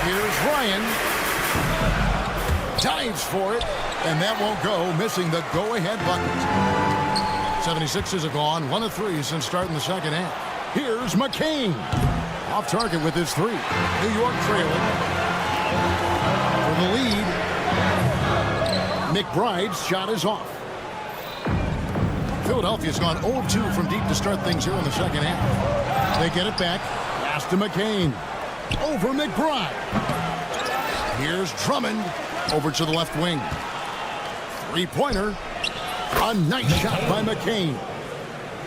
Here's Ryan. Dives for it. And that won't go, missing the go-ahead bucket. 76ers have gone 1 of 3 since starting the second half. Here's McCain. Off target with his 3. New York trailing. For the lead. McBride's shot is off. Philadelphia's gone 0-2 from deep to start things here in the second half. They get it back. Pass to McCain. Over McBride. Here's Drummond. Over to the left wing. 3-pointer. A nice shot by McCain.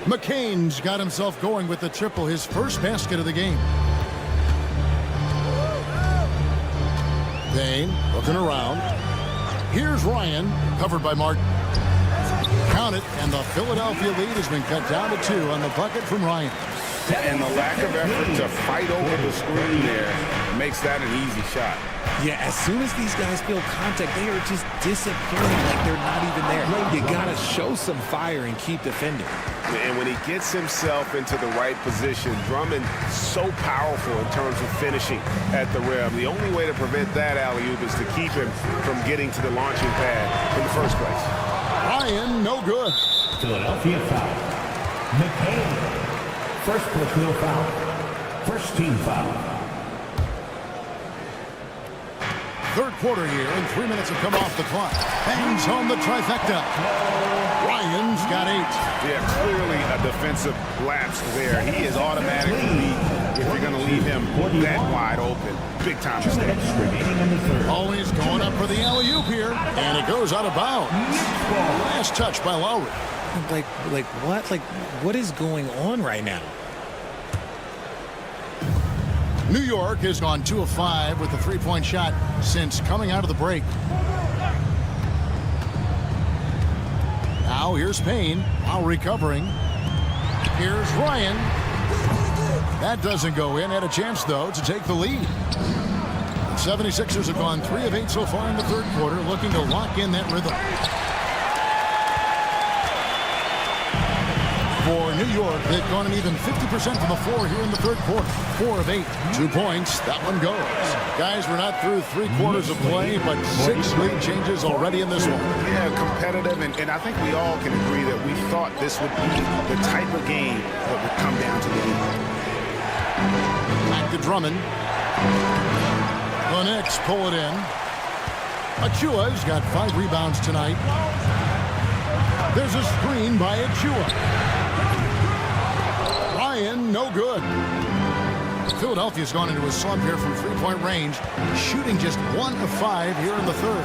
McCain's got himself going with the triple, his first basket of the game. Payne looking around. Here's Ryan, covered by Martin. Count it, and the Philadelphia lead has been cut down to 2 on the bucket from Ryan. And the lack of effort to fight over the screen there makes that an easy shot. Yeah, as soon as these guys feel contact, they are just disappearing like they're not even there. You got to show some fire and keep defending. And when he gets himself into the right position, Drummond so powerful in terms of finishing at the rim. The only way to prevent that alley-oop is to keep him from getting to the launching pad in the first place. Ryan, no good. Philadelphia foul. McCain. First personal foul. First team foul. Third quarter here, and 3 minutes have come off the clock. Bangs home the trifecta. Ryan's got 8. Yeah, clearly a defensive lapse there. He is automatically beat if you're going to leave him that wide open. Big time mistake. Always going up for the alley-oop here, and it goes out of bounds. Last touch by Lowry. Like what? Like, what is going on right now? New York has gone 2 of 5 with a 3-point shot since coming out of the break. Now here's Payne while recovering. Here's Ryan. That doesn't go in. Had a chance, though, to take the lead. The 76ers have gone 3 of 8 so far in the third quarter, looking to lock in that rhythm. For New York, they've gone an even 50% from the floor here in the third quarter. 4 of 8. 2 points. That one goes. Guys, we're not through 3 quarters of play, but 6 lead changes already in this one. Yeah, competitive, and I think we all can agree that we thought this would be the type of game that would come down to the end. Back to Drummond. The Knicks pull it in. Achua's got 5 rebounds tonight. There's a screen by Achua. Ryan, no good. Philadelphia's gone into a slump here from 3-point range, shooting just 1 of 5 here in the third.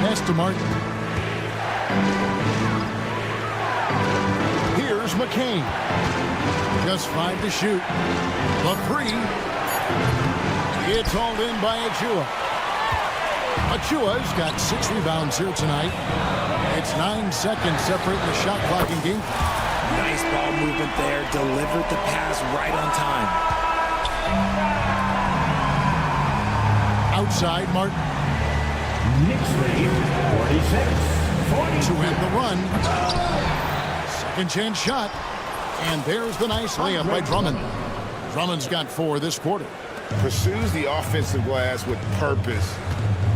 Pass to Martin. Here's McCain. Just 5 to shoot. The 3. It's hauled in by Achua. Achua's got 6 rebounds here tonight. It's 9 seconds separating the shot clock in game. Nice ball movement there. Delivered the pass right on time. Outside, Martin. Knicks lead 46-40. To end the run. Second chance shot. And there's the nice layup by Drummond. Drummond's got 4 this quarter. Pursues the offensive glass with purpose.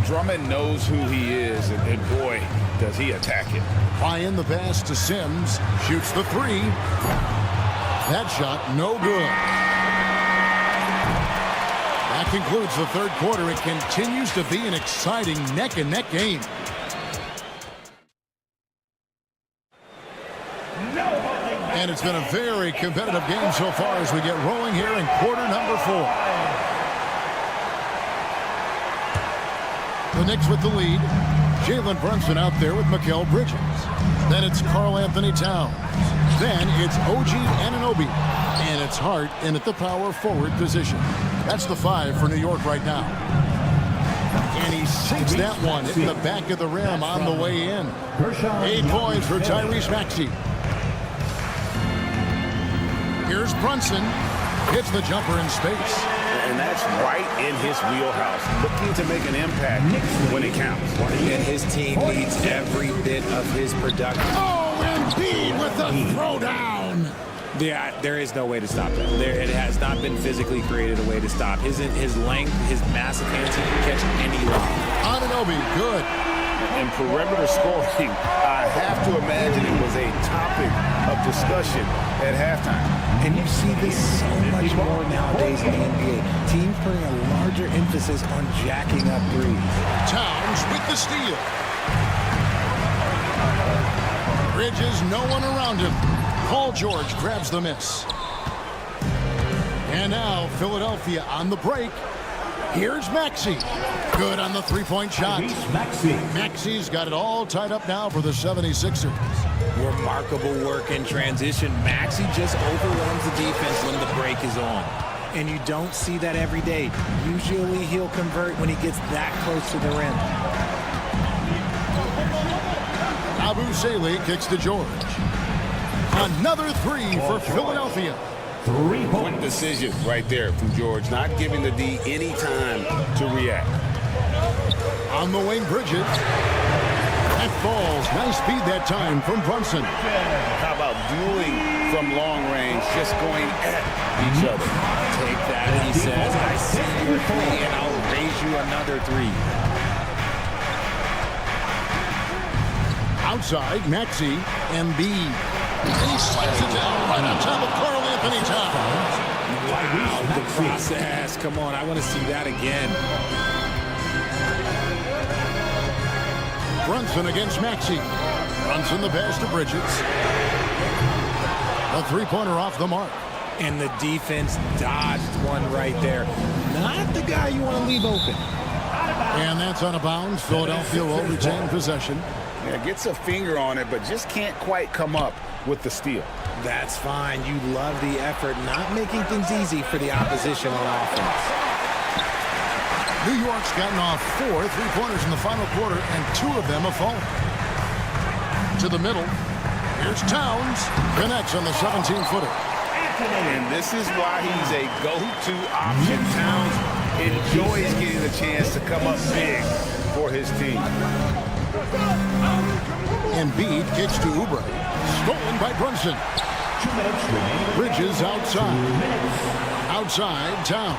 Drummond knows who he is, and boy, does he attack it. Ryan, the pass to Sims. Shoots the 3. That shot, no good. That concludes the third quarter. It continues to be an exciting neck-and-neck game. And it's been a very competitive game so far as we get rolling here in quarter number 4. The Knicks with the lead. Jalen Brunson out there with Mikal Bridges. Then it's Karl Anthony Towns. Then it's OG Anunoby. And it's Hart in at the power forward position. That's the 5 for New York right now. And he sinks that one in the back of the rim on the way in. 8 points for Tyrese Maxey. Here's Brunson. Hits the jumper in space. And that's right in his wheelhouse. Looking to make an impact when it counts. And his team needs every bit of his production. Oh, Embiid with the throwdown. Yeah, there is no way to stop that. It has not been physically created a way to stop. His length, his massive hands, he can catch any lob. Anunoby, good. And perimeter scoring, I have to imagine it was a topic of discussion at halftime. And you see this so much more nowadays in the NBA. Teams putting a larger emphasis on jacking up threes. Towns with the steal. Bridges, no one around him. Paul George grabs the miss. And now Philadelphia on the break. Here's Maxey. Good on the 3-point shot. Maxey's got it all tied up now for the 76ers. Remarkable work in transition. Maxey just overwhelms the defense when the break is on. And you don't see that every day. Usually he'll convert when he gets that close to the rim. Abu Saleh kicks to George. Another three for Philadelphia. Good decision right there from George, not giving the D any time to react. On the wing, Bridges. That falls. Nice speed that time from Brunson. How about dueling from long range, just going at each other? Take that, he says. I see your three, and I'll raise you another three. Outside, Maxey, Embiid. He slams it down right on top of Karl Anthony Towns. The process. Come on, I want to see that again. Brunson against Maxey. Brunson the pass to Bridges. A three-pointer off the mark. And the defense dodged one right there. Not the guy you want to leave open. And that's out of bounds. Philadelphia will retain possession. Yeah, gets a finger on it, but just can't quite come up with the steal. That's fine. You love the effort, not making things easy for the opposition on offense. New York's gotten off 4 3-pointers in the final quarter, and 2 of them have fallen. To the middle. Here's Towns. Connects on the 17-footer. And this is why he's a go-to option. Towns enjoys getting the chance to come up big for his team. Embiid kicks to Oubre. Stolen by Brunson. Bridges outside. Outside, Towns.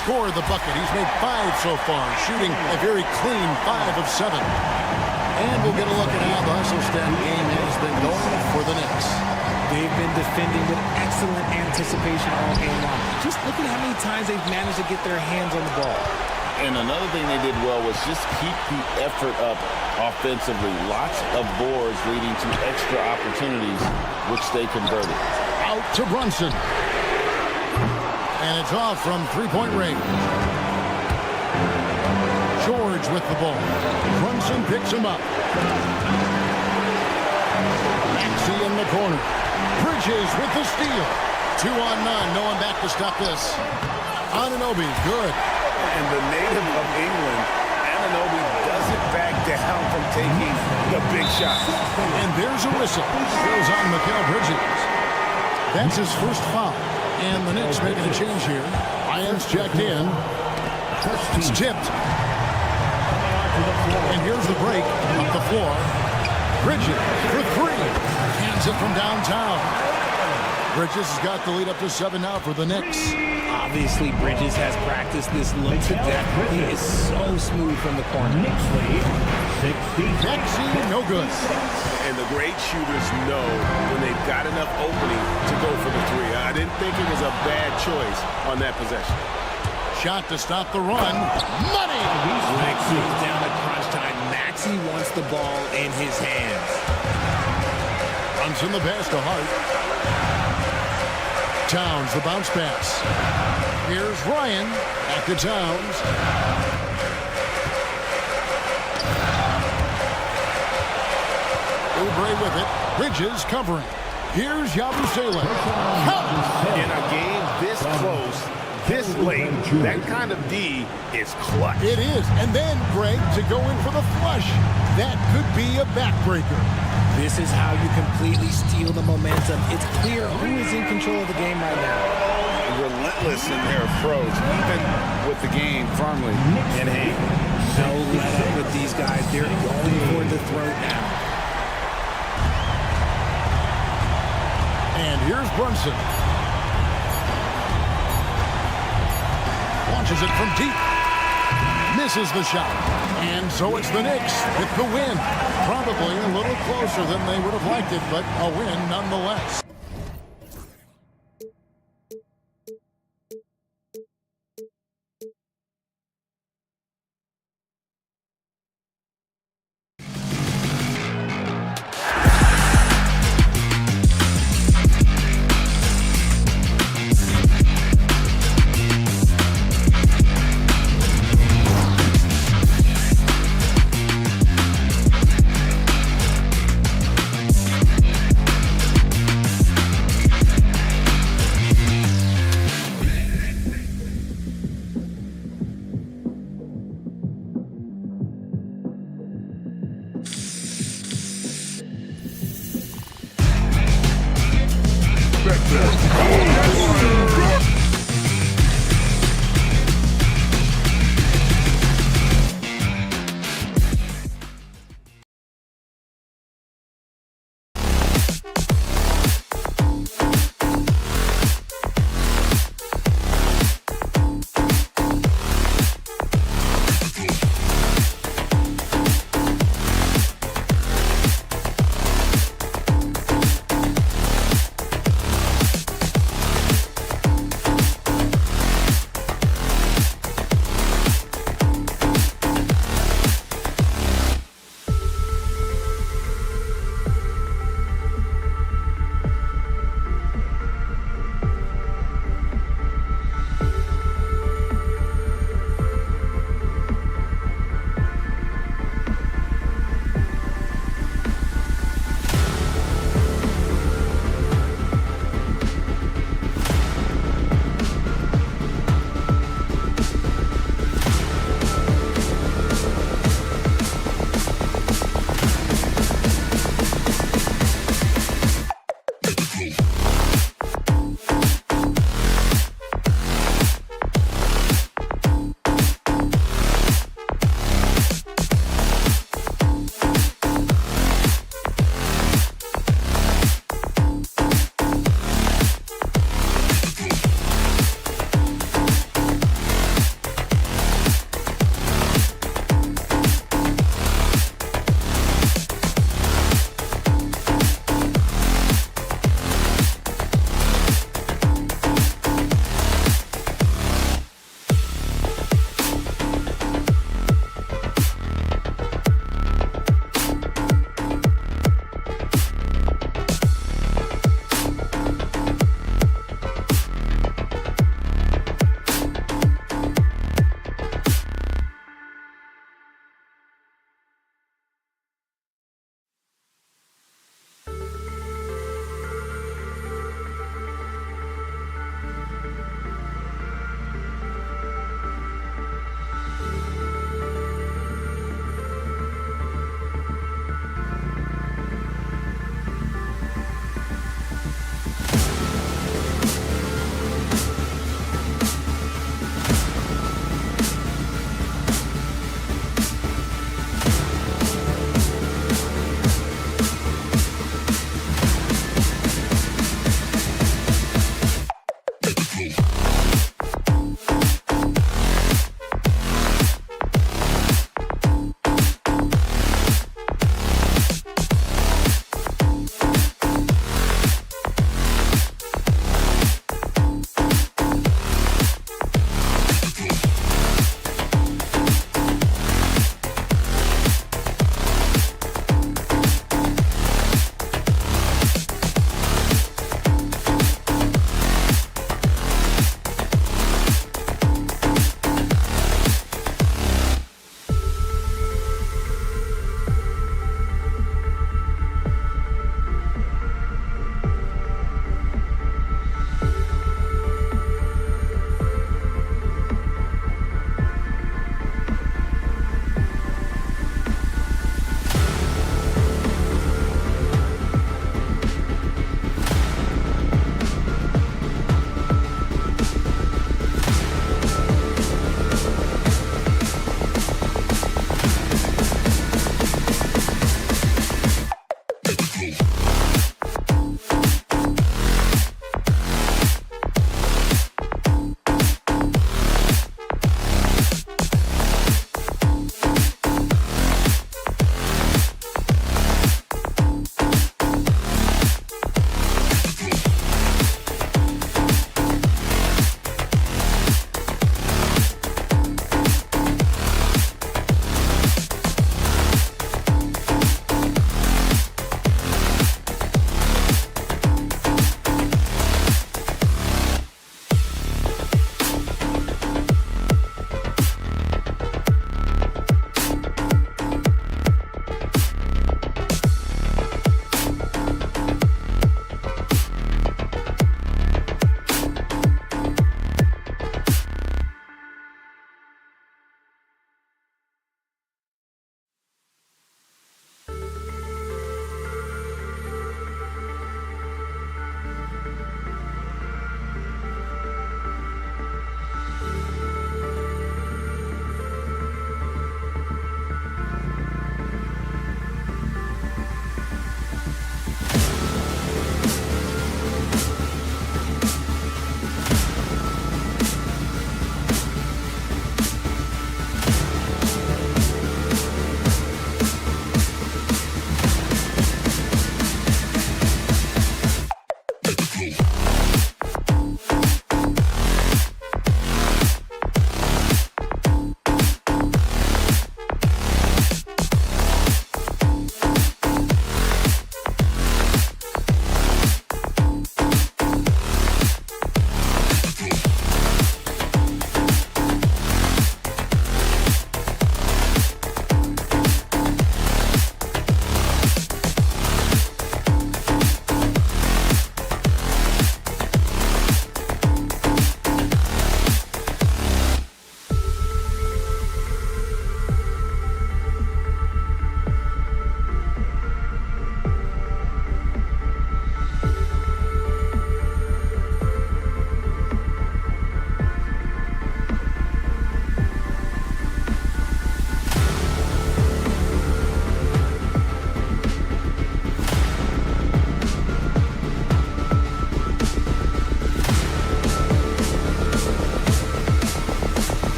Scored the bucket. He's made 5 so far, shooting a very clean 5 of 7. And we'll get a look at how the hustle-stand game has been going for the Knicks. They've been defending with excellent anticipation all game long. Just look at how many times they've managed to get their hands on the ball. And another thing they did well was just keep the effort up offensively. Lots of boards leading to extra opportunities, which they converted. Out to Brunson. And it's off from three-point range. George with the ball. Brunson picks him up. Maxey in the corner. Bridges with the steal. 2 on 9. No one back to stop this. Anunoby, good. And the native of England, Anunoby doesn't back down from taking the big shot. And there's a whistle. Goes on Mikal Bridges. That's his first foul. And the Knicks making a change here. Lyons checked in. It's tipped. And here's the break up the floor. Bridges for 3. Hands it from downtown. Bridges has got the lead up to 7 now for the Knicks. Obviously, Bridges has practiced this look to death. He is so smooth from the corner. Maxey, no good. And the great shooters know when they've got enough opening to go for the 3. I didn't think it was a bad choice on that possession. Shot to stop the run. Money! Maxey down at crunch time. Maxey wants the ball in his hands. Runs in the pass to Hart. Towns, the bounce pass. Here's Ryan. Back to Towns. Oubre with it. Bridges covering. Here's Yabusele. In a game this close, this late, that kind of D is clutch. It is. And then, Greg, to go in for the flush. That could be a backbreaker. This is how you completely steal the momentum. It's clear who is in control of the game right now. Relentless in their approach, even with the game firmly in hand. No let up with these guys. They're going for the throat now. And here's Brunson. Launches it from deep. Misses the shot. And so it's the Knicks with the win. Probably a little closer than they would have liked it, but a win nonetheless.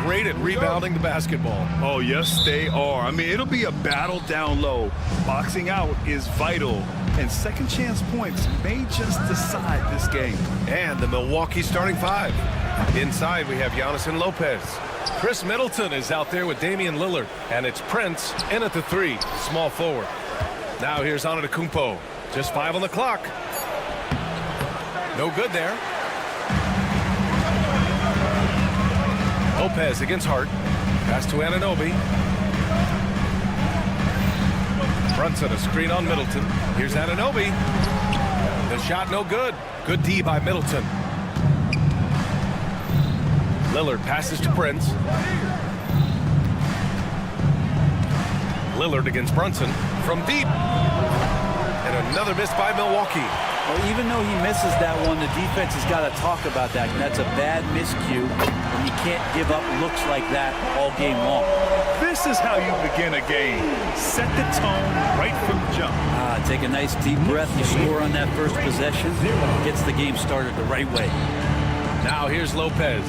great at rebounding the basketball. Oh, yes, they are. I mean, it'll be a battle down low. Boxing out is vital, and second chance points may just decide this game. And the Milwaukee starting five. Inside, we have Giannis and Lopez. Chris Middleton is out there with Damian Lillard. And it's Prince in at the 3, small forward. Now here's Antetokounmpo. Just 5 on the clock. No good there. Lopez against Hart. Pass to Anunoby. Brunson, a screen on Middleton. Here's Anunoby. The shot no good. Good D by Middleton. Lillard passes to Prince. Lillard against Brunson from deep. And another miss by Milwaukee. Well, even though he misses that one, the defense has got to talk about that. And that's a bad miscue, and you can't give up looks like that all game long. This is how you begin a game. Set the tone right from the jump. Take a nice deep breath. You score on that first possession. Gets the game started the right way. Now here's Lopez.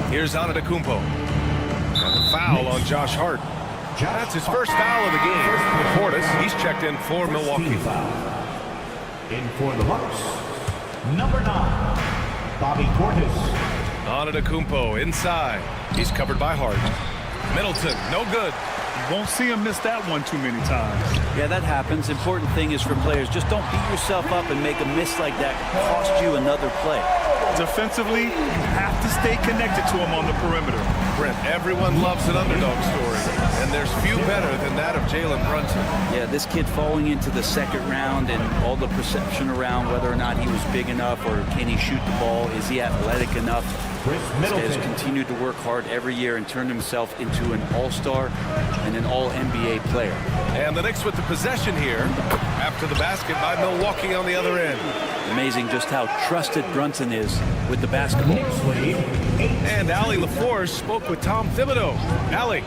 Here's Antetokounmpo. And a foul on Josh Hart. That's his first foul of the game. Portis, he's checked in for Milwaukee. In for the Bucks, number 9, Bobby Portis. Antetokounmpo inside. He's covered by Hart. Middleton, no good. You won't see him miss that one too many times. Yeah, that happens. Important thing is for players, just don't beat yourself up and make a miss like that cost you another play. Defensively, you have to stay connected to him on the perimeter. Brent, everyone loves an underdog story, and there's few better than that of Jalen Brunson. Yeah, this kid falling into the second round and all the perception around whether or not he was big enough or can he shoot the ball, is he athletic enough? This guy has continued to work hard every year and turned himself into an all-star and an all-NBA player. And the Knicks with the possession here after the basket by Milwaukee on the other end. Amazing just how trusted Brunson is with the basketball. And Allie LaForce spoke with Tom Thibodeau. Allie.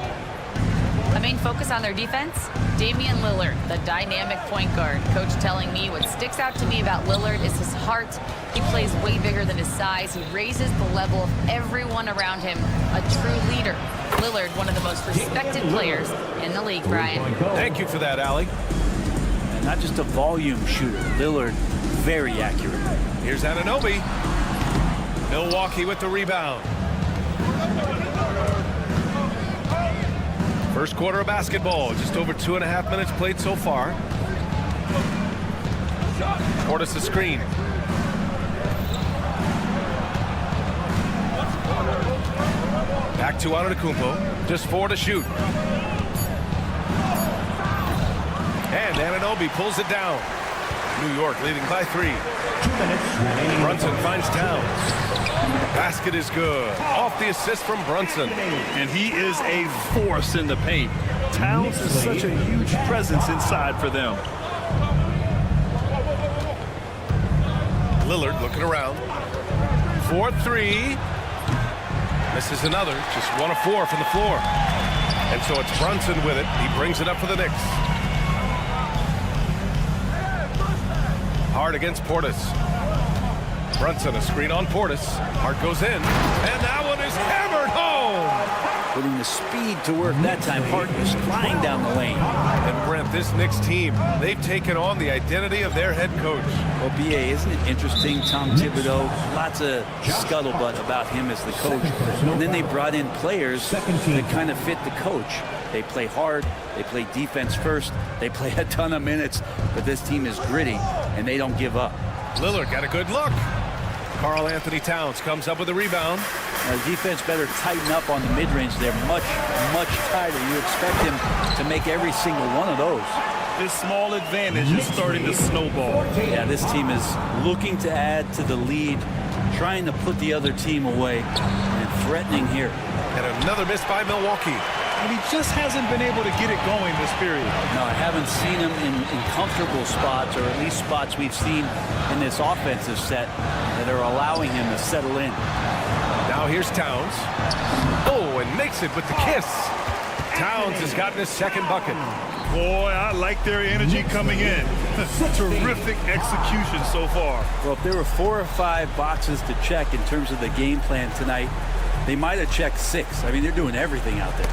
A main focus on their defense, Damian Lillard, the dynamic point guard. Coach telling me what sticks out to me about Lillard is his heart. He plays way bigger than his size. He raises the level of everyone around him. A true leader. Lillard, one of the most respected players in the league, Brian. Thank you for that, Allie. And not just a volume shooter. Lillard, very accurate. Here's Anunoby. Milwaukee with the rebound. First quarter of basketball, just over 2.5 minutes played so far. Portis the screen. Back to Antetokounmpo, just 4 to shoot. And Anunoby pulls it down. New York leading by 3. 2 minutes remaining. Brunson finds Towns. Basket is good. Off the assist from Brunson. And he is a force in the paint. Towns is such a huge presence inside for them. Lillard looking around. 4-3. Misses another. Just 1 of 4 from the floor. And so it's Brunson with it. He brings it up for the Knicks. Hart against Portis. Brunson, a screen on Portis. Hart goes in, and that one is hammered home. Putting the speed to work that time. Hart is flying down the lane. And Brent, this Knicks team, they've taken on the identity of their head coach. Well, B.A., isn't it interesting? Tom Thibodeau, lots of scuttlebutt about him as the coach. And then they brought in players that kind of fit the coach. They play hard, they play defense first, they play a ton of minutes, but this team is gritty, and they don't give up. Lillard got a good look. Karl Anthony Towns comes up with a rebound. Now, the defense better tighten up on the mid-range. They're much, much tighter. You expect him to make every single one of those. This small advantage is starting to snowball. Yeah, this team is looking to add to the lead, trying to put the other team away, and threatening here. And another miss by Milwaukee. And he just hasn't been able to get it going this period. No, I haven't seen him in comfortable spots, or at least spots we've seen in this offensive set that are allowing him to settle in. Now here's Towns. Oh, and makes it with the kiss. Towns has gotten his second bucket. Boy, I like their energy coming in. Terrific execution so far. Well, if there were 4 or 5 boxes to check in terms of the game plan tonight, they might have checked 6. I mean, they're doing everything out there.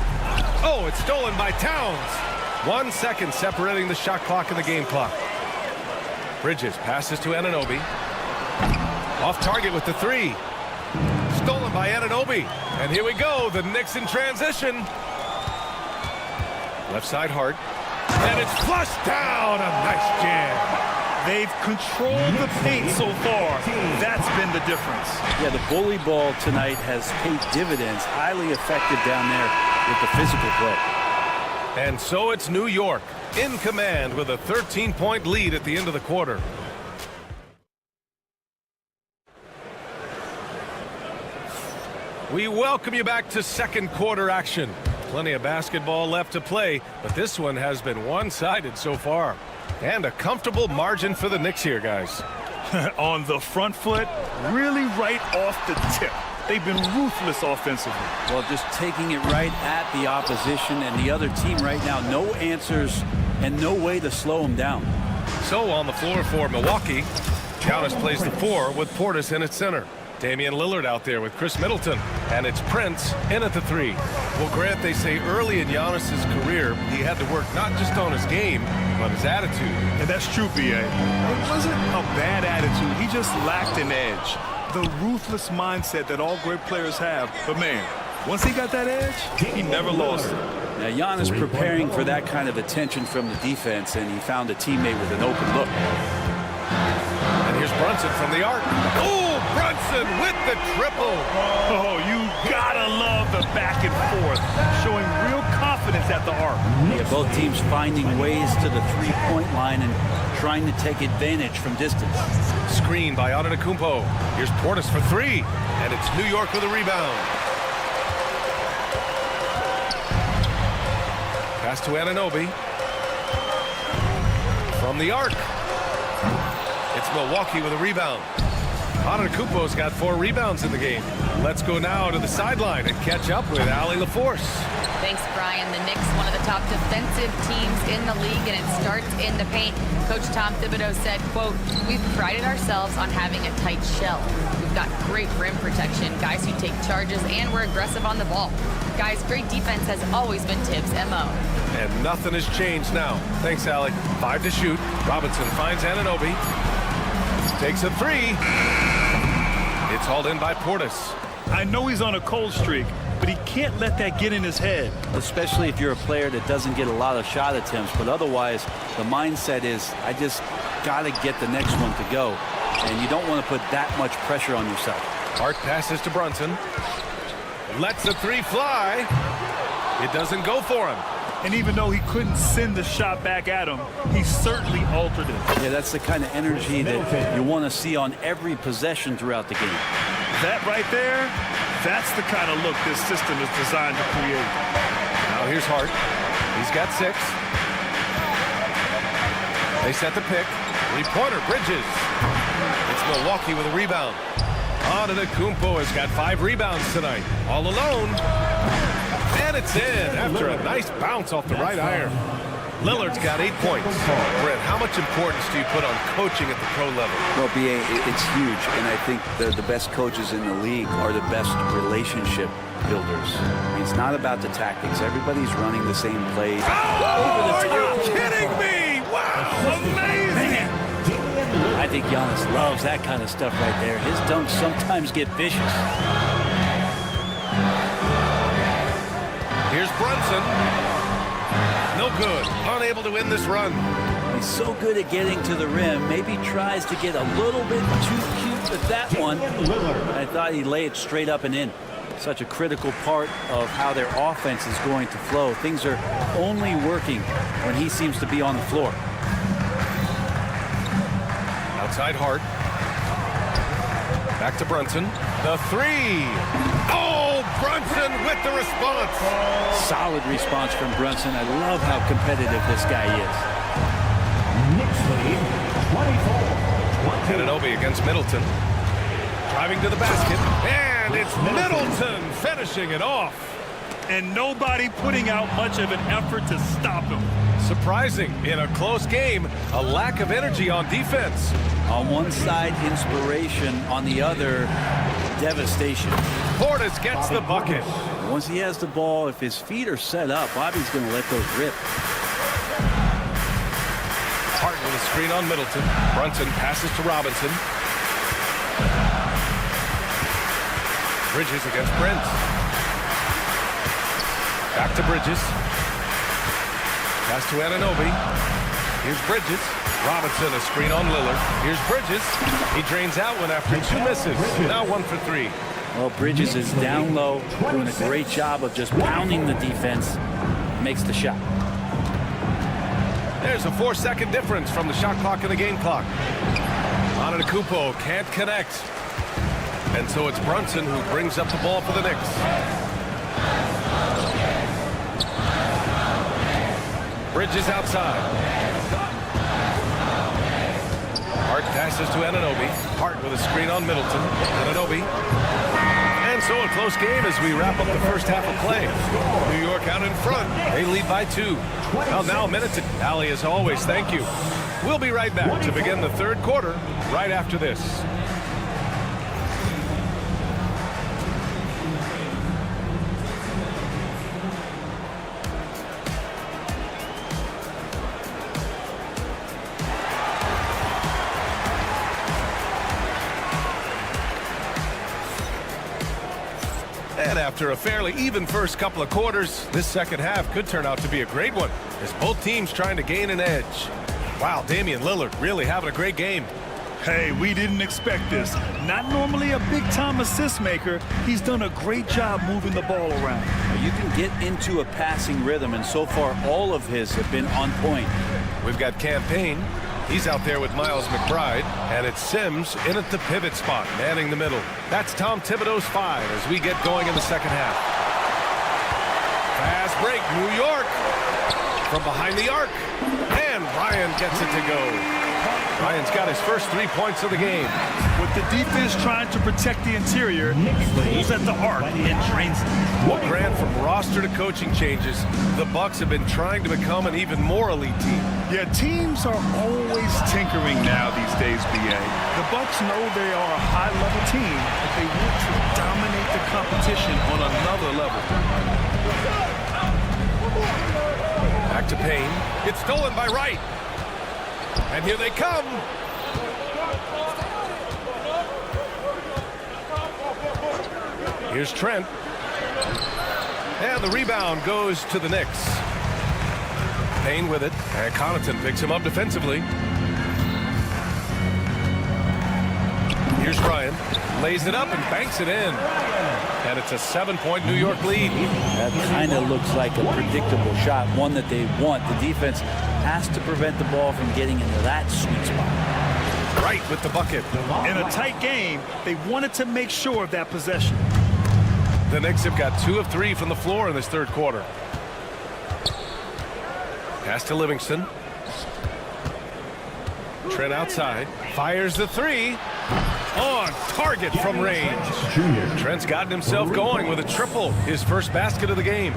Oh, it's stolen by Towns. 1 second separating the shot clock and the game clock. Bridges passes to Anunoby. Off target with the 3. Stolen by Anunoby. And here we go, the Knicks in transition. Left side Hart. And it's flushed down. A nice jam. They've controlled the paint so far. That's been the difference. Yeah, the bully ball tonight has paid dividends. Highly effective down there with the physical play. And so it's New York in command with a 13-point lead at the end of the quarter. We welcome you back to second quarter action. Plenty of basketball left to play, but this one has been one-sided so far. And a comfortable margin for the Knicks here, guys. On the front foot, really right off the tip. They've been ruthless offensively. Well, just taking it right at the opposition and the other team right now. No answers and no way to slow them down. So on the floor for Milwaukee, Giannis plays the 4 with Portis in its center. Damian Lillard out there with Chris Middleton. And it's Prince in at the 3. Well, Grant, they say early in Giannis's career, he had to work not just on his game, but his attitude. And that's true, B.A. It wasn't a bad attitude. He just lacked an edge. The ruthless mindset that all great players have. But, man, once he got that edge, he never lost it. Now, Giannis preparing for that kind of attention from the defense, and he found a teammate with an open look. And here's Brunson from the arc. Oh, Brunson with the triple. Oh, you gotta love the back and forth, showing real confidence at the arc. Yeah, both teams finding ways to the three-point line and trying to take advantage from distance. Screen by Antetokounmpo. Here's Portis for 3, and it's New York with a rebound. Pass to Anunoby. From the arc. It's Milwaukee with a rebound. Antetokounmpo's got 4 rebounds in the game. Let's go now to the sideline and catch up with Allie LaForce. Thanks, Brian. The Knicks, one of the top defensive teams in the league, and it starts in the paint. Coach Tom Thibodeau said, quote, "We've prided ourselves on having a tight shell. We've got great rim protection, guys who take charges, and we're aggressive on the ball. Guys, great defense has always been Tibbs' MO." And nothing has changed now. Thanks, Allie. 5 to shoot. Robinson finds Anunoby. Takes a 3. It's hauled in by Portis. I know he's on a cold streak, but he can't let that get in his head. Especially if you're a player that doesn't get a lot of shot attempts, but otherwise the mindset is, I just got to get the next one to go. And you don't want to put that much pressure on yourself. Hart passes to Brunson. Lets the 3 fly. It doesn't go for him. And even though he couldn't send the shot back at him, he certainly altered it. Yeah, that's the kind of energy that you want to see on every possession throughout the game. That right there, that's the kind of look this system is designed to create. Now here's Hart. He's got 6. They set the pick. 3-pointer, Bridges. It's Milwaukee with a rebound. Antetokounmpo has got 5 rebounds tonight. All alone. And it's in after a nice bounce off the right iron. Lillard's got 8 points. Brent, how much importance do you put on coaching at the pro level? Well, B.A., it's huge, and I think the best coaches in the league are the best relationship builders. I mean, it's not about the tactics. Everybody's running the same plays. Oh, are you kidding me? Wow, amazing! I think Giannis loves that kind of stuff right there. His dunks sometimes get vicious. Here's Brunson. No good. Unable to win this run. He's so good at getting to the rim. Maybe tries to get a little bit too cute with that one. I thought he'd lay it straight up and in. Such a critical part of how their offense is going to flow. Things are only working when he seems to be on the floor. Outside Hart. Back to Brunson. The 3. Oh, Brunson with the response. Solid response from Brunson. I love how competitive this guy is. Knicks lead, 24. Anunoby against Middleton. Driving to the basket. And it's Middleton finishing it off. And nobody putting out much of an effort to stop him. Surprising in a close game, a lack of energy on defense. On one side, inspiration. On the other, devastation. Portis gets the bucket. Once he has the ball, if his feet are set up, Bobby's going to let those rip. Hart with a screen on Middleton. Brunson passes to Robinson. Bridges against Prince. Back to Bridges. Pass to Anunoby. Here's Bridges. Robinson, a screen on Lillard. Here's Bridges. He drains out one after 2 misses. Now 1 for 3. Well, Bridges is down low, doing a great job of just pounding the defense. Makes the shot. There's a 4-second difference from the shot clock and the game clock. Antetokounmpo can't connect. And so it's Brunson who brings up the ball for the Knicks. Bridges outside. Hart passes to Anunoby. Hart with a screen on Middleton. Anunoby. And so a close game as we wrap up the first half of play. New York out in front. They lead by 2. Well, now a minute to Allie, as always, thank you. We'll be right back to begin the third quarter right after this. And after a fairly even first couple of quarters, this second half could turn out to be a great one as both teams trying to gain an edge. Wow, Damian Lillard really having a great game. Hey, we didn't expect this. Not normally a big-time assist maker. He's done a great job moving the ball around. You can get into a passing rhythm, and so far all of his have been on point. We've got Campaign. He's out there with Miles McBride, and it's Sims in at the pivot spot, manning the middle. That's Tom Thibodeau's 5 as we get going in the second half. Fast break, New York from behind the arc, and Ryan gets it to go. Ryan's got his first 3 points of the game. With the defense trying to protect the interior, who's at the arc and drains it. Well, Grant, from roster to coaching changes, the Bucks have been trying to become an even more elite team. Yeah, teams are always tinkering now these days, B.A. The Bucks know they are a high-level team, but they want to dominate the competition on another level. Back to Payne. It's stolen by Wright. And here they come. Here's Trent. And the rebound goes to the Knicks. Payne with it. And Connaughton picks him up defensively. Here's Ryan. Lays it up and banks it in. And it's a 7-point New York lead. That kind of looks like a predictable shot, one that they want. The defense has to prevent the ball from getting into that sweet spot. Right with the bucket. In a tight game, they wanted to make sure of that possession. The Knicks have got 2 of 3 from the floor in this third quarter. Pass to Livingston. Trent outside. Fires the 3. On target from range. Trent's gotten himself going with a triple. His first basket of the game.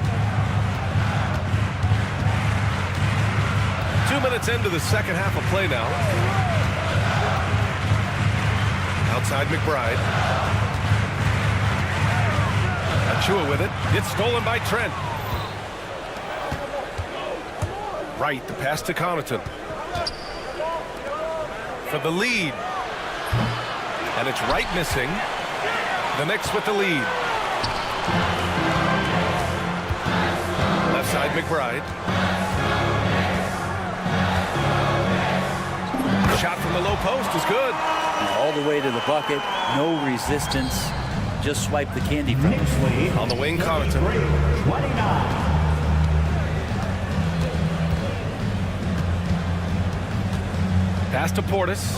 2 minutes into the second half of play now. Outside McBride. Achua with it. It's stolen by Trent. Right, the pass to Connaughton. For the lead. And it's Wright missing. The Knicks with the lead. Left side McBride. Shot from the low post is good. All the way to the bucket. No resistance. Just swipe the candy from him. On the wing, Connaughton. 29. Pass to Portis.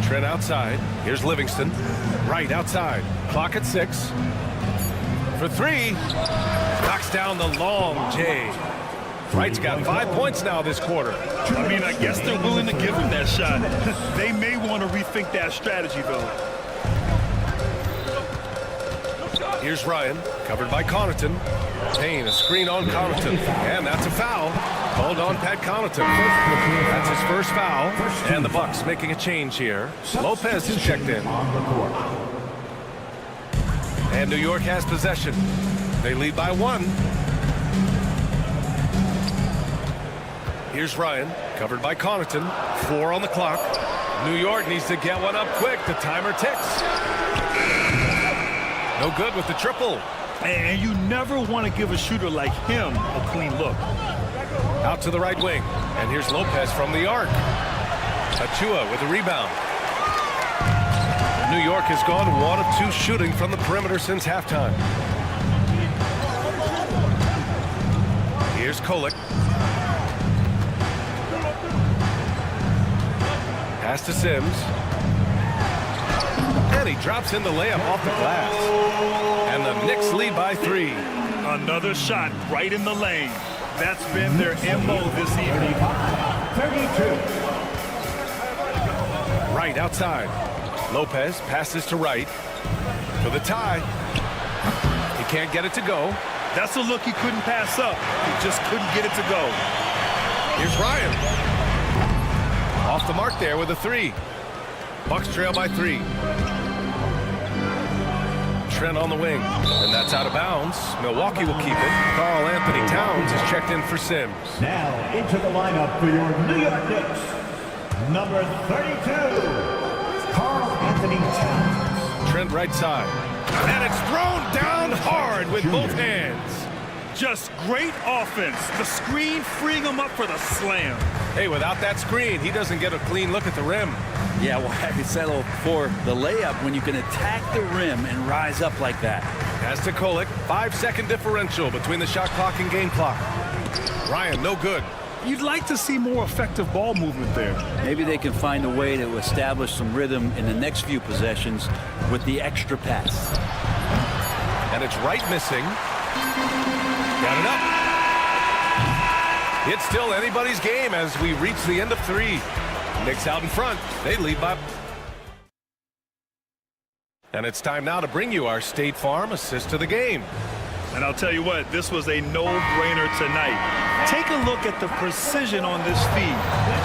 Trent outside. Here's Livingston. Right outside. Clock at 6. For 3. Knocks down the long J. Wright's got 5 points now this quarter. I mean, I guess they're willing to give him that shot. They may want to rethink that strategy, though. Here's Ryan, covered by Connaughton. Payne, a screen on Connaughton, and that's a foul. Called on Pat Connaughton. That's his first foul, and the Bucks making a change here. Lopez is checked in. And New York has possession. They lead by 1. Here's Ryan, covered by Connaughton. 4 on the clock. New York needs to get one up quick. The timer ticks. No good with the triple. And you never want to give a shooter like him a clean look. Out to the right wing. And here's Lopez from the arc. Achua with a rebound. New York has gone 1 of 2 shooting from the perimeter since halftime. Here's Kolek. Pass to Sims. And he drops in the layup off the glass. And the Knicks lead by 3. Another shot right in the lane. That's been their MO this evening. 32. Right outside. Lopez passes to Wright for the tie. He can't get it to go. That's a look he couldn't pass up. He just couldn't get it to go. Here's Ryan. Off the mark there with a 3. Bucks trail by 3. Trent on the wing, and that's out of bounds. Milwaukee will keep it. Karl Anthony Towns is checked in for Sims. Now into the lineup for your New York Knicks, number 32, Karl Anthony Towns. Trent right side, and it's thrown down hard with both hands. Just great offense. The screen freeing him up for the slam. Hey, without that screen, he doesn't get a clean look at the rim. Yeah, well, have you settle for the layup when you can attack the rim and rise up like that? As to Kolek, 5-second differential between the shot clock and game clock. Ryan, no good. You'd like to see more effective ball movement there. Maybe they can find a way to establish some rhythm in the next few possessions with the extra pass. And it's Wright missing. Got it up. It's still anybody's game as we reach the end of 3. Knicks out in front. They lead by. And it's time now to bring you our State Farm assist to the game. And I'll tell you what, this was a no-brainer tonight. Take a look at the precision on this feed.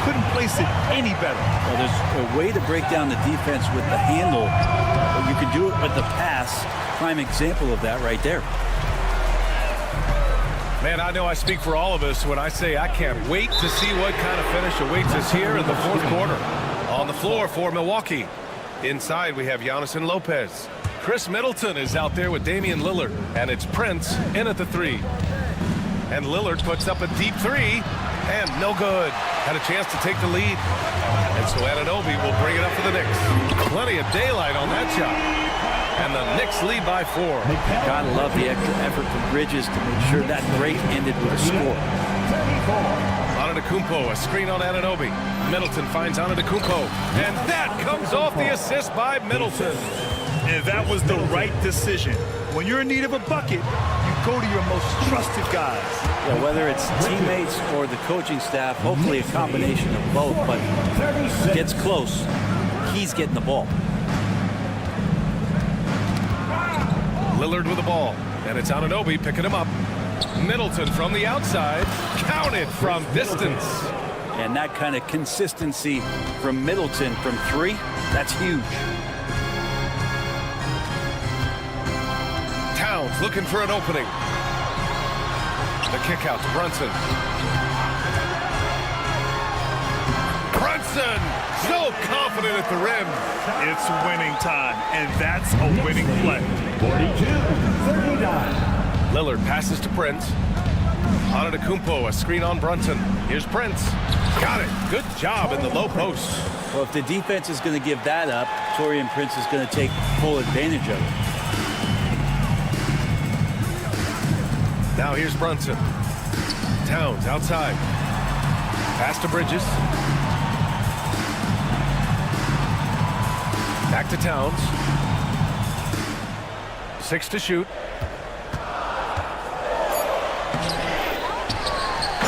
Couldn't place it any better. Well, there's a way to break down the defense with the handle, but you can do it with the pass. Prime example of that right there. Man, I know I speak for all of us when I say I can't wait to see what kind of finish awaits us here in the 4th quarter. On the floor for Milwaukee. Inside, we have Giannis and Lopez. Chris Middleton is out there with Damian Lillard, and it's Prince in at the 3. And Lillard puts up a deep 3, and no good. Had a chance to take the lead. And so Anunoby will bring it up for the Knicks. Plenty of daylight on that shot. And the Knicks lead by 4. Gotta love the extra effort from Bridges to make sure that break ended with a score. Antetokounmpo, a screen on Anunoby. Middleton finds Antetokounmpo, and that comes off the assist by Middleton. And that was the right decision. When you're in need of a bucket, you go to your most trusted guys. Yeah, whether it's teammates or the coaching staff, hopefully a combination of both, but gets close, he's getting the ball. Lillard with the ball, and it's Anunoby picking him up. Middleton from the outside, counted from distance. And that kind of consistency from Middleton from 3, that's huge. Towns looking for an opening. The kick out to Brunson. Brunson, so confident at the rim. It's winning time, and that's a winning play. 42-39. Lillard passes to Prince. Antetokounmpo, a screen on Brunson. Here's Prince. Got it. Good job in the low post. Well, if the defense is going to give that up, Taurean Prince is going to take full advantage of it. Now here's Brunson. Towns outside. Pass to Bridges. Back to Towns. 6 to shoot.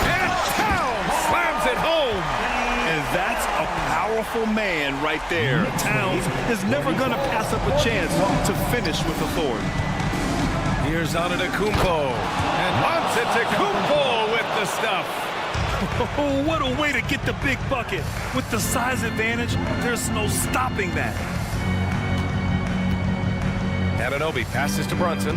And Towns slams it home. And that's a powerful man right there. Towns is never going to pass up a chance to finish with authority. He Here's Antetokounmpo. And Antetokounmpo with the stuff. Oh, what a way to get the big bucket. With the size advantage, there's no stopping that. Anunoby passes to Brunson.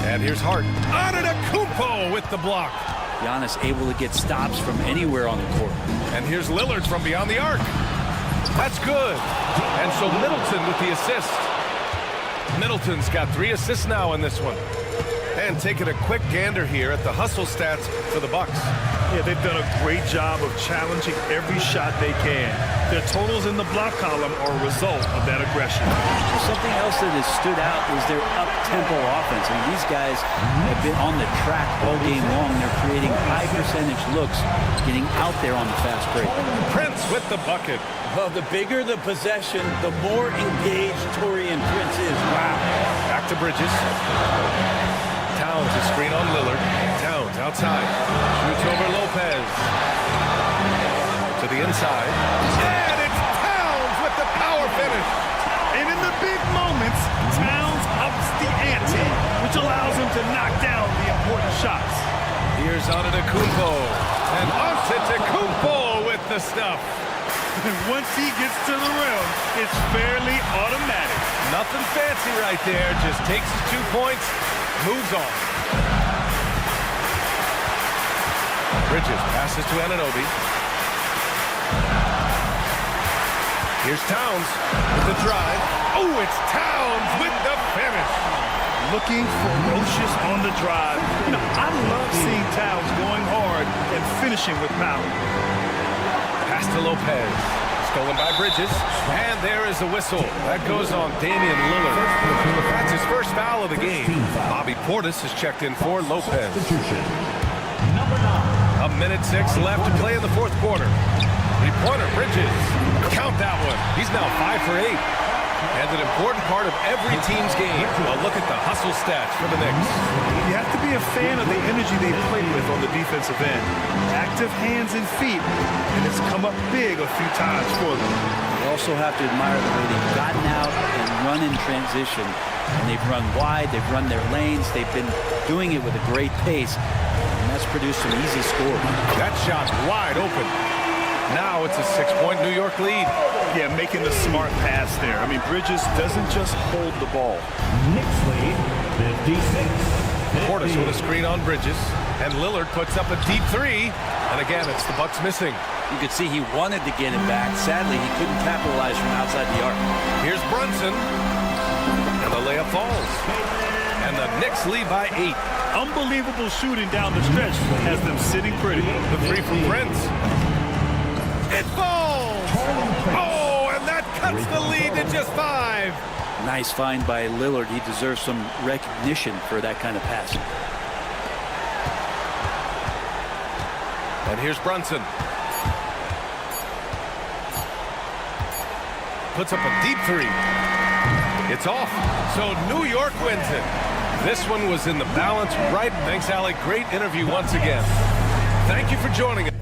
And here's Hart. Antetokounmpo with the block. Giannis able to get stops from anywhere on the court. And here's Lillard from beyond the arc. That's good. And so Middleton with the assist. Middleton's got 3 assists now in this one. And taking a quick gander here at the hustle stats for the Bucks. Yeah, they've done a great job of challenging every shot they can. Their totals in the block column are a result of that aggression. Something else that has stood out is their up-tempo offense. I mean, these guys have been on the track all game long. They're creating high-percentage looks, getting out there on the fast break. Prince with the bucket. Well, the bigger the possession, the more engaged Taurean Prince is. Wow. Back to Bridges. Towns a screen on Lillard. Towns outside. Shoots over Lopez. To the inside. And it's Towns with the power finish. And in the big moments, Towns ups the ante, which allows him to knock down the important shots. Here's Antetokounmpo. And Antetokounmpo with the stuff. And once he gets to the rim, it's fairly automatic. Nothing fancy right there. Just takes his 2 points, moves on. Bridges passes to Anunoby. Here's Towns with the drive. Oh, it's Towns with the finish. Looking ferocious on the drive. You know, I love seeing Towns going hard and finishing with power. Pass to Lopez. Stolen by Bridges. And there is a whistle. That goes on Damian Lillard. That's his first foul of the game. Bobby Portis is checked in for Lopez. A minute 6 left to play in the fourth quarter. Three-pointer, Bridges. Count that one. He's now 5 for 8. And an important part of every team's game. A look at the hustle stats for the Knicks. You have to be a fan of the energy they play with on the defensive end. Active hands and feet, and it's come up big a few times for them. You also have to admire the way they've gotten out and run in transition. And they've run wide, they've run their lanes, they've been doing it with a great pace. And that's produced some easy scores. That shot wide open. Now it's a 6-point New York lead. Yeah, making the smart pass there. I mean, Bridges doesn't just hold the ball. Knicks lead, 56. Portis with a screen on Bridges. And Lillard puts up a deep 3. And again, it's the Bucks missing. You could see he wanted to get it back. Sadly, he couldn't capitalize from outside the arc. Here's Brunson. And the layup falls. And the Knicks lead by 8. Unbelievable shooting down the stretch has them sitting pretty. The 3 from Prince. It falls! Oh, and that cuts the lead to just 5. Nice find by Lillard. He deserves some recognition for that kind of pass. And here's Brunson. Puts up a deep 3. It's off. So New York wins it. This one was in the balance right. Thanks, Alec. Great interview once again. Thank you for joining us.